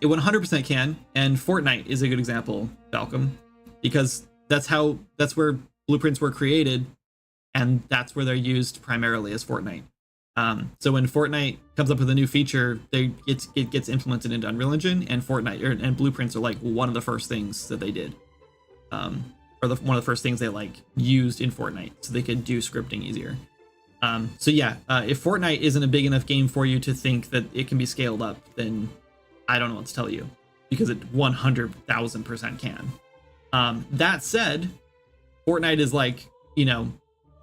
It 100% can, and Fortnite is a good example, Falcom, because that's where blueprints were created, and that's where they're used primarily as Fortnite. So when Fortnite comes up with a new feature, it gets implemented into Unreal Engine, and Fortnite and blueprints are like one of the first things that they did, or one of the first things they like used in Fortnite, so they could do scripting easier. So yeah, if Fortnite isn't a big enough game for you to think that it can be scaled up, then I don't know what to tell you, because it 100,000% can. That said, Fortnite is like,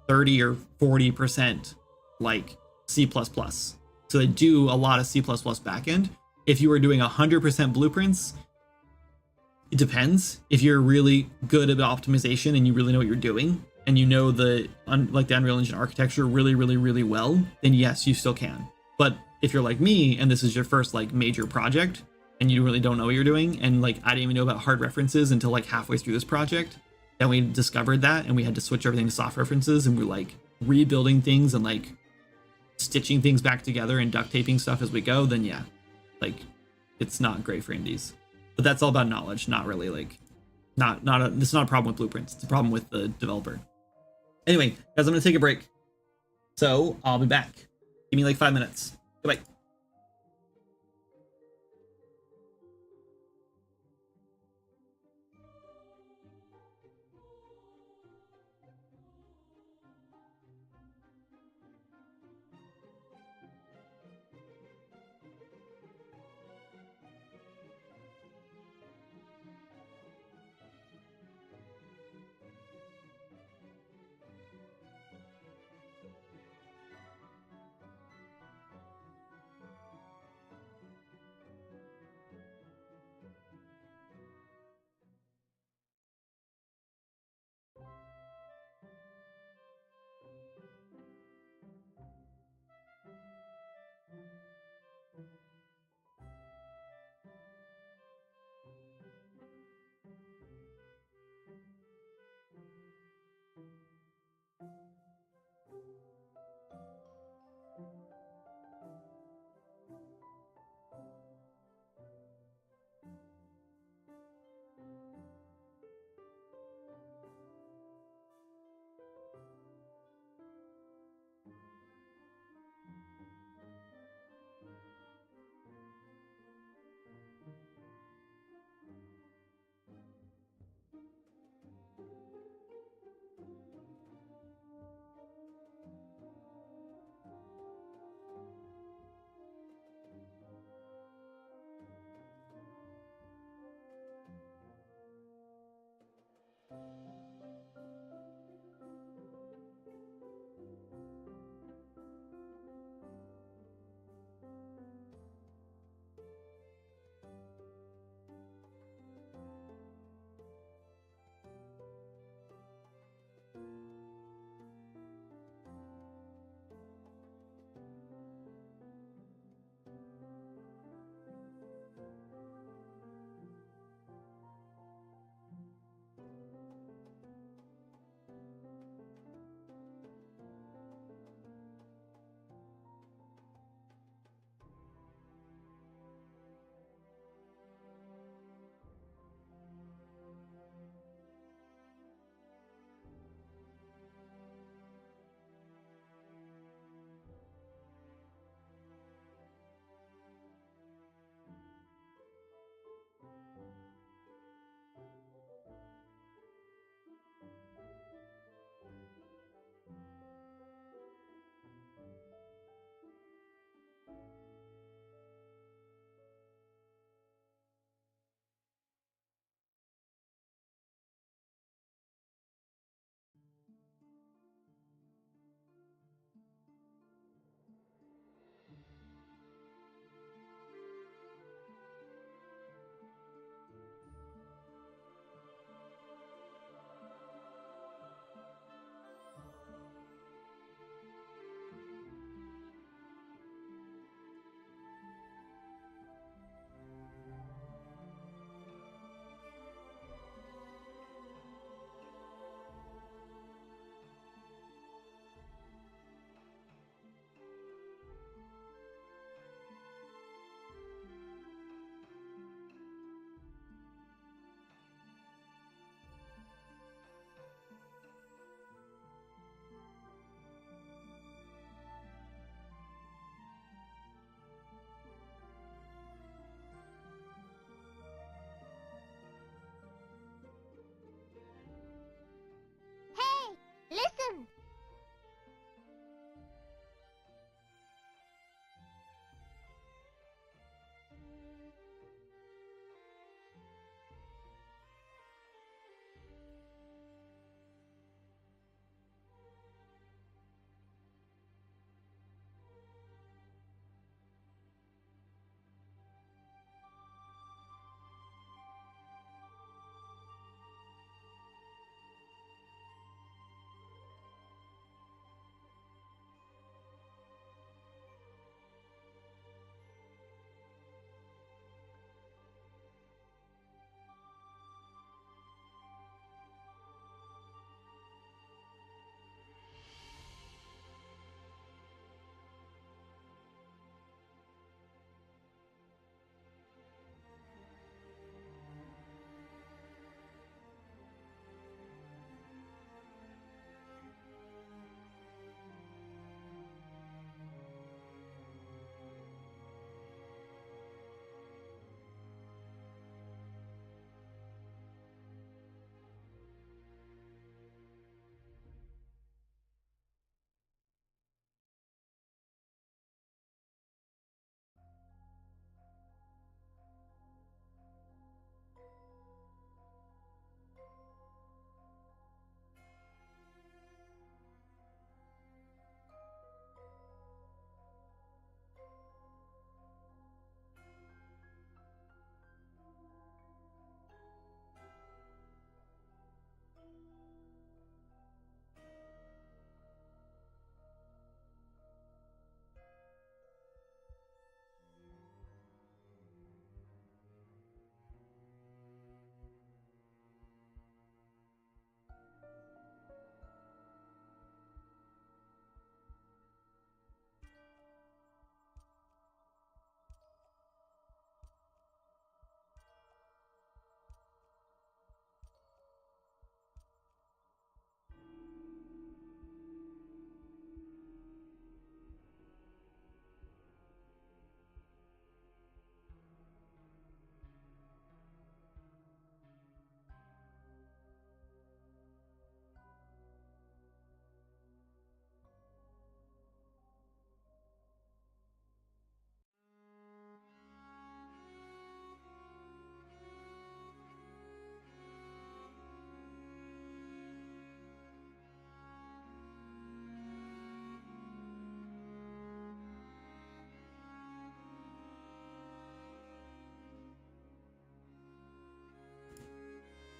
30 or 40% like C++. So they do a lot of C++ backend. If you were doing 100% blueprints, it depends. If you're really good at optimization and you really know what you're doing, and you know the Unreal Engine architecture really, really, really well, then yes, you still can. But if you're like me, and this is your first like major project, and you really don't know what you're doing, and like I didn't even know about hard references until like halfway through this project, then we discovered that, and we had to switch everything to soft references, and we're like rebuilding things and like stitching things back together and duct taping stuff as we go, then yeah, like it's not great for indies. But that's all about knowledge, not really like it's not a problem with blueprints, it's a problem with the developer. Anyway, guys, I'm gonna take a break, so I'll be back. Give me like 5 minutes. Goodbye.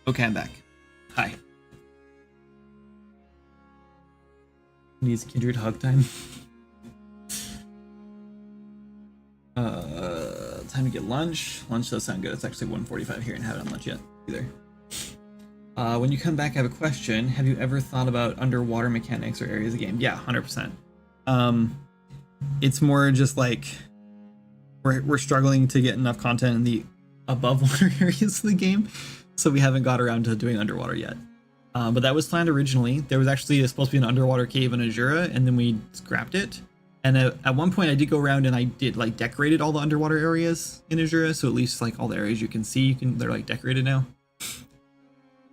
Okay, I'm back. Hi. Needs Kindred hug time. Time to get lunch. Lunch does sound good. It's actually 1:45 here and haven't had lunch yet either. When you come back, I have a question. Have you ever thought about underwater mechanics or areas of the game? Yeah, 100%. It's more just like we're struggling to get enough content in the above water areas of the game, so we haven't got around to doing underwater yet. But that was planned originally. There was actually supposed to be an underwater cave in Azura, and then we scrapped it. And at one point, I did go around and I did like decorated all the underwater areas in Azura, so at least like all the areas you can see, they're like decorated now.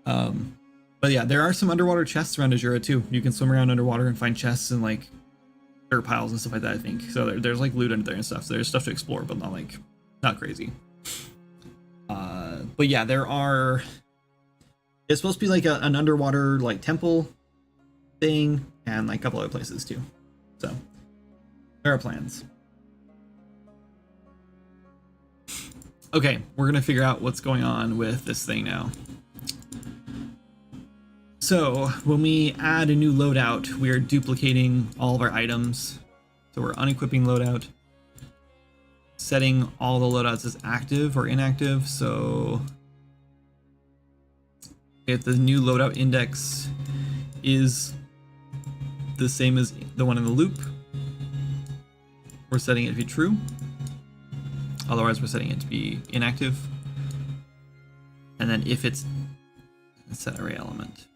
But yeah, there are some underwater chests around Azura too. You can swim around underwater and find chests and like dirt piles and stuff like that, I think. So there's like loot under there and stuff. So there's stuff to explore, but not crazy. But yeah, there are. It's supposed to be like an underwater like temple thing and like a couple other places too. So there are plans. Okay, we're gonna figure out what's going on with this thing now. So when we add a new loadout, we are duplicating all of our items. So we're unequipping loadout, setting all the loadouts as active or inactive. So if the new loadout index is the same as the one in the loop, we're setting it to be true. Otherwise, we're setting it to be inactive. And then if it's set array element.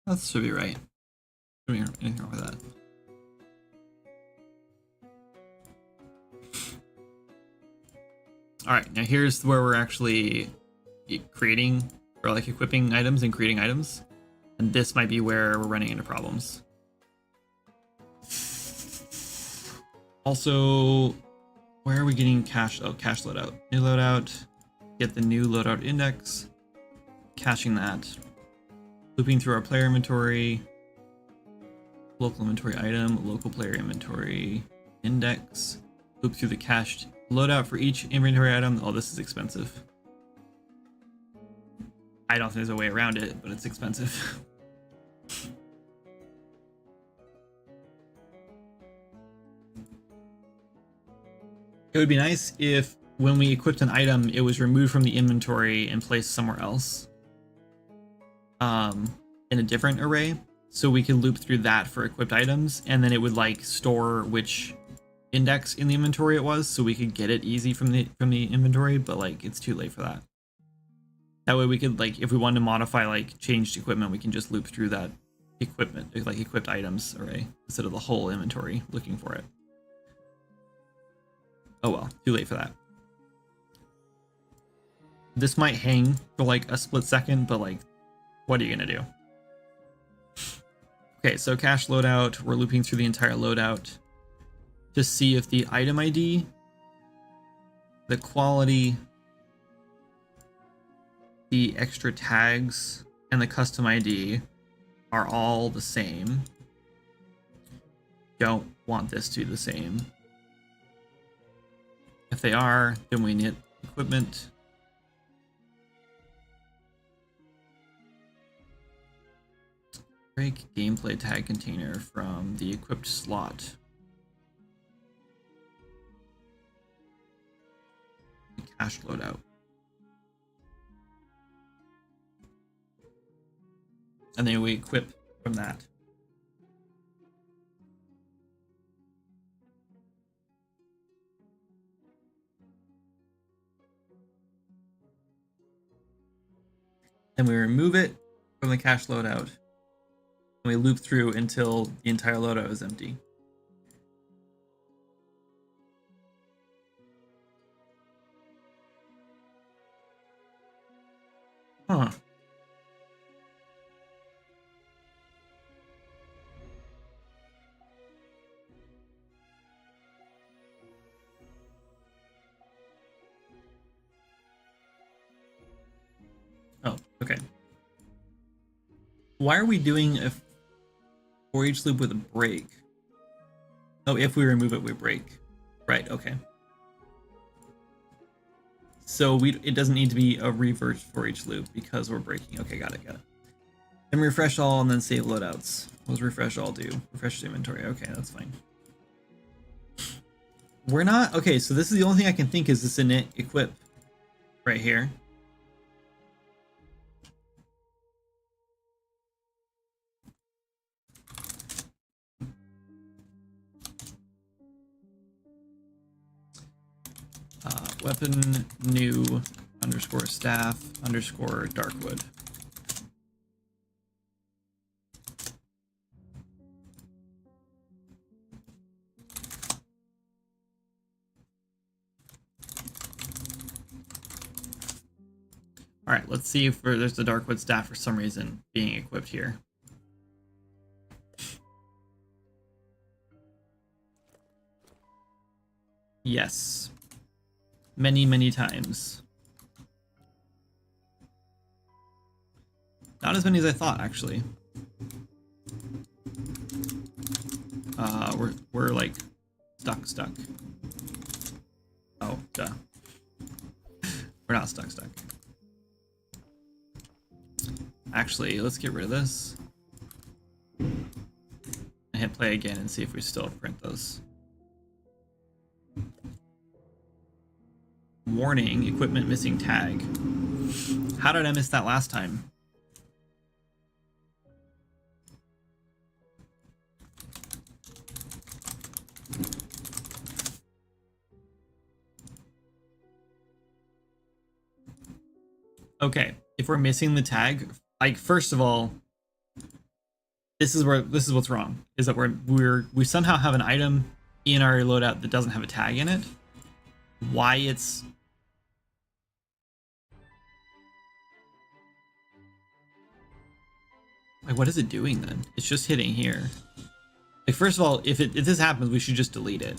That should be right. Shouldn't be anything wrong with that. All right, now here's where we're actually creating or like equipping items and creating items. And this might be where we're running into problems. Also, where are we getting cache? Oh, cache loadout. New loadout. Get the new loadout index. Caching that. Looping through our player inventory. Local inventory item. Local player inventory index. Loop through the cached loadout for each inventory item. Oh, this is expensive. I don't think there's a way around it, but it's expensive. It would be nice if when we equipped an item, it was removed from the inventory and placed somewhere else. In a different array. So we could loop through that for equipped items, and then it would like store which index in the inventory it was, so we could get it easy from the inventory, but like it's too late for that. That way we could like, if we wanted to modify like changed equipment, we can just loop through that equipment, like equipped items array, instead of the whole inventory looking for it. Oh well, too late for that. This might hang for like a split second, but like, what are you gonna do? Okay, so cache loadout, we're looping through the entire loadout to see if the item ID, the quality, the extra tags, and the custom ID are all the same. Don't want this to be the same. If they are, then we need equipment. Break gameplay tag container from the equipped slot. Cache loadout. And then we equip from that. And we remove it from the cache loadout. And we loop through until the entire loadout is empty. Huh. Why are we doing a for each loop with a break? Oh, if we remove it, we break. Right, okay. So it doesn't need to be a revert for each loop because we're breaking. Okay, got it. Then refresh all and then save loadouts. What does refresh all do? Refresh the inventory. Okay, that's fine. We're not... Okay, so this is the only thing I can think is this init equip right here. Weapon new underscore staff underscore darkwood. All right, let's see if there's the darkwood staff for some reason being equipped here. Yes. Many times. Not as many as I thought, actually. We're like stuck. Oh, duh. We're not stuck. Actually, let's get rid of this. And hit play again and see if we still print those. Warning, equipment missing tag. How did I miss that last time? Okay, if we're missing the tag, like first of all, this is what's wrong, is that we somehow have an item in our loadout that doesn't have a tag in it. Why it's like, what is it doing then? It's just hitting here. Like, first of all, if this happens, we should just delete it.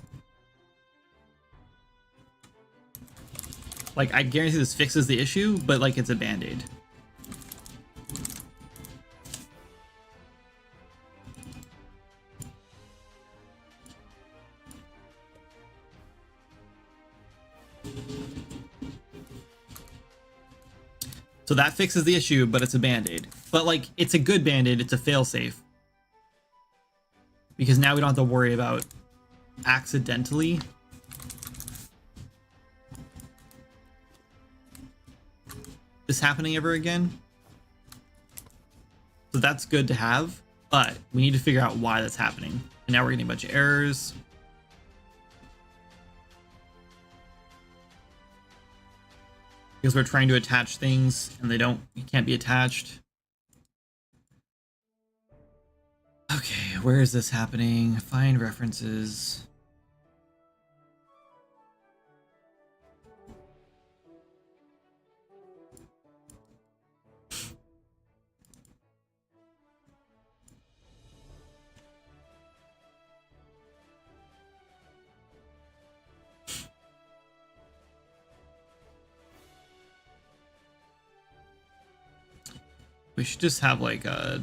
Like, I guarantee this fixes the issue, but like it's a band-aid. So that fixes the issue, but it's a band-aid. But like, it's a good band-aid, it's a fail-safe. Because now we don't have to worry about accidentally this happening ever again. So that's good to have, but we need to figure out why that's happening. And now we're getting a bunch of errors. Because we're trying to attach things and it can't be attached. Okay, where is this happening? Find references. We should just have like a...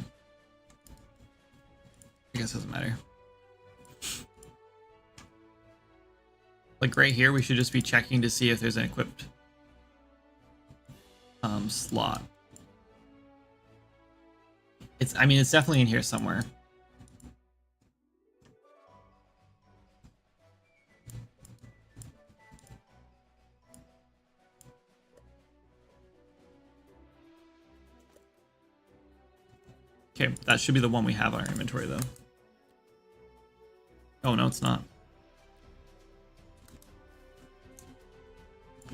I guess it doesn't matter. Like right here, we should just be checking to see if there's an equipped slot. I mean, it's definitely in here somewhere. Okay, that should be the one we have on our inventory, though. Oh, no, it's not. So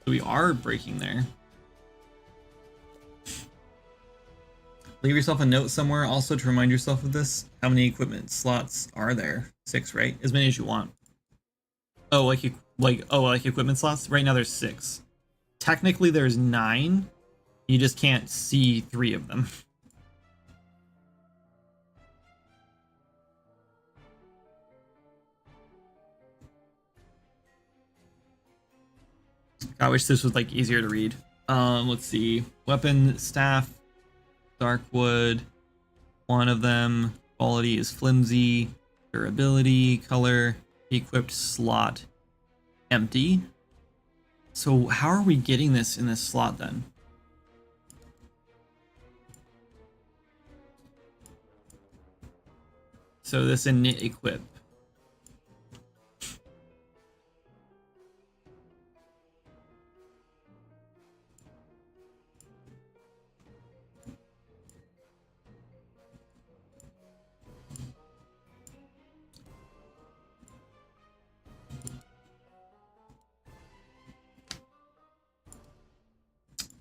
we are breaking there. Leave yourself a note somewhere also to remind yourself of this. How many equipment slots are there? 6, right? As many as you want. Oh, like equipment slots? Right now there's 6. Technically there's 9. You just can't see 3 of them. I wish this was like easier to read. Let's see. Weapon, staff, darkwood, One of them, quality is flimsy, durability, color, equipped slot, empty. So how are we getting this in this slot then? So this init equip.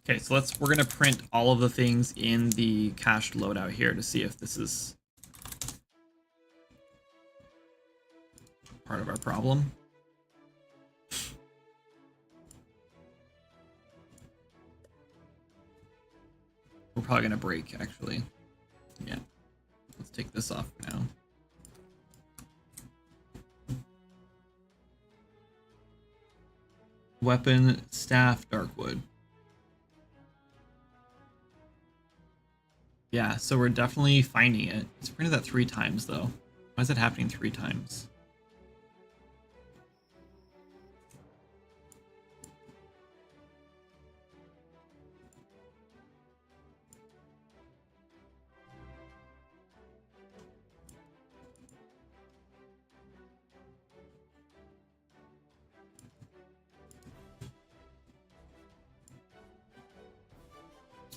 Okay, so we're gonna print all of the things in the cached loadout here to see if this is part of our problem. We're probably gonna break, actually. Yeah. Let's take this off for now. Weapon, staff, darkwood. Yeah, so we're definitely finding it. It's printed that 3 times, though. Why is it happening 3 times?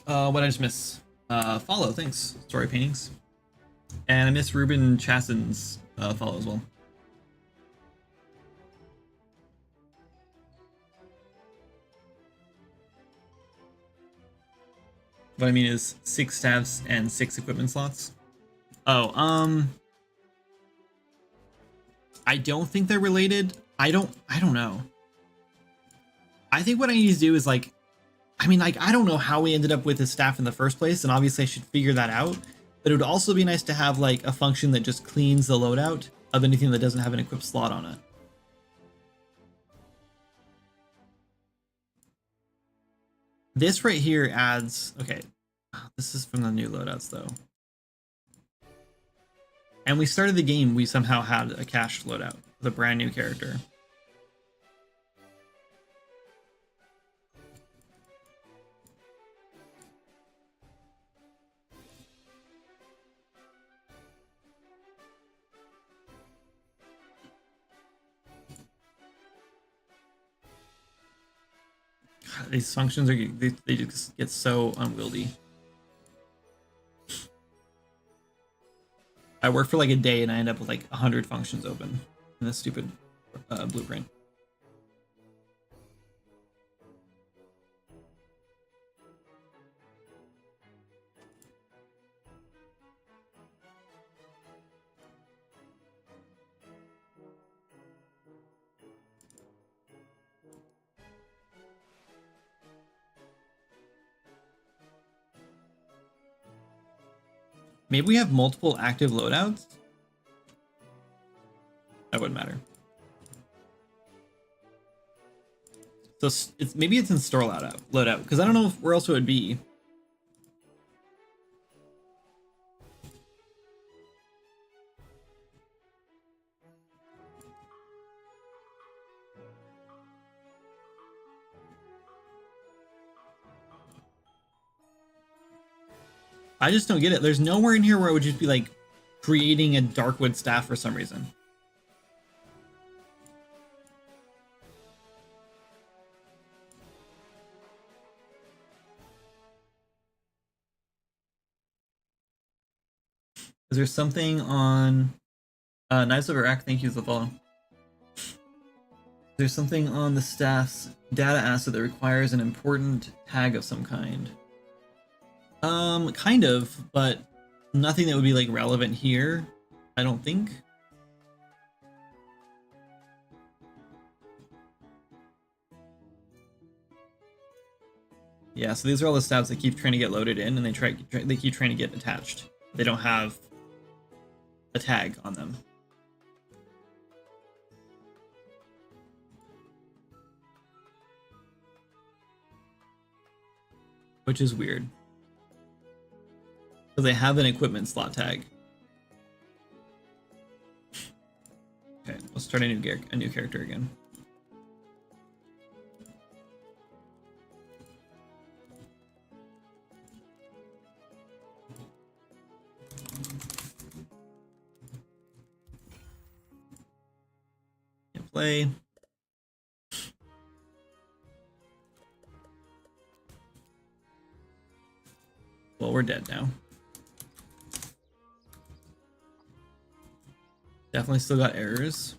What did I just miss? Follow, thanks. Story paintings. And I missed Ruben Chassen's follow as well. What I mean is 6 staffs and 6 equipment slots. Oh, I don't think they're related. I don't know. I think what I need to do is like, I mean, like, I don't know how we ended up with his staff in the first place, and obviously I should figure that out. But it would also be nice to have like a function that just cleans the loadout of anything that doesn't have an equipped slot on it. This right here adds, okay, this is from the new loadouts though. And we started the game, we somehow had a cached loadout with a brand new character. These functions are, they just get so unwieldy. I work for like a day and I end up with like 100 functions open in this stupid blueprint. Maybe we have multiple active loadouts? That wouldn't matter. So maybe it's in store loadout because I don't know where else it would be. I just don't get it. There's nowhere in here where it would just be like creating a Darkwood staff for some reason. Is there something on Knives of Iraq? Thank you for the follow. There's something on the staff's data asset that requires an important tag of some kind. Kind of, but nothing that would be like relevant here, I don't think. Yeah, so these are all the stabs that keep trying to get loaded in, and they keep trying to get attached. They don't have a tag on them. Which is weird. because they have an equipment slot tag. Okay, let's start a new character again. Can't play. Well, we're dead now. Definitely still got errors.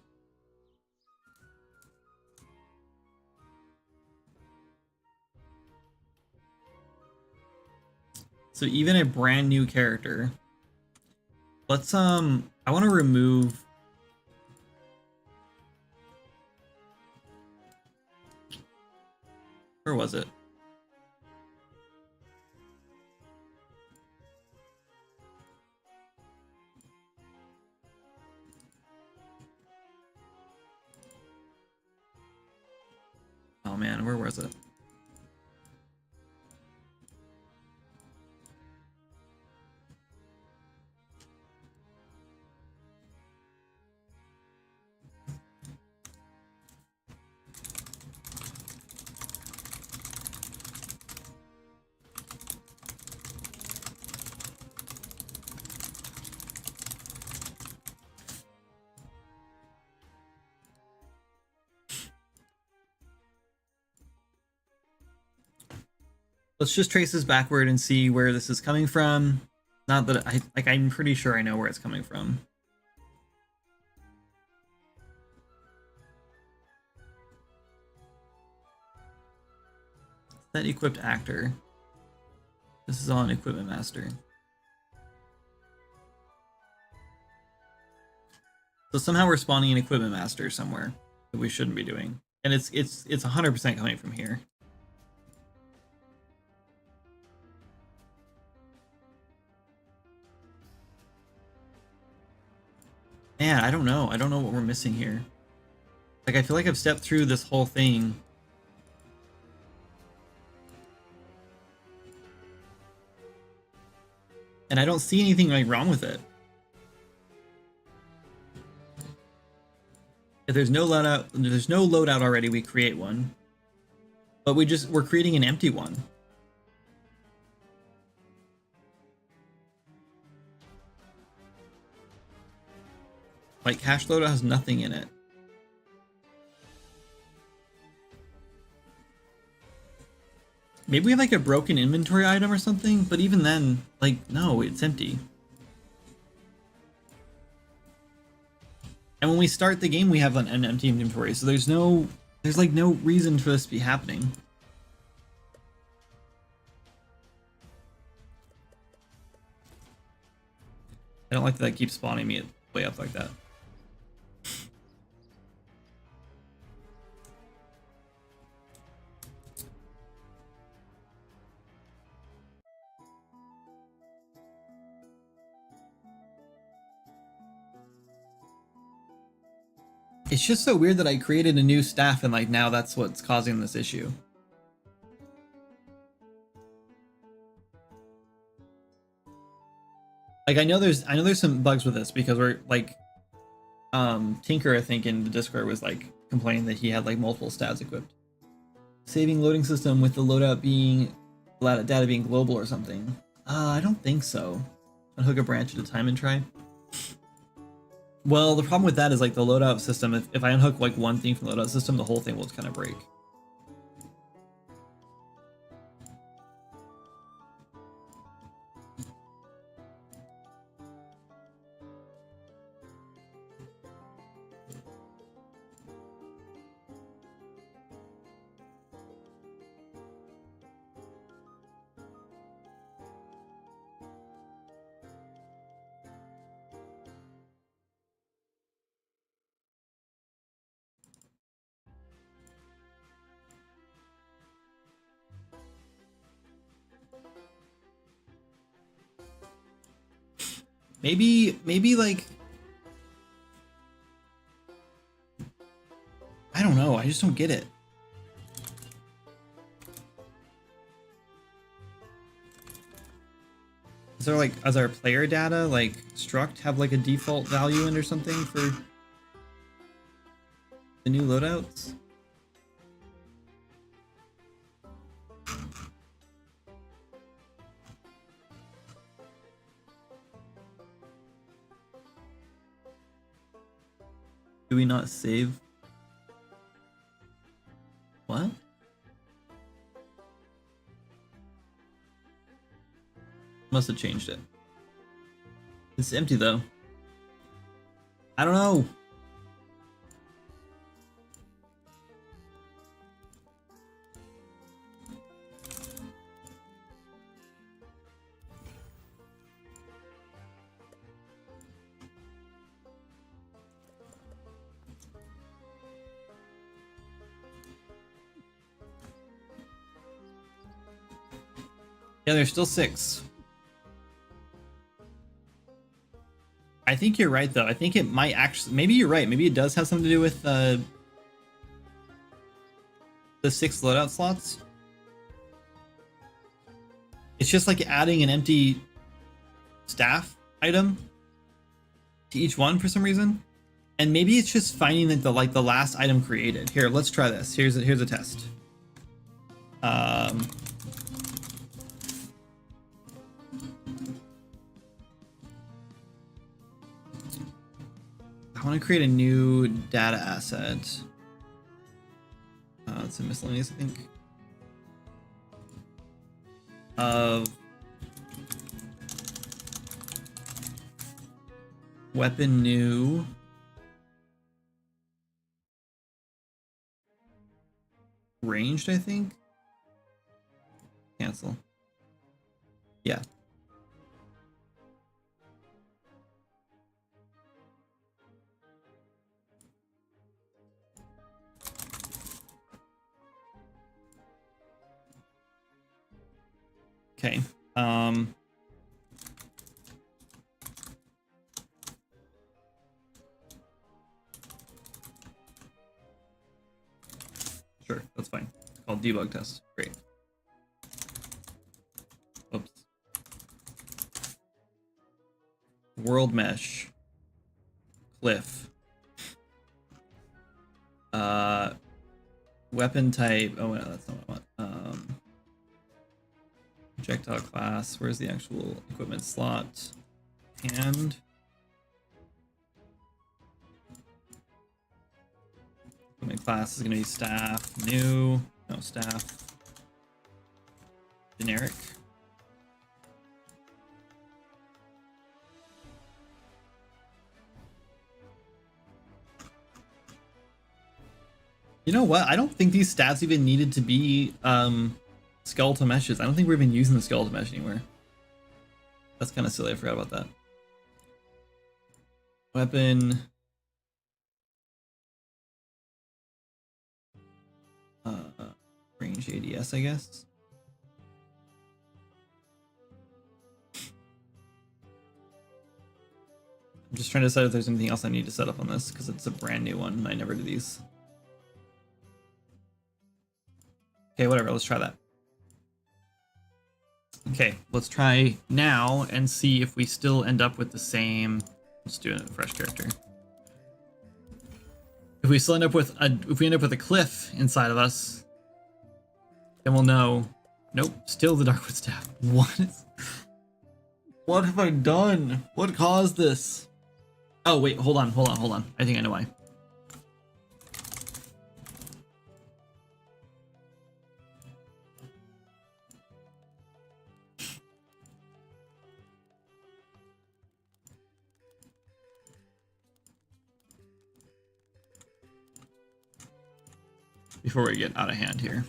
So even a brand new character. Let's I want to remove where was it? Oh man, where was it? Let's just trace this backward and see where this is coming from. Not that I'm pretty sure I know where it's coming from. Set equipped actor. This is on equipment master. So somehow we're spawning an equipment master somewhere that we shouldn't be doing. And it's 100% coming from here. Man, I don't know. I don't know what we're missing here. Like, I feel like I've stepped through this whole thing. And I don't see anything like wrong with it. If there's no loadout already, we create one. But we're creating an empty one. Like, cache loadout has nothing in it. Maybe we have like a broken inventory item or something, but even then, like, no, it's empty. And when we start the game, we have an empty inventory, so there's like no reason for this to be happening. I don't like that keeps spawning me way up like that. It's just so weird that I created a new staff and like now that's what's causing this issue. Like I know there's some bugs with this because we're like Tinker, I think in the Discord was like complaining that he had like multiple stats equipped. Saving loading system with the loadout being data being global or something. I don't think so. Unhook a branch at a time and try. Well, the problem with that is like the loadout system, if I unhook like one thing from the loadout system, the whole thing will just kind of break. Maybe like, I don't know, I just don't get it. Is there like, as our player data, like struct have like a default value in or something for the new loadouts? Do we not save? What? Must have changed it. It's empty though. I don't know. Yeah, there's still 6. I think you're right, though. I think it might actually... Maybe you're right. Maybe it does have something to do with the 6 loadout slots. It's just like adding an empty staff item to each one for some reason. And maybe it's just finding that the last item created. Here, let's try this. Here's a test. I want to create a new data asset. It's a miscellaneous, I think. Of weapon new. Ranged, I think. Cancel. Yeah. Okay. Sure, that's fine. It's called debug test. Great. Oops. World mesh. Cliff. Weapon type. Oh no, that's not what I want. Projectile class. Where's the actual equipment slot? Hand. Equipment class is going to be staff. New. No, staff. Generic. You know what? I don't think these stats even needed to be skeletal meshes. I don't think we're even using the skeletal mesh anywhere. That's kind of silly. I forgot about that. Weapon. Range ADS, I guess. I'm just trying to decide if there's anything else I need to set up on this because it's a brand new one and I never do these. Okay, whatever. Let's try that. Okay, let's try now and see if we still end up with the same. Let's do a fresh character. If we still end up with a cliff inside of us, then we'll know. Nope, still the Darkwood staff. What have I done? What caused this? Oh wait, hold on. I think I know why. Before we get out of hand here.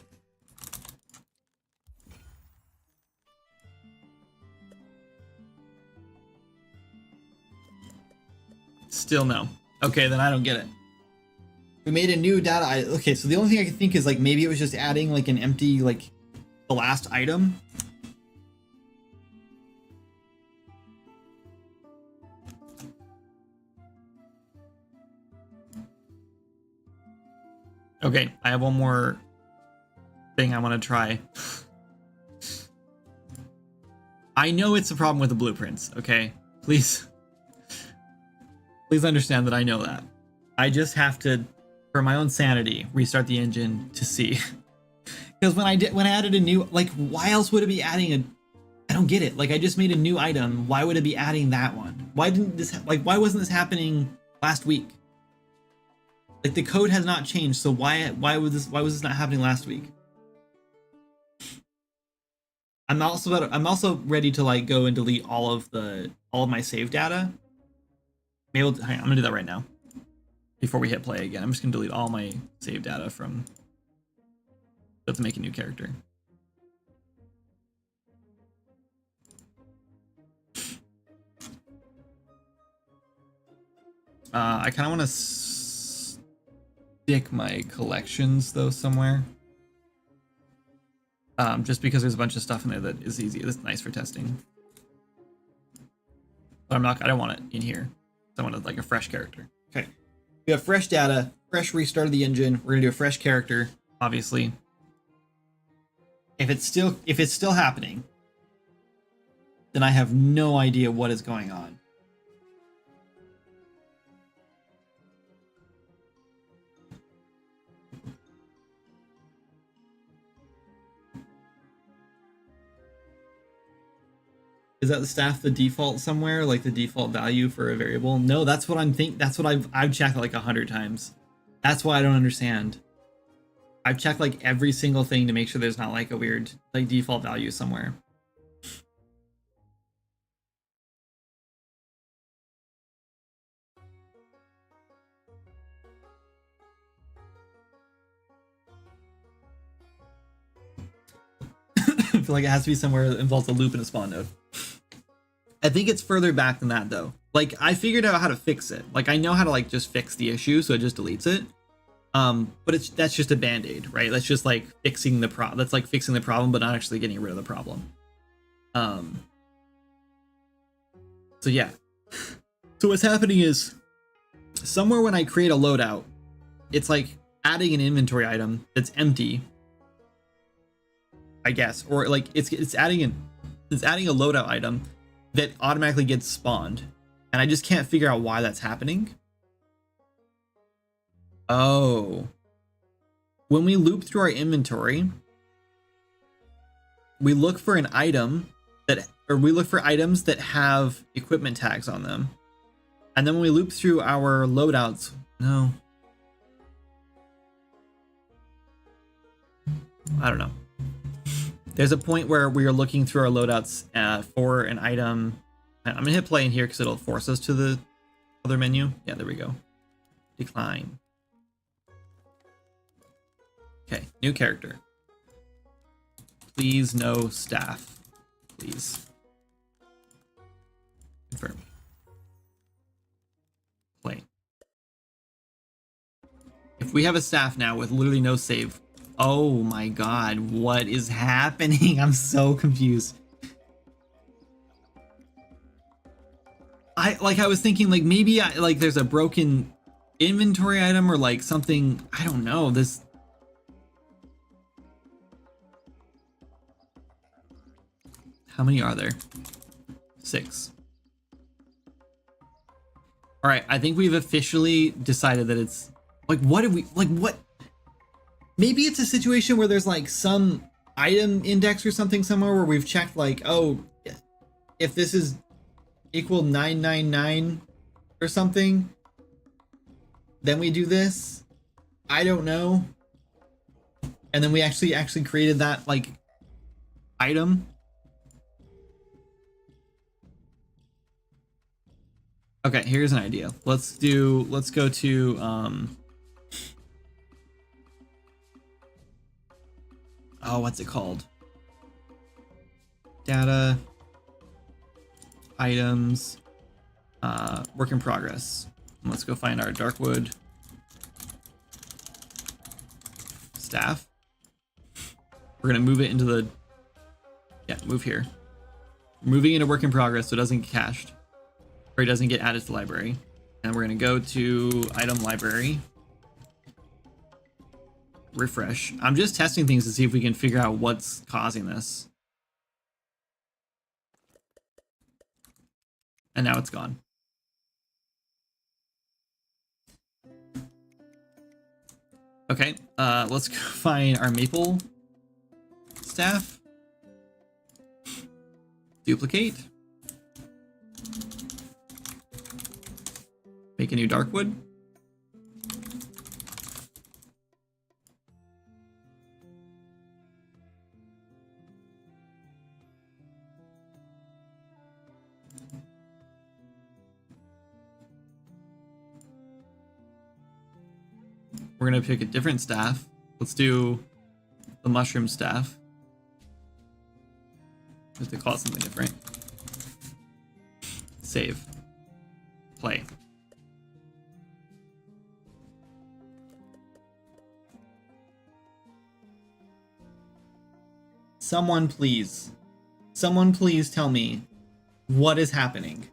Still no. Okay, then I don't get it. We made a new data. Okay, so the only thing I can think is like maybe it was just adding like an empty, like the last item. Okay, I have one more thing I want to try. I know it's a problem with the blueprints, okay? Please understand that I know that. I just have to, for my own sanity, restart the engine to see. Because when I added a new, like, why else would it be adding a, I don't get it. Like, I just made a new item. Why would it be adding that one? Why didn't this, like, why wasn't this happening last week? Like, the code has not changed, so why was this not happening last week? I'm also ready to like go and delete all of my save data. Maybe I'm gonna do that right now. Before we hit play again, I'm just gonna delete all my save data from. To make a new character. I kind of want to stick my collections though somewhere. Just because there's a bunch of stuff in there that is easy. That's nice for testing. But I don't want it in here. I want it like a fresh character. Okay. We have fresh data, fresh restart of the engine. We're gonna do a fresh character, obviously. If it's still happening, then I have no idea what is going on. Is that the staff the default somewhere, like the default value for a variable? No, that's what that's what I've checked like 100 times. That's why I don't understand. I've checked like every single thing to make sure there's not like a weird like default value somewhere. I feel like it has to be somewhere that involves a loop and a spawn node. I think it's further back than that though. Like I figured out how to fix it. Like I know how to like just fix the issue, so it just deletes it. But that's just a band-aid, right? That's just like fixing the that's like fixing the problem, but not actually getting rid of the problem. So yeah. So what's happening is somewhere when I create a loadout, it's like adding an inventory item that's empty, I guess, or like it's adding a loadout item that automatically gets spawned, and I just can't figure out why that's happening. Oh, when we loop through our inventory, we look for an item we look for items that have equipment tags on them, and then when we loop through our loadouts, no, I don't know. There's a point where we are looking through our loadouts for an item. I'm gonna hit play in here because it'll force us to the other menu. Yeah, there we go. Decline. Okay, new character. Please no staff. Please. Confirm. Play. If we have a staff now with literally no save, oh my god, what is happening? I'm so confused. I was thinking like maybe like there's a broken inventory item or like something, I don't know. This How many are there? 6. All right, I think we've officially decided that it's like, what did we like? What? Maybe it's a situation where there's like some item index or something somewhere where we've checked like, oh, if this is equal 999 or something, then we do this. I don't know. And then we actually created that like item. Okay, here's an idea. Let's go to oh, what's it called? Data, items, work in progress. And let's go find our Darkwood staff. We're gonna move it into the, yeah, move here. Moving into work in progress so it doesn't get cached, or it doesn't get added to the library. And we're gonna go to item library. Refresh. I'm just testing things to see if we can figure out what's causing this. and now it's gone. Okay, let's go find our maple staff. Duplicate. Make a new dark wood. We're gonna pick a different staff. Let's do the mushroom staff. We have to call it something different. Save. Play. Someone please tell me what is happening.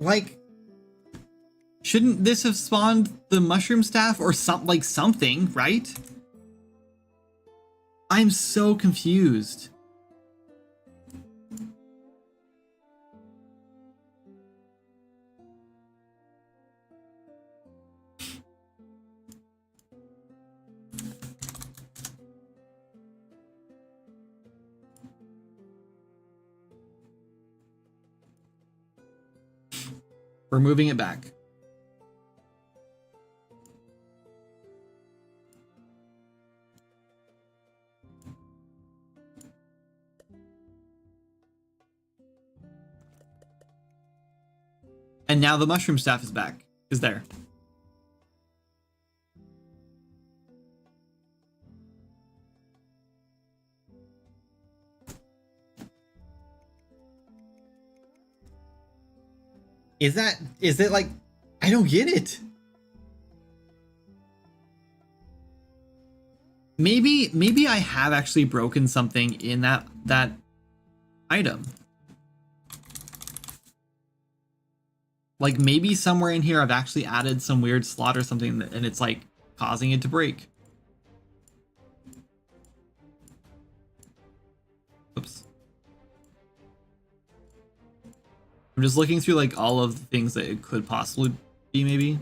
Like, shouldn't this have spawned the mushroom staff or something, right? I'm so confused. We're moving it back. And now the mushroom staff is back. Is there. Is it like, I don't get it. Maybe I have actually broken something in that item. Like maybe somewhere in here I've actually added some weird slot or something and it's like causing it to break. Oops. I'm just looking through like all of the things that it could possibly be, maybe.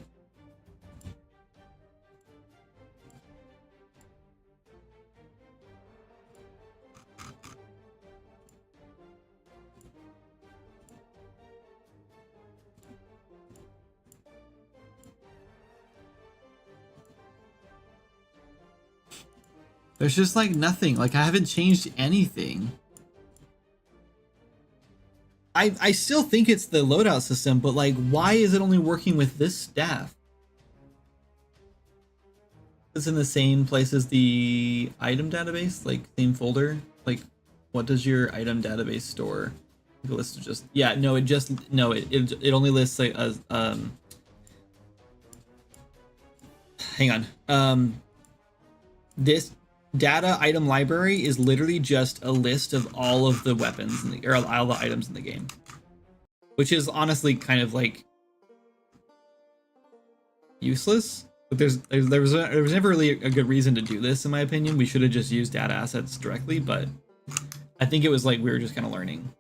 There's just like nothing. Like I haven't changed anything. I still think it's the loadout system, but like, why is it only working with this staff? It's in the same place as the item database, like same folder. Like, what does your item database store? The list of just it only lists like as hang on. This data item library is literally just a list of all of the weapons or all the items in the game, which is honestly kind of like useless. But there was never really a good reason to do this, in my opinion. We should have just used data assets directly, but I think it was like we were just kind of learning.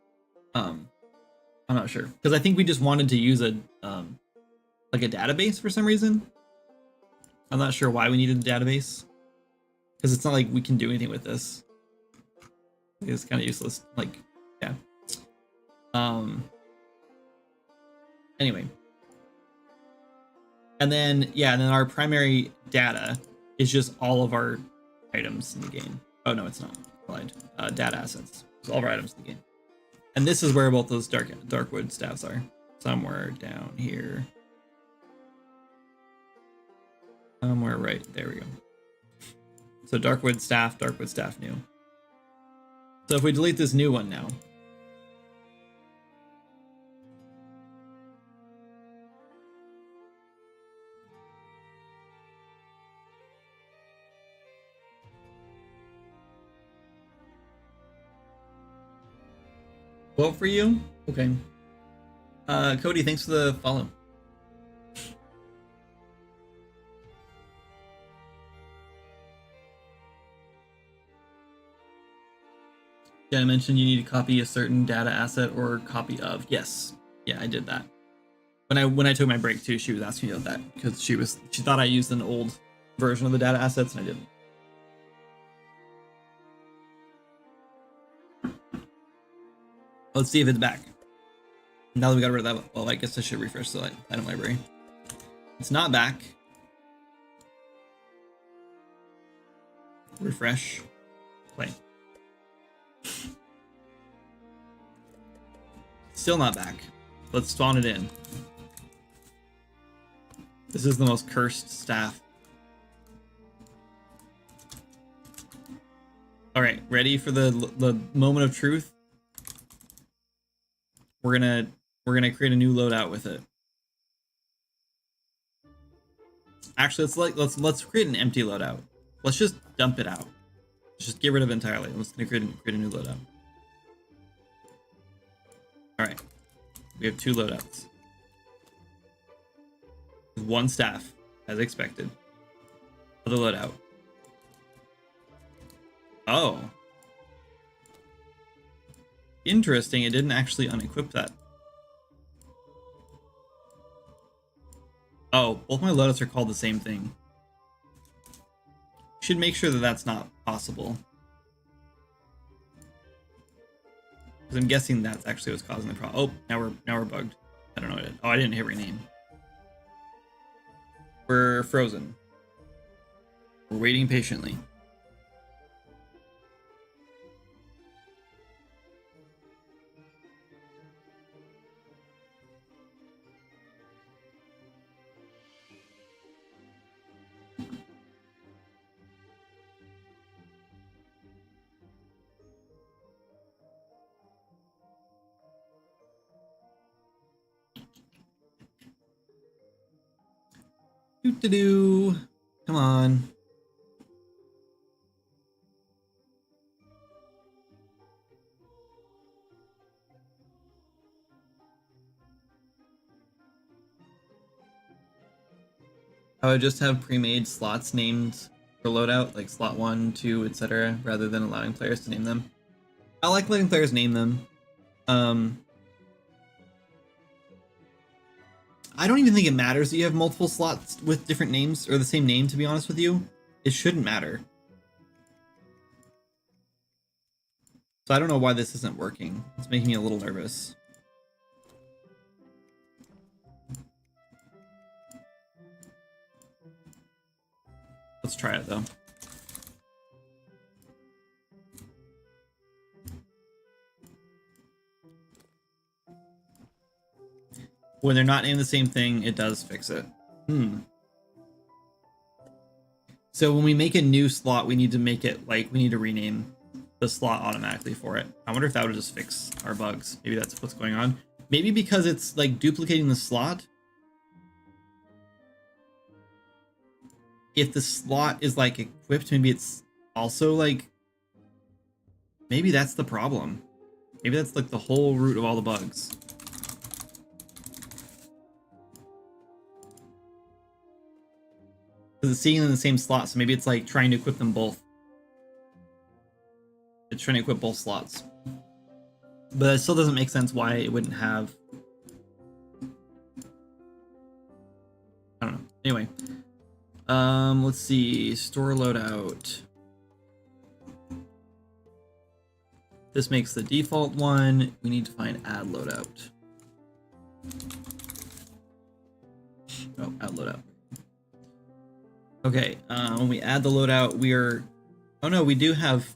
I'm not sure, because I think we just wanted to use a like a database for some reason. I'm not sure why we needed a database, because it's not like we can do anything with this. It's kind of useless. Like, yeah. Anyway. And then our primary data is just all of our items in the game. Oh no, it's not. Applied. Data assets. It's all of our items in the game. And this is where both those darkwood staffs are. Somewhere down here. Somewhere right there we go. So darkwood staff new. So if we delete this new one now. Vote for you? Okay. Cody, thanks for the follow. Yeah, I mentioned you need to copy a certain data asset or copy of. Yes. Yeah, I did that. When I took my break too, she was asking me about that because she thought I used an old version of the data assets and I didn't. Let's see if it's back. Now that we got rid of that, well, I guess I should refresh the item library. It's not back. Refresh. Play. Still not back. Let's spawn it in. This is the most cursed staff. All right, ready for the moment of truth? We're gonna create a new loadout with it. Actually, let's create an empty loadout. Let's just dump it out. Let's just get rid of it entirely. Let's create a new loadout. All right, we have 2 loadouts. One staff, as expected. Other loadout. Oh. Interesting, it didn't actually unequip that. Oh, both my loadouts are called the same thing. Should make sure that that's not possible. Because I'm guessing that's actually what's causing the problem. Oh, now we're bugged. I don't know what it is. Oh, I didn't hit rename. We're frozen. We're waiting patiently. Doo-doo-doo. Come on. I would just have pre-made slots named for loadout, like slot 1, 2, etc., rather than allowing players to name them. I like letting players name them. I don't even think it matters that you have multiple slots with different names, or the same name, to be honest with you. It shouldn't matter. So I don't know why this isn't working. It's making me a little nervous. Let's try it though. When they're not named the same thing, it does fix it. So when we make a new slot, we need to make it like we need to rename the slot automatically for it. I wonder if that would just fix our bugs. Maybe that's what's going on. Maybe because it's like duplicating the slot. If the slot is like equipped, maybe it's also like, maybe that's the problem. Maybe that's like the whole root of all the bugs. Because it's seeing in the same slot, so maybe it's like trying to equip them both. It's trying to equip both slots. But it still doesn't make sense why it wouldn't have... I don't know. Anyway. Let's see. Store loadout. This makes the default one. We need to find add loadout. Oh, add loadout. Okay, when we add the loadout, we are... Oh no, we do have...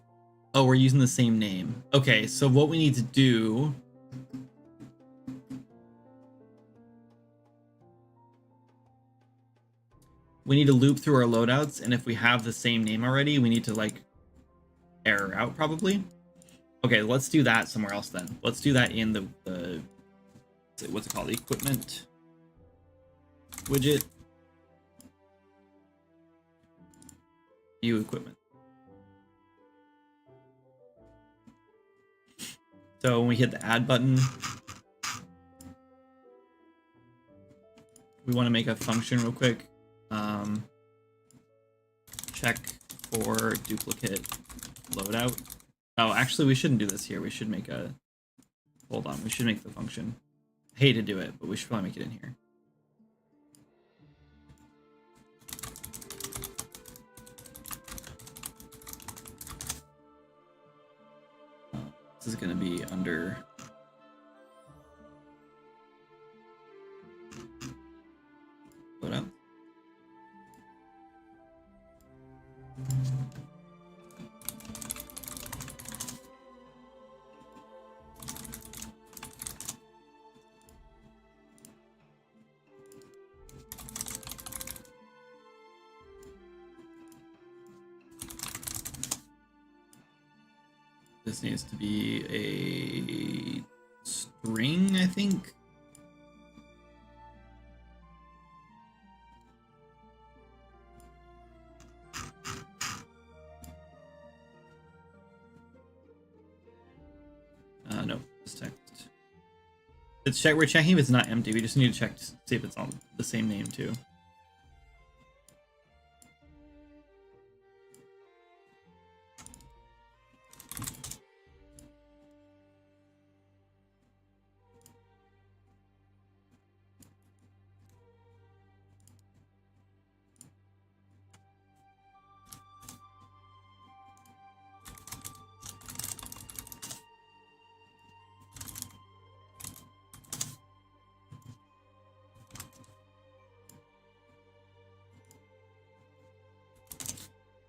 Oh, we're using the same name. Okay, so what we need to do... We need to loop through our loadouts, and if we have the same name already, we need to, like, error out, probably. Okay, let's do that somewhere else, then. Let's do that in the what's it called? The equipment widget. View equipment. So when we hit the add button, we want to make a function real quick. Check for duplicate loadout. Oh, actually, we shouldn't do this here. We should make a... Hold on, we should make the function. I hate to do it, but we should probably make it in here. This is going to be under... Load up. This needs to be a string, I think. No, it's text. It's check. We're checking if it's not empty. We just need to check to see if it's on the same name too.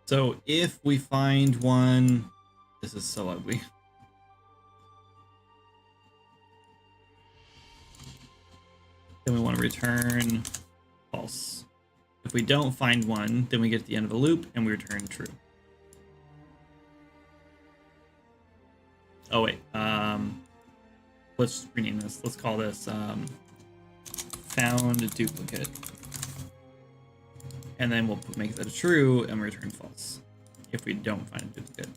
So if we find one, this is so ugly. Then we want to return false. If we don't find one, then we get to the end of the loop and we return true. Oh wait, let's rename this. Let's call this found duplicate. And then we'll make that a true and return false if we don't find a duplicate.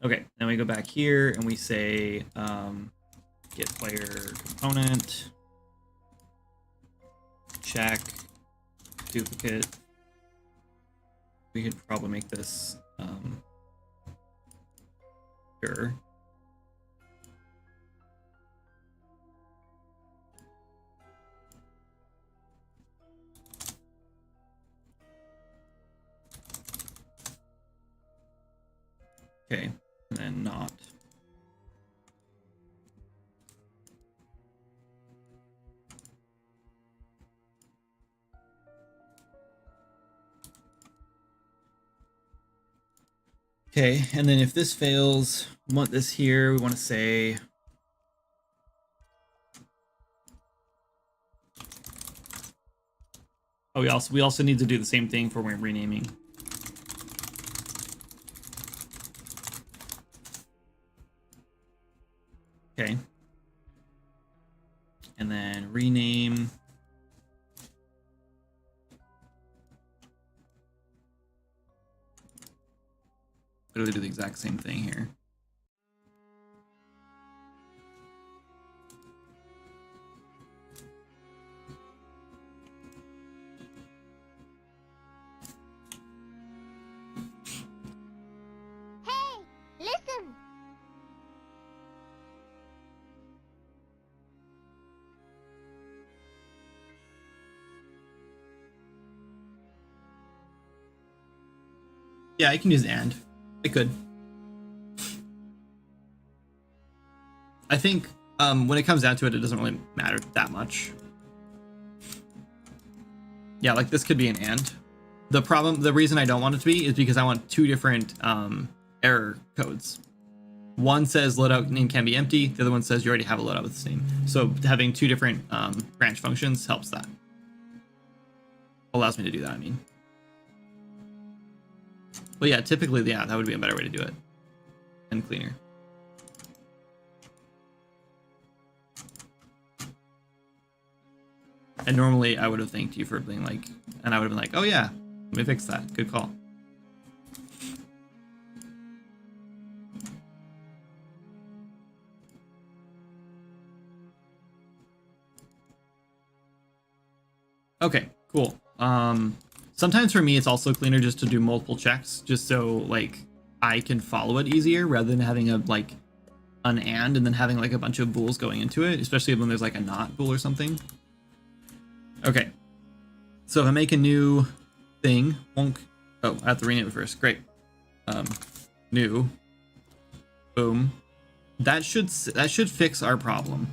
Okay, then we go back here and we say get player component, check, duplicate. We could probably make this sure. Okay, and then not. Okay, and then if this fails, we want this here. We want to say oh, we also need to do the same thing for when we're renaming. Okay. And then rename. Literally do the exact same thing here. Hey, listen. Yeah, I can use and. I could. I think when it comes down to it, it doesn't really matter that much. Yeah, like this could be an and. The reason I don't want it to be is because I want two different error codes. One says loadout name can be empty. The other one says you already have a loadout with this name. So having two different branch functions helps that. Allows me to do that, I mean. But yeah, typically, yeah, that would be a better way to do it. And cleaner. And normally I would have thanked you for being like, and I would have been like, oh yeah, let me fix that. Good call. Okay, cool. Sometimes for me, it's also cleaner just to do multiple checks, just so like I can follow it easier rather than having a like an and then having like a bunch of bools going into it, especially when there's like a not bool or something. Okay, so if I make a new thing, wonk. Oh, I have to rename it first. Great. New. Boom. That should fix our problem.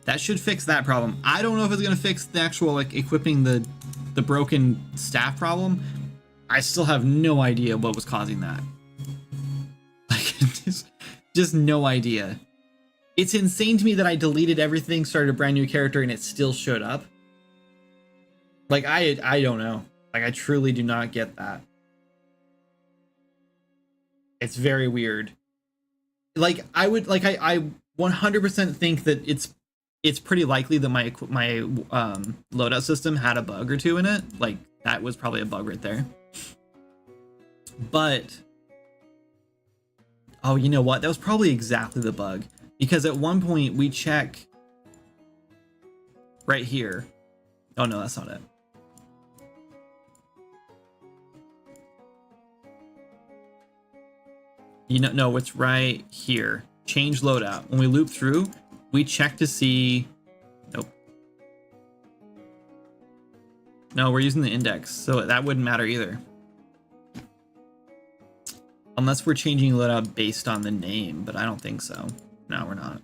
That should fix that problem. I don't know if it's gonna fix the actual like equipping the broken staff problem. I still have no idea what was causing that. Like just no idea. It's insane to me that I deleted everything, started a brand new character, and it still showed up. Like I don't know. Like I truly do not get that. It's very weird. Like I 100% think that it's pretty likely that my loadout system had a bug or two in it. Like that was probably a bug right there. But oh, you know what? That was probably exactly the bug, because at one point we check right here. Oh no, that's not it. You know, no, it's right here. Change loadout. When we loop through, we check to see. Nope. No, we're using the index, so that wouldn't matter either. Unless we're changing loadout based on the name, but I don't think so. No, we're not.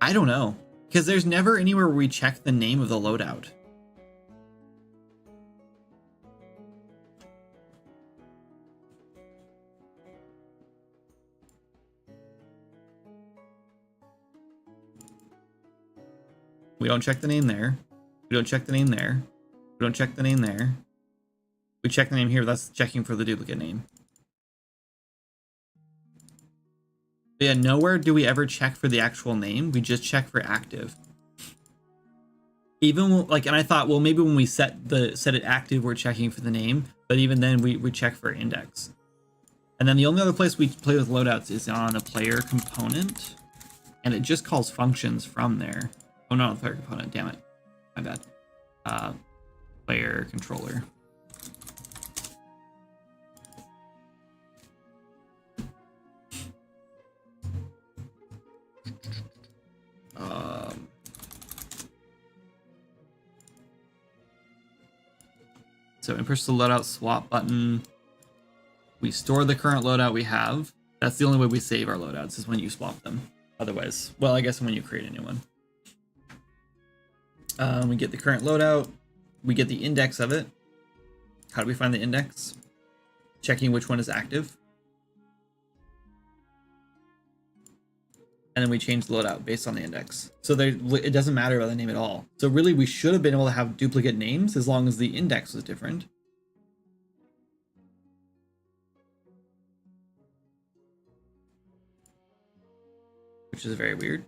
I don't know, because there's never anywhere where we check the name of the loadout. We don't check the name there. We don't check the name there. We don't check the name there. We check the name here. That's checking for the duplicate name. But yeah, nowhere do we ever check for the actual name. We just check for active. Even like, and I thought, well, maybe when we set it active, we're checking for the name. But even then, we check for index. And then the only other place we play with loadouts is on a player component, and it just calls functions from there. Oh no, player component. Damn it, my bad. Player controller. So we push the loadout swap button. We store the current loadout we have. That's the only way we save our loadouts, is when you swap them. Otherwise, well, I guess when you create a new one. We get the current loadout. We get the index of it. How do we find the index? Checking which one is active. And then we change the loadout based on the index. So it doesn't matter about the name at all. So really, we should have been able to have duplicate names as long as the index was different. Which is very weird.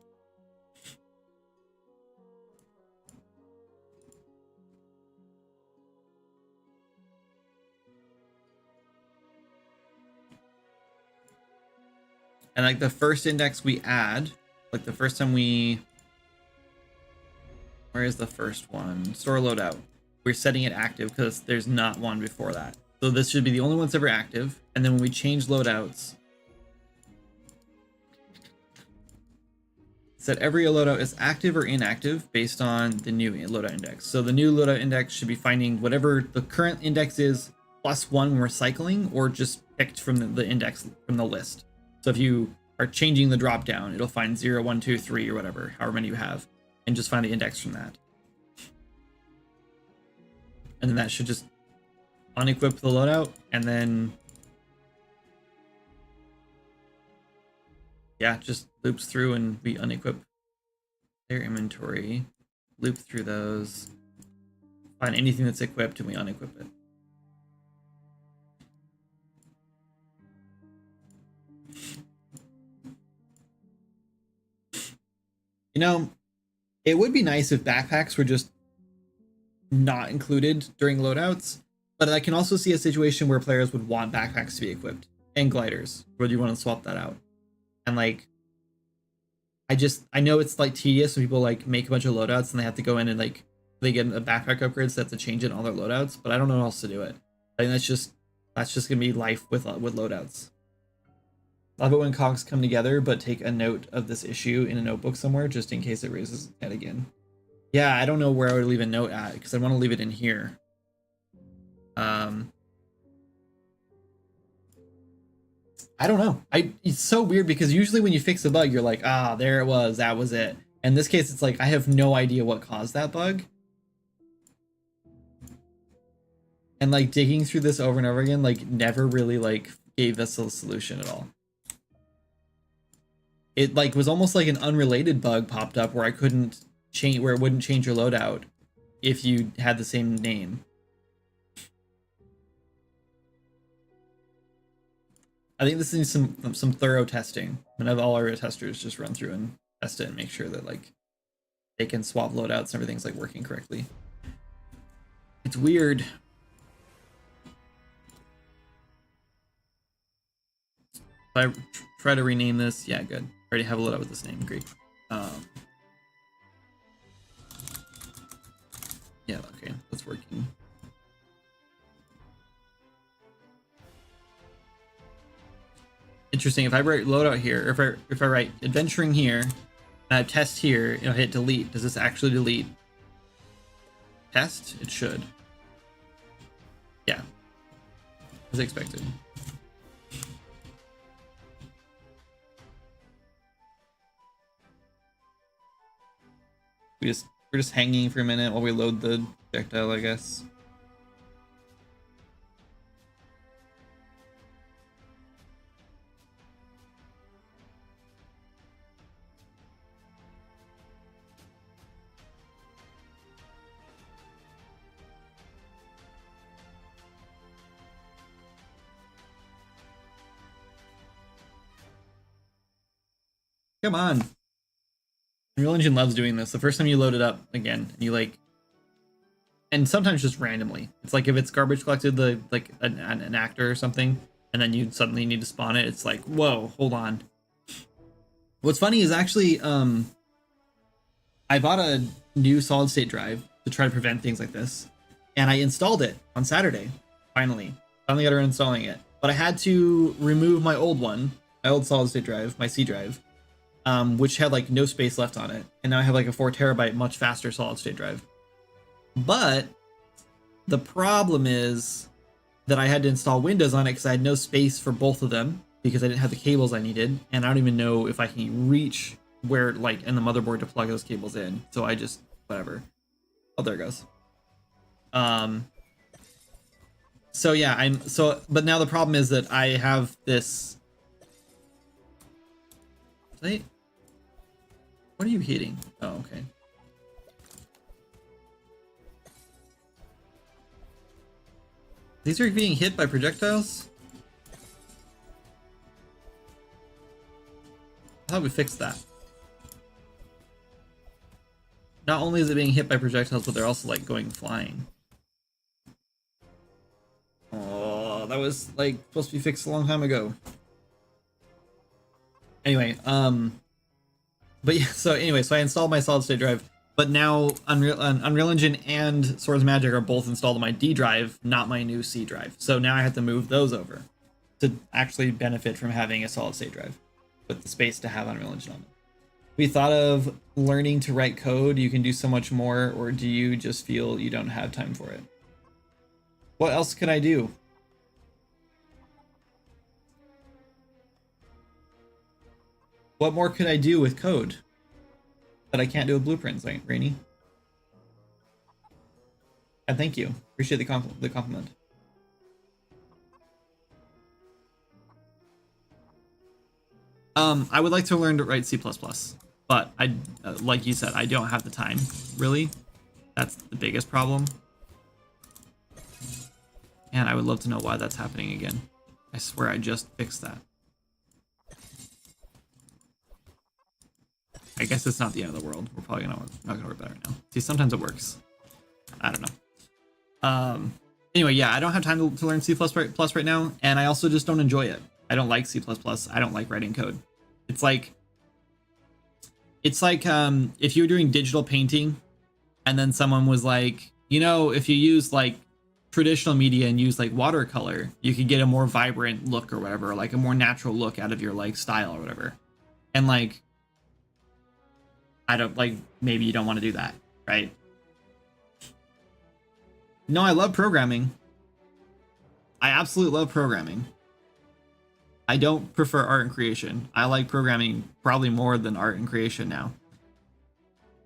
And like the first index we add, like the first time where is the first one? Store loadout. We're setting it active because there's not one before that. So this should be the only one that's ever active. And then when we change loadouts, set every loadout is active or inactive based on the new loadout index. So the new loadout index should be finding whatever the current index is plus one when we're cycling, or just picked from the index from the list. So if you are changing the drop down, it'll find 0, 1, 2, 3, or whatever, however many you have, and just find the index from that. And then that should just unequip the loadout, and then yeah, just loops through and we unequip their inventory, loop through those, find anything that's equipped, and we unequip it. You know, it would be nice if backpacks were just not included during loadouts, but I can also see a situation where players would want backpacks to be equipped. and gliders, whether you want to swap that out. And like, I know it's like tedious when people like make a bunch of loadouts and they have to go in and like they get a backpack upgrade, so they have to change it in all their loadouts. But I don't know how else to do it. I think that's just gonna be life with loadouts. Love it when cogs come together, but take a note of this issue in a notebook somewhere just in case it raises its head again. Yeah, I don't know where I would leave a note at because I want to leave it in here. I don't know. It's so weird because usually when you fix a bug, you're like, ah, there it was, that was it. In this case, it's like I have no idea what caused that bug. And like digging through this over and over again, like never really like gave us a solution at all. It like was almost like an unrelated bug popped up where I couldn't change, where it wouldn't change your loadout if you had the same name. I think this needs some thorough testing. And have all our testers just run through and test it and make sure that like they can swap loadouts and everything's like working correctly. It's weird. If I try to rename this, yeah, good. I already have a loadout with this name, great. Yeah, okay, that's working. Interesting. If I write loadout here, or if I write adventuring here, and I have test here, you know, hit delete. Does this actually delete test? It should. Yeah, as expected. We're just hanging for a minute while we load the projectile, I guess. Come on. Unreal Engine loves doing this. The first time you load it up again, you like, and sometimes just randomly. It's like if it's garbage collected, like an actor or something, and then you suddenly need to spawn it. It's like, whoa, hold on. What's funny is actually, I bought a new solid state drive to try to prevent things like this, and I installed it on Saturday. Finally got around to installing it, but I had to remove my old one, my old solid state drive, my C drive. Which had like no space left on it, and now I have like a 4 terabyte much faster solid state drive. But the problem is that I had to install Windows on it because I had no space for both of them because I didn't have the cables I needed, and I don't even know if I can reach where like in the motherboard to plug those cables in. So I just whatever. Oh, there it goes. So yeah, but now the problem is that I have this. What are you hitting? Oh, okay. These are being hit by projectiles? I thought we fixed that. Not only is it being hit by projectiles, but they're also like going flying. Oh, that was like supposed to be fixed a long time ago. Anyway, but yeah, so I installed my solid state drive, but now Unreal Engine and Swords of Magic are both installed on my D drive, not my new C drive. So now I have to move those over to actually benefit from having a solid state drive with the space to have Unreal Engine on it. We thought of learning to write code. You can do so much more, or do you just feel you don't have time for it? What else could I do? What more could I do with code that I can't do with blueprints, like Rainy? And thank you. Appreciate the compliment. I would like to learn to write C++, but like you said, I don't have the time, really. That's the biggest problem. And I would love to know why that's happening again. I swear I just fixed that. I guess it's not the end of the world. We're probably not gonna work that right now. See, sometimes it works. I don't know. Anyway, yeah, I don't have time to learn C++ right now, and I also just don't enjoy it. I don't like C++. I don't like writing code. It's like if you were doing digital painting and then someone was like, you know, if you use like traditional media and use like watercolor, you could get a more vibrant look or whatever, like a more natural look out of your like style or whatever. And like, I don't like, maybe you don't want to do that, right? No, I love programming. I absolutely love programming. I don't prefer art and creation. I like programming probably more than art and creation now.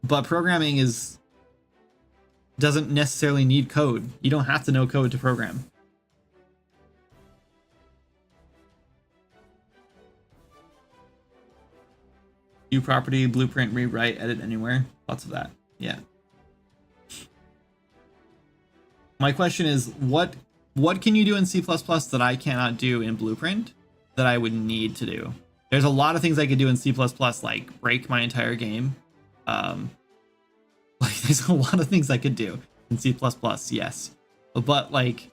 But programming doesn't necessarily need code. You don't have to know code to program. View property, blueprint, rewrite, edit anywhere. Lots of that. Yeah. My question is, what can you do in C++ that I cannot do in Blueprint that I would need to do? There's a lot of things I could do in C++, like break my entire game. Like there's a lot of things I could do in C++, yes. But like,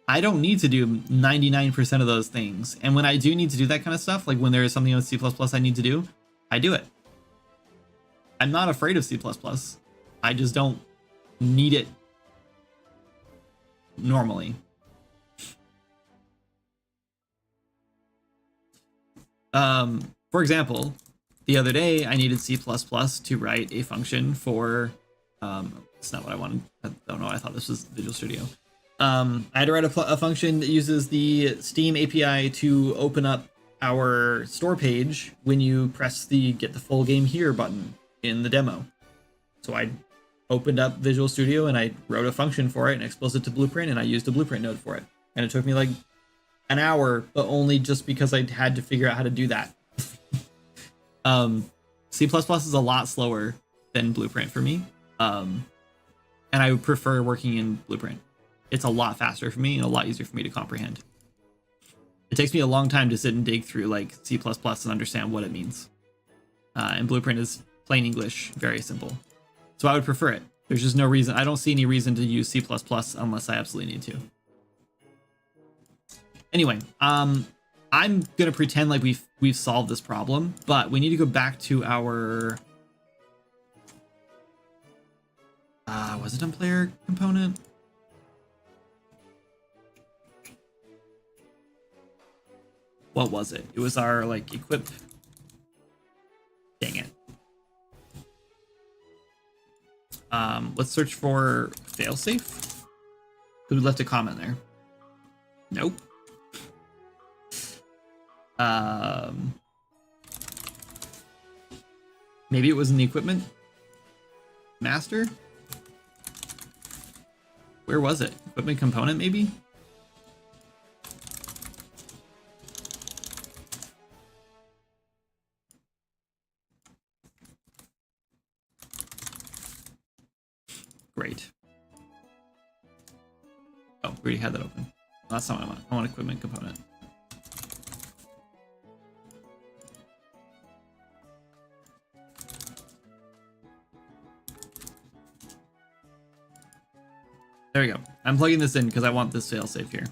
I don't need to do 99% of those things. And when I do need to do that kind of stuff, like when there is something with C++ I need to do, I do it. I'm not afraid of C++. I just don't need it normally. For example, the other day I needed C++ to write a function for it's not what I wanted. I don't know. I thought this was Visual Studio. I had to write a function that uses the Steam API to open up our store page when you press the get the full game here button in the demo. So I opened up Visual Studio and I wrote a function for it and exposed it to Blueprint, and I used a Blueprint node for it. And it took me like an hour, but only just because I had to figure out how to do that. C++ is a lot slower than Blueprint for me. And I would prefer working in Blueprint. It's a lot faster for me and a lot easier for me to comprehend. It takes me a long time to sit and dig through like C++ and understand what it means. And Blueprint is plain English, very simple. So I would prefer it. There's just no reason. I don't see any reason to use C++ unless I absolutely need to. Anyway, I'm gonna pretend like we've solved this problem, but we need to go back to our was it unplayer component? What was it? It was our like equip. Dang it. Let's search for failsafe. Who left a comment there? Nope. Maybe it was in the equipment master. Where was it? Equipment component, maybe? Great. Oh, we already had that open. That's not what I want. I want equipment component. There we go. I'm plugging this in because I want this failsafe here.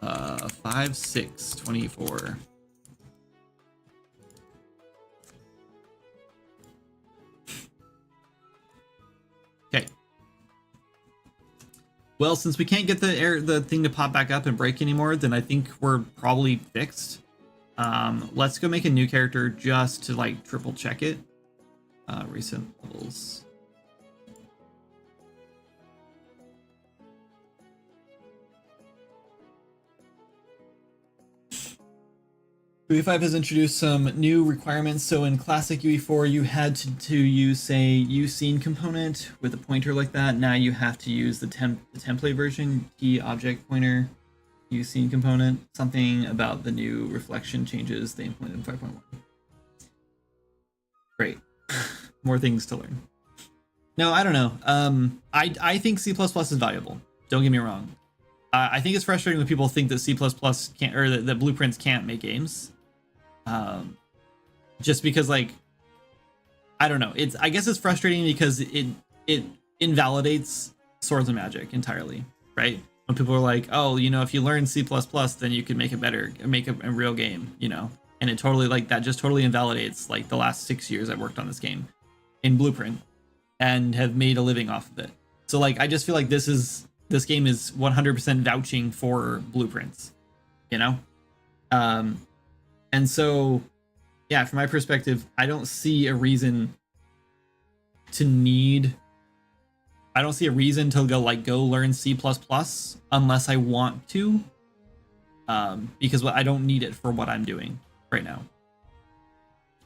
Uh, 5, 6, 24. Okay. Well, since we can't get the thing to pop back up and break anymore, then I think we're probably fixed. Let's go make a new character just to like triple check it. Recent levels. UE5 has introduced some new requirements. So in classic UE4, you had to use, say, uScene component with a pointer like that. Now you have to use the template version, key object pointer, uScene component. Something about the new reflection changes they implemented in 5.1. Great. More things to learn. No, I don't know. I think C++ is valuable. Don't get me wrong. I think it's frustrating when people think that C++ can't, or that blueprints can't make games. Just because, like, I don't know. I guess it's frustrating because it invalidates Swords of Magic entirely, right? When people are like, oh, you know, if you learn C++, then you can make it better, make a real game, you know? And it totally, like, that just totally invalidates, like, the last 6 years I've worked on this game in Blueprint and have made a living off of it. So, like, I just feel like this game is 100% vouching for Blueprints, you know? And so, yeah, from my perspective, I don't see a reason to go learn C++ unless I want to, because I don't need it for what I'm doing right now.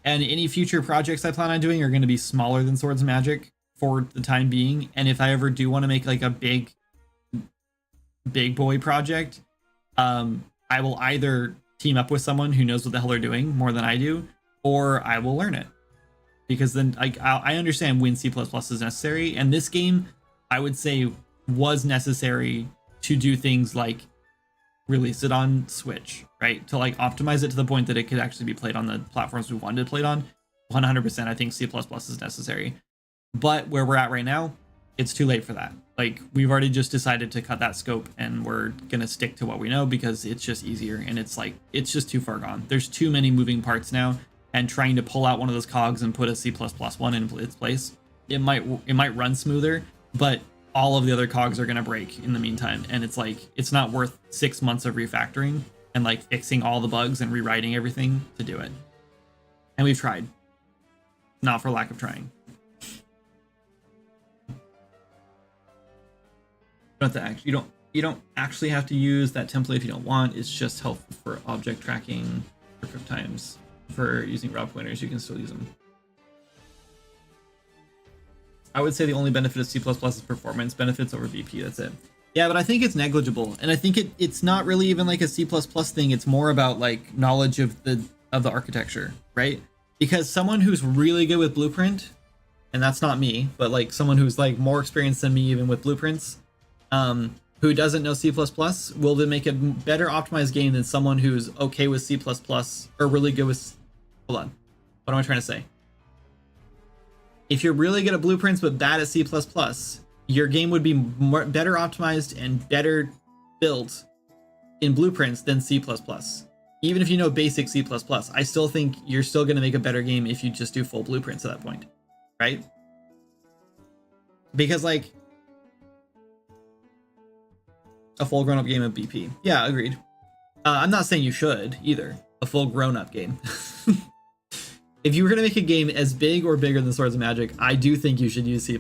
And any future projects I plan on doing are going to be smaller than Swords of Magic for the time being. And if I ever do want to make like a big boy project, I will either team up with someone who knows what the hell they're doing more than I do, or I will learn it. Because then I understand when C++ is necessary, and this game, I would say, was necessary to do things like release it on Switch, right? To like optimize it to the point that it could actually be played on the platforms we wanted to play it on. 100%, I think C++ is necessary. But where we're at right now, it's too late for that. Like, we've already just decided to cut that scope, and we're gonna stick to what we know because it's just easier, and it's just too far gone. There's too many moving parts now, and trying to pull out one of those cogs and put a C++ one in its place, it might run smoother, but all of the other cogs are gonna break in the meantime, and it's like, it's not worth 6 months of refactoring and like fixing all the bugs and rewriting everything to do it. And we've tried, not for lack of trying. You don't actually have to use that template if you don't want. It's just helpful for object tracking for quick times. For using raw pointers, you can still use them. I would say the only benefit of C++ is performance benefits over VP. That's it. Yeah, but I think it's negligible, and I think it's not really even like a C++ thing. It's more about like knowledge of the architecture, right? Because someone who's really good with Blueprint, and that's not me, but like someone who's like more experienced than me even with Blueprints, who doesn't know C++, will then make a better optimized game than someone who's okay with C++ or really good with... Hold on. What am I trying to say? If you're really good at Blueprints but bad at C++, your game would be better optimized and better built in Blueprints than C++. Even if you know basic C++, I still think you're still going to make a better game if you just do full Blueprints at that point, right? Because, like, a full grown-up game of BP. Yeah, agreed. I'm not saying you should either. A full grown-up game. If you were going to make a game as big or bigger than Swords of Magic, I do think you should use C++.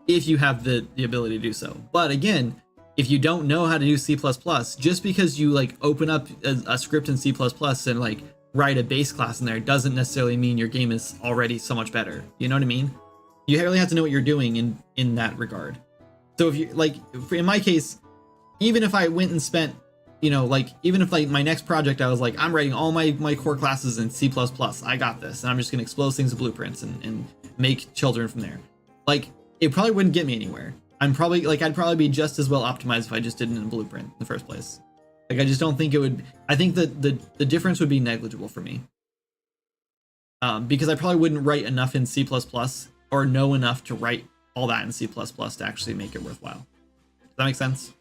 If you have the ability to do so. But again, if you don't know how to do C++, just because you like open up a script in C++ and like write a base class in there doesn't necessarily mean your game is already so much better. You know what I mean? You really have to know what you're doing in that regard. So if you like, in my case, even if I went and spent, you know, like, even if like my next project, I was like, I'm writing all my core classes in C++, I got this, and I'm just gonna expose things to Blueprints and make children from there. Like, it probably wouldn't get me anywhere. I'd probably be just as well optimized if I just did it in Blueprint in the first place. Like, I just don't think it would, I think that the difference would be negligible for me. Because I probably wouldn't write enough in C++ or know enough to write all that in C++ to actually make it worthwhile. Does that make sense?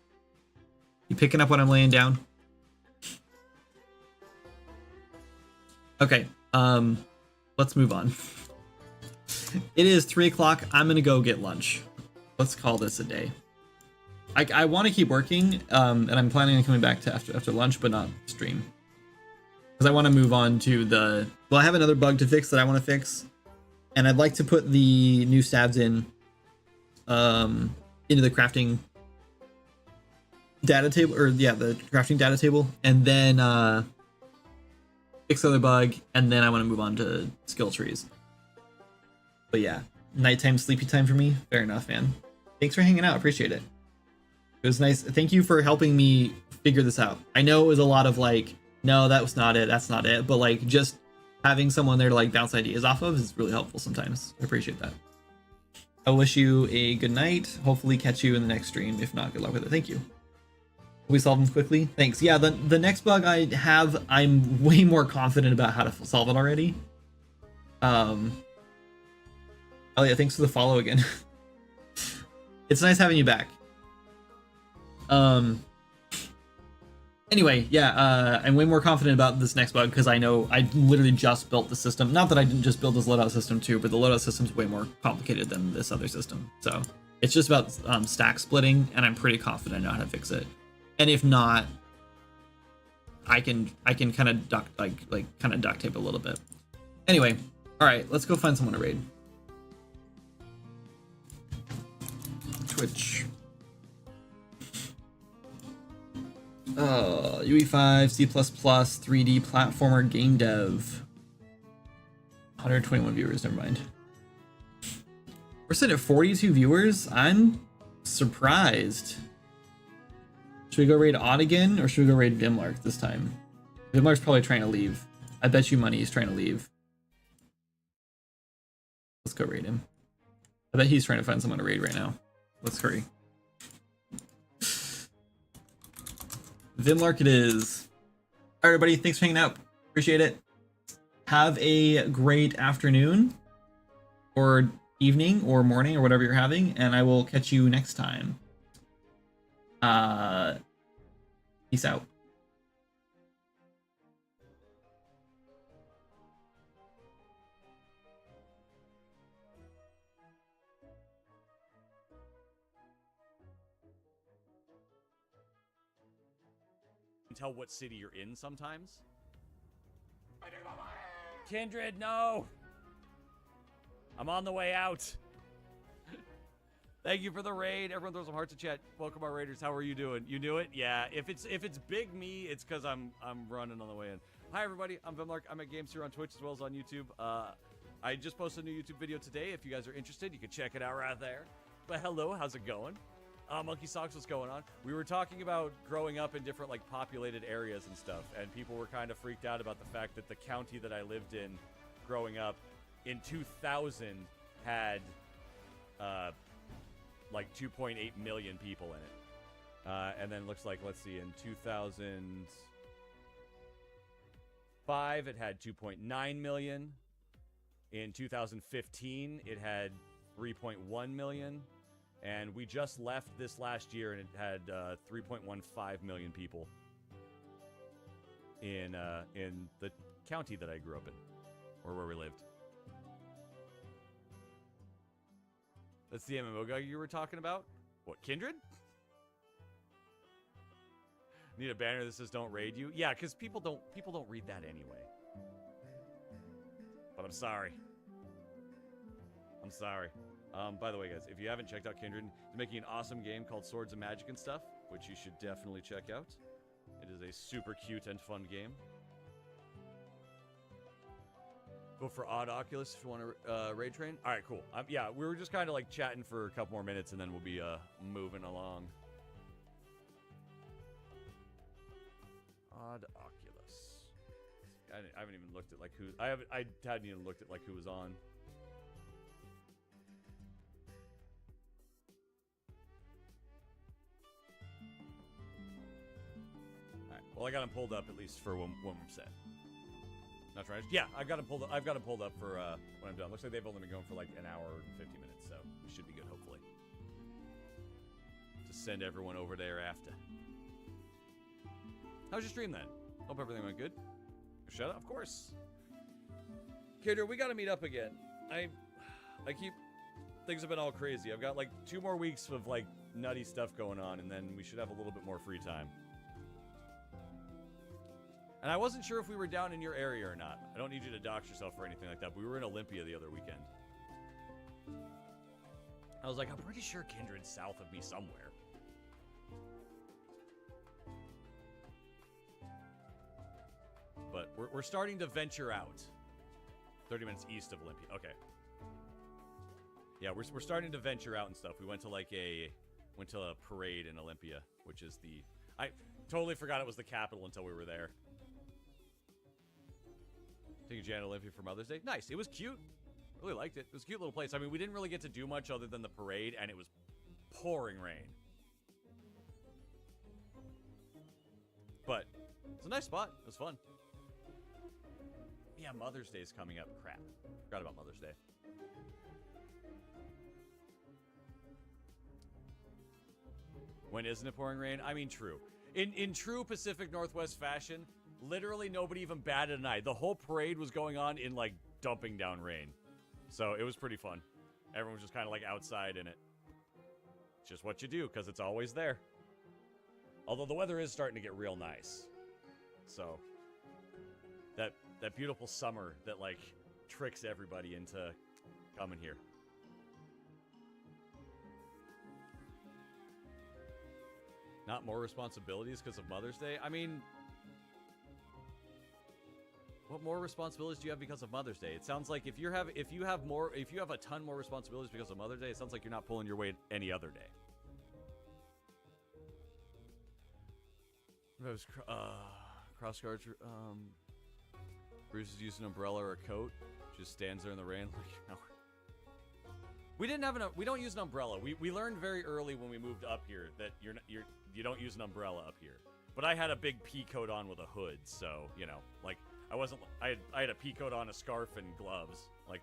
You picking up what I'm laying down? Okay, let's move on. It is 3 o'clock. I'm gonna go get lunch. Let's call this a day. I want to keep working, and I'm planning on coming back to after lunch, but not stream. Because I want to move on to well, I have another bug to fix that I want to fix. And I'd like to put the new stabs in, into the crafting data table, or yeah, the crafting data table, and then fix the other bug, and then I want to move on to skill trees. But yeah, nighttime, sleepy time for me. Fair enough, man. Thanks for hanging out. Appreciate it. It was nice. Thank you for helping me figure this out. I know it was a lot of like, no, that was not it. That's not it. But like, just having someone there to like bounce ideas off of is really helpful sometimes. I appreciate that. I wish you a good night. Hopefully catch you in the next stream. If not, good luck with it. Thank you. Will we solve them quickly? Thanks. Yeah, the next bug I have, I'm way more confident about how to solve it already. Oh yeah, thanks for the follow again. It's nice having you back. Anyway, yeah, I'm way more confident about this next bug because I know I literally just built the system. Not that I didn't just build this loadout system too, but the loadout system's way more complicated than this other system. So it's just about stack splitting, and I'm pretty confident I know how to fix it. And if not, I can kind of duct tape a little bit. Anyway, all right, let's go find someone to raid. Twitch. UE5, C++, 3D platformer game dev. 121 viewers, never mind. We're sitting at 42 viewers. I'm surprised. Should we go raid Odd again, or should we go raid Vimlark this time? Vimlark's probably trying to leave. I bet you money he's trying to leave. Let's go raid him. I bet he's trying to find someone to raid right now. Let's hurry. Vimlark it is. All right, everybody, thanks for hanging out. Appreciate it. Have a great afternoon, or evening, or morning, or whatever you're having, and I will catch you next time. Peace out. Tell what city you're in sometimes. Kindred, no! I'm on the way out. Thank you for the raid. Everyone throw some hearts in chat. Welcome our raiders. How are you doing? You knew it? Yeah. If it's big me, it's because I'm running on the way in. Hi everybody. I'm Vimlark. I'm at Games here on Twitch as well as on YouTube. I just posted a new YouTube video today. If you guys are interested, you can check it out right there. But hello, how's it going? Monkey Socks, what's going on? We were talking about growing up in different like populated areas and stuff, and people were kind of freaked out about the fact that the county that I lived in growing up in 2000 had like 2.8 million people in it. And then looks like, let's see, in 2005 it had 2.9 million. In 2015 it had 3.1 million. And we just left this last year, and it had 3.15 million people in the county that I grew up in, or where we lived. That's the MMO guy you were talking about? What, Kindred? Need a banner that says "Don't raid you"? Yeah, because people don't read that anyway. But I'm sorry. I'm sorry. By the way, guys, if you haven't checked out Kindred, he's making an awesome game called Swords of Magic and stuff, which you should definitely check out. It is a super cute and fun game. Go for Odd Oculus if you want to raid train. All right, cool. Yeah, we were just kind of like chatting for a couple more minutes, and then we'll be moving along. Odd Oculus. I haven't even looked at like who. I hadn't even looked at like who was on. Well, I got him pulled up at least for when we're set. Not trying to, yeah, I've got him pulled up for when I'm done. Looks like they've only been going for like an hour and 50 minutes, so we should be good, hopefully. To send everyone over there after. How's your stream then? Hope everything went good. Shut up, of course. Kidder, we got to meet up again. I keep, things have been all crazy. I've got like 2 more weeks of like nutty stuff going on, and then we should have a little bit more free time. And I wasn't sure if we were down in your area or not. I don't need you to dox yourself or anything like that, but we were in Olympia the other weekend. I was like, I'm pretty sure Kindred's south of me somewhere. But we're starting to venture out. 30 minutes east of Olympia. Okay. Yeah, we're starting to venture out and stuff. We went to like a parade in Olympia, which is the... I totally forgot it was the capital until we were there. Taking Jan to Olympia for Mother's Day. Nice. It was cute. Really liked it. It was a cute little place. I mean, we didn't really get to do much other than the parade, and it was pouring rain. But it's a nice spot. It was fun. Yeah, Mother's Day is coming up. Crap. Forgot about Mother's Day. When isn't it pouring rain? I mean, true. In true Pacific Northwest fashion, literally nobody even batted an eye. The whole parade was going on in, like, dumping down rain. So it was pretty fun. Everyone was just kind of, like, outside in it. It's just what you do, because it's always there. Although the weather is starting to get real nice. So, that beautiful summer that, like, tricks everybody into coming here. Not more responsibilities because of Mother's Day? I mean, what more responsibilities do you have because of Mother's Day? It sounds like if you have a ton more responsibilities because of Mother's Day, it sounds like you're not pulling your weight any other day. If I was cross guards, Bruce is using an umbrella or a coat, just stands there in the rain like, you know. We don't use an umbrella. We learned very early when we moved up here that you don't use an umbrella up here. But I had a big pea coat on with a hood, so, you know, like, I had a pea coat on, a scarf, and gloves. Like,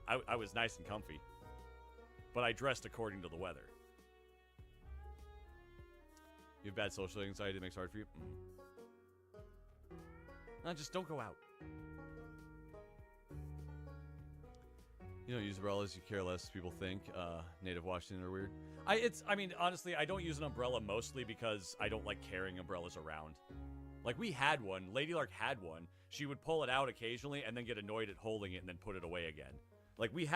I was nice and comfy. But I dressed according to the weather. You have bad social anxiety that makes it hard for you? No, just don't go out. You don't use umbrellas, you care less, people think. Native Washington are weird. I mean, honestly, I don't use an umbrella mostly because I don't like carrying umbrellas around. Like, we had one. Lady Lark had one. She would pull it out occasionally and then get annoyed at holding it and then put it away again. Like, we had